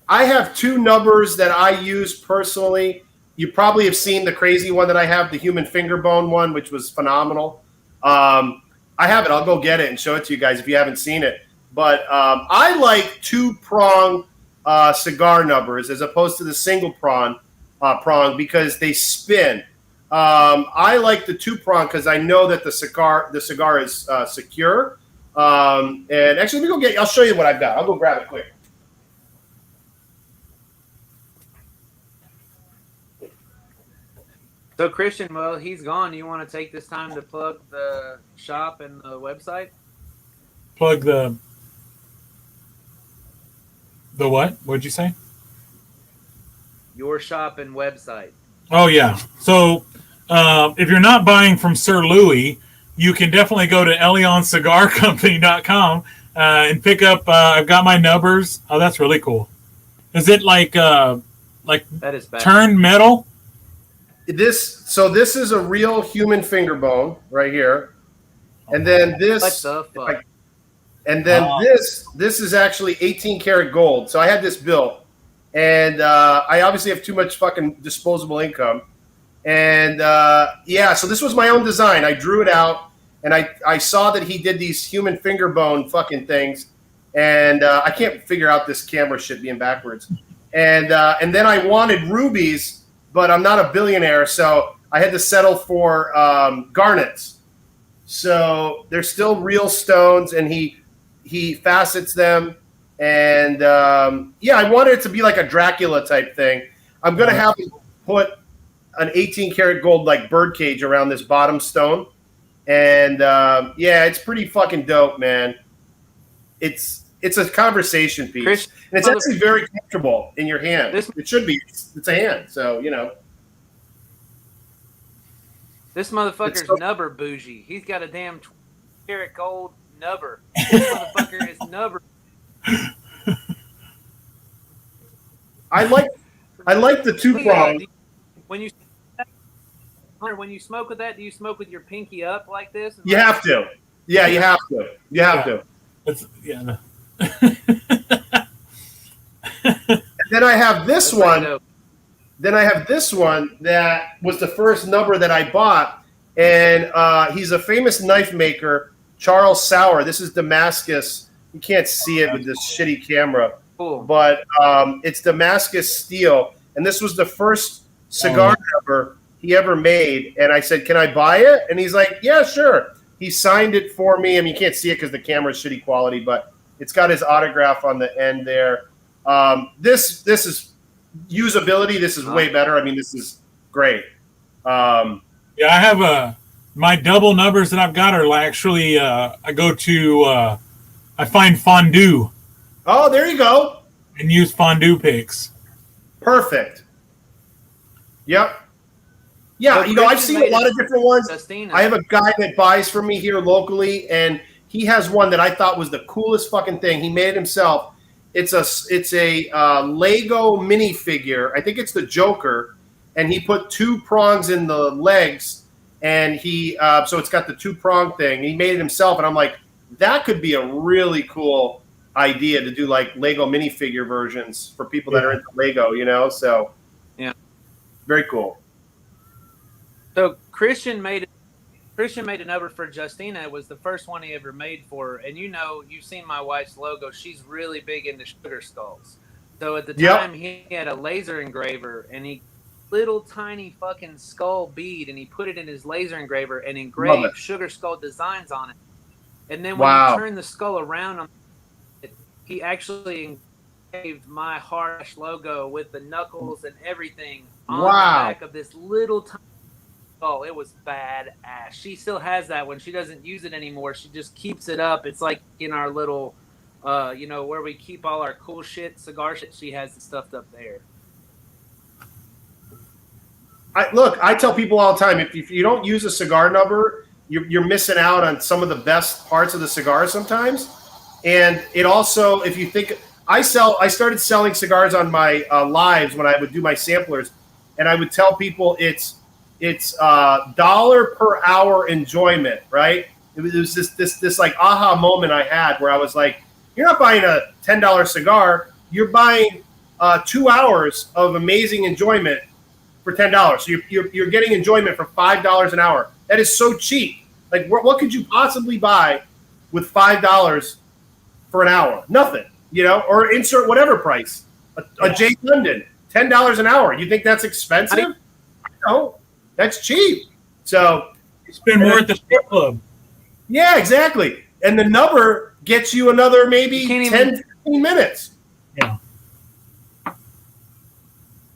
have 2 nubbers that I use personally. You probably have seen the crazy one that I have, the human finger bone one, which was phenomenal. I have it. I'll go get it and show it to you guys if you haven't seen it. But I like 2-prong cigar nubbers as opposed to the single prong because they spin. I like the 2-prong because I know that the cigar is secure. And actually, let me go I'll show you what I've got. I'll go grab it quick. So Christian, well, he's gone. You want to take this time to plug the shop and the website? Plug the what? What'd you say? Your shop and website. Oh yeah. So if you're not buying from Sir Louis, you can definitely go to ElionCigarCompany.com and pick up. I've got my nubbers. Oh, that's really cool. Is it like that is bad. Turned metal? This is a real human finger bone right here, and then this. What the fuck? This is actually 18 karat gold. So I had this built, and I obviously have too much fucking disposable income, and so this was my own design. I drew it out, and I saw that he did these human finger bone fucking things, and I can't figure out this camera shit being backwards, and then I wanted rubies. But I'm not a billionaire, so I had to settle for garnets. So they're still real stones, and he facets them. And, I wanted it to be like a Dracula type thing. I'm going to have him put an 18-karat gold like birdcage around this bottom stone. And, it's pretty fucking dope, man. It's a conversation piece. Chris, and it's actually very comfortable in your hand. It should be. It's a hand, so, you know. This motherfucker's nubber bougie. He's got a damn 20-karat gold nubber. This motherfucker is nubber. I like the 2-prong. When you smoke with that, do you smoke with your pinky up like this? You have to. Yeah, you have to. You have to. No. And then I have this one Then I have this one that was the first number that I bought, and he's a famous knife maker, Charles Sauer. This is Damascus. You can't see it with this shitty camera, but it's Damascus steel, and this was the first cigar cover he ever made. And I said, "Can I buy it?" And he's like, "Yeah, sure." He signed it for me. I mean, you can't see it because the camera's shitty quality, but it's got his autograph on the end there. This is usability. This is way better. I mean, this is great. Yeah, I have my double numbers that I've got are actually I go to I find fondue. Oh, there you go. And use fondue picks. Perfect. Yep. Yeah, you know, I've seen a lot of different ones. I have a guy that buys from me here locally, and he has one that I thought was the coolest fucking thing. He made it himself. It's a Lego minifigure. I think it's the Joker, and he put 2 prongs in the legs, and he so it's got the 2-prong thing. He made it himself, and I'm like, that could be a really cool idea to do like Lego minifigure versions for people that are into Lego, you know? So yeah, very cool. So Christian made a number for Justina. It was the first one he ever made for her. And you know, you've seen my wife's logo. She's really big into sugar skulls. So at the time, he had a laser engraver, and he little tiny fucking skull bead, and he put it in his laser engraver and engraved sugar skull designs on it. And then when you turn the skull around on it, he actually engraved my Harsh logo with the knuckles and everything on the back of this little tiny. Oh, it was badass. She still has that one. She doesn't use it anymore. She just keeps it up. It's like in our little, you know, where we keep all our cool shit, cigar shit. She has it stuffed up there. I tell people all the time, if you don't use a cigar number, you're missing out on some of the best parts of the cigar sometimes. And it also, if you think, I started selling cigars on my lives when I would do my samplers, and I would tell people it's dollar per hour enjoyment, right? It was this like aha moment I had where I was like, you're not buying a $10 cigar, you're buying 2 hours of amazing enjoyment for $10. So you're getting enjoyment for $5 an hour. That is so cheap. Like what could you possibly buy with $5 for an hour? Nothing, you know, or insert whatever price. A J. London, $10 an hour. You think that's expensive? No. That's cheap. So you spend more at the strip club. Yeah, exactly. And the number gets you another maybe 10, 15 minutes. Yeah.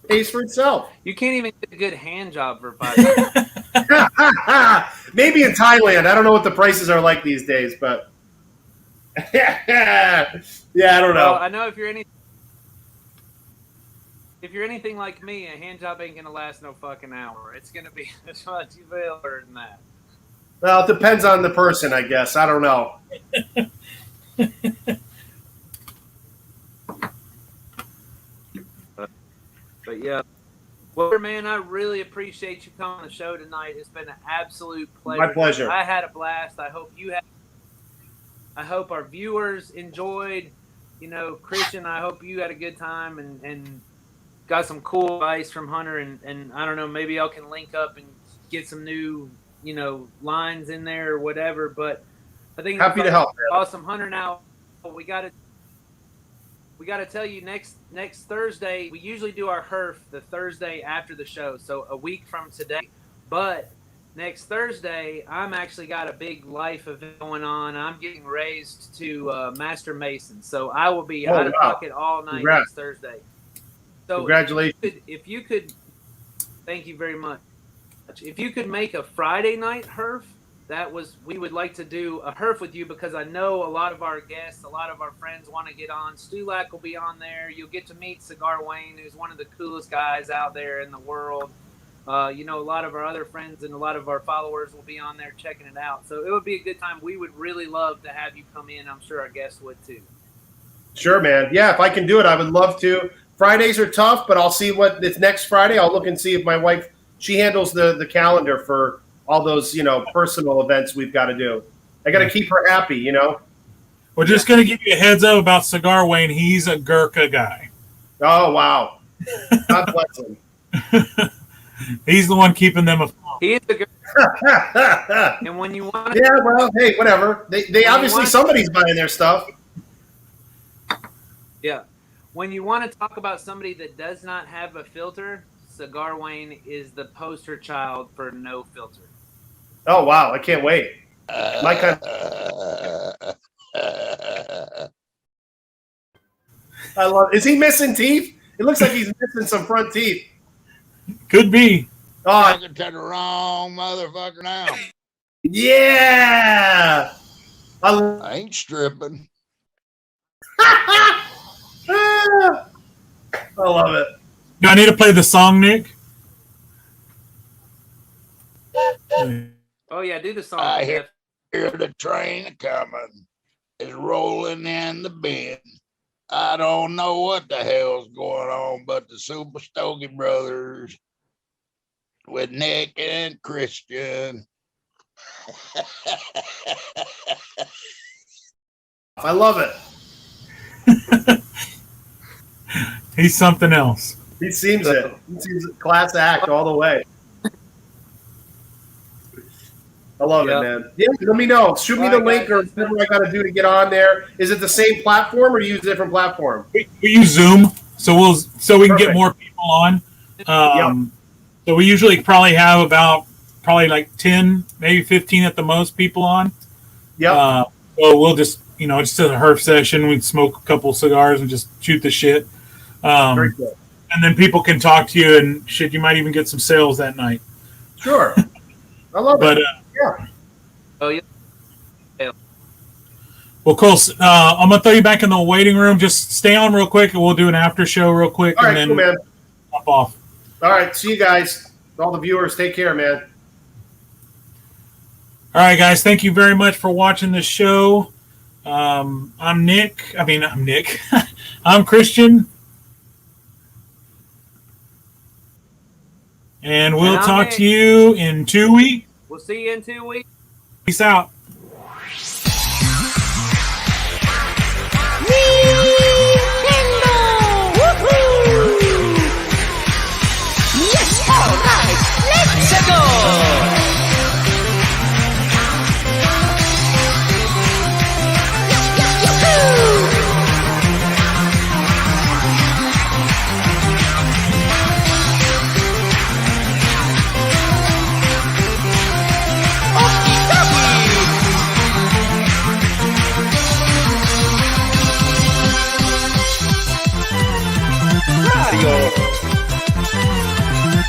Pays for itself. You can't even get a good hand job for $5. Maybe in Thailand. I don't know what the prices are like these days, but yeah, I don't know. Well, I know if you're anything like me, a hand job ain't gonna last no fucking hour. It's gonna be as much better than that. Well, it depends on the person, I guess. I don't know. But yeah, well, man, I really appreciate you coming on the show tonight. It's been an absolute pleasure. My pleasure. I had a blast. I hope you had. I hope our viewers enjoyed. You know, Christian, I hope you had a good time and got some cool advice from Hunter, and I don't know, maybe y'all can link up and get some new, you know, lines in there or whatever. But I think happy to help. Man. Awesome, Hunter. Now we got to tell you next Thursday. We usually do our HERF the Thursday after the show, so a week from today. But next Thursday, I'm actually got a big life event going on. I'm getting raised to Master Mason, so I will be out of pocket all night next Thursday. So congratulations. If you could, thank you very much. If you could make a Friday night HERF, we would like to do a HERF with you, because I know a lot of our guests, a lot of our friends want to get on. Stulak will be on there. You'll get to meet Cigar Wayne, who's one of the coolest guys out there in the world. You know, a lot of our other friends and a lot of our followers will be on there checking it out. So it would be a good time. We would really love to have you come in. I'm sure our guests would too. Sure, man. Yeah, if I can do it, I would love to. Fridays are tough, but I'll see what it's next Friday. I'll look and see if my wife, she handles the calendar for all those, you know, personal events we've got to do. I got to keep her happy, you know. We're just going to give you a heads up about Cigar Wayne. He's a Gurkha guy. Oh, wow. God bless him. He's the one keeping them afloat. He is a good. And when you want to, Yeah, well, hey, whatever. They obviously somebody's buying their stuff. yeah, when you want to talk about somebody that does not have a filter, Cigar Wayne is the poster child for no filter. Oh wow, I can't wait. My kind I love. Is he missing teeth? It looks like he's missing some front teeth. Could be. Oh Talking to the wrong motherfucker now. yeah. I ain't stripping. I love it. Do I need to play the song, Nick? Oh yeah, do the song. I Jeff. hear the train coming. It's rolling in the bend. I don't know what the hell's going on, but the Super Stogie brothers with Nick and Christian. I love it. He's something else. He seems it. He seems class act all the way. I love it, man. Yeah, let me know. Shoot me the link or whatever I got to do to get on there. Is it the same platform or do you use a different platform? We use Zoom, so we can get Perfect. more people on. So we usually probably have like 10, maybe 15 at the most people on. Yep. So we'll just a herf session. We'd smoke a couple cigars and just shoot the shit. Very cool. And then people can talk to you and shit. You might even get some sales that night. Sure. I love But it. Yeah. Oh yeah. well, cool. I'm gonna throw you back in the waiting room. Just stay on real quick, and we'll do an after show real quick, All right, and then cool, man. hop off. All right. See you guys. All the viewers, take care, man. All right, guys. Thank you very much for watching the show. I'm Nick. I'm Christian. And we'll And I'm talk Nick. to you in 2 weeks. We'll see you in 2 weeks. Peace out. Yes, all right, let's go! Radio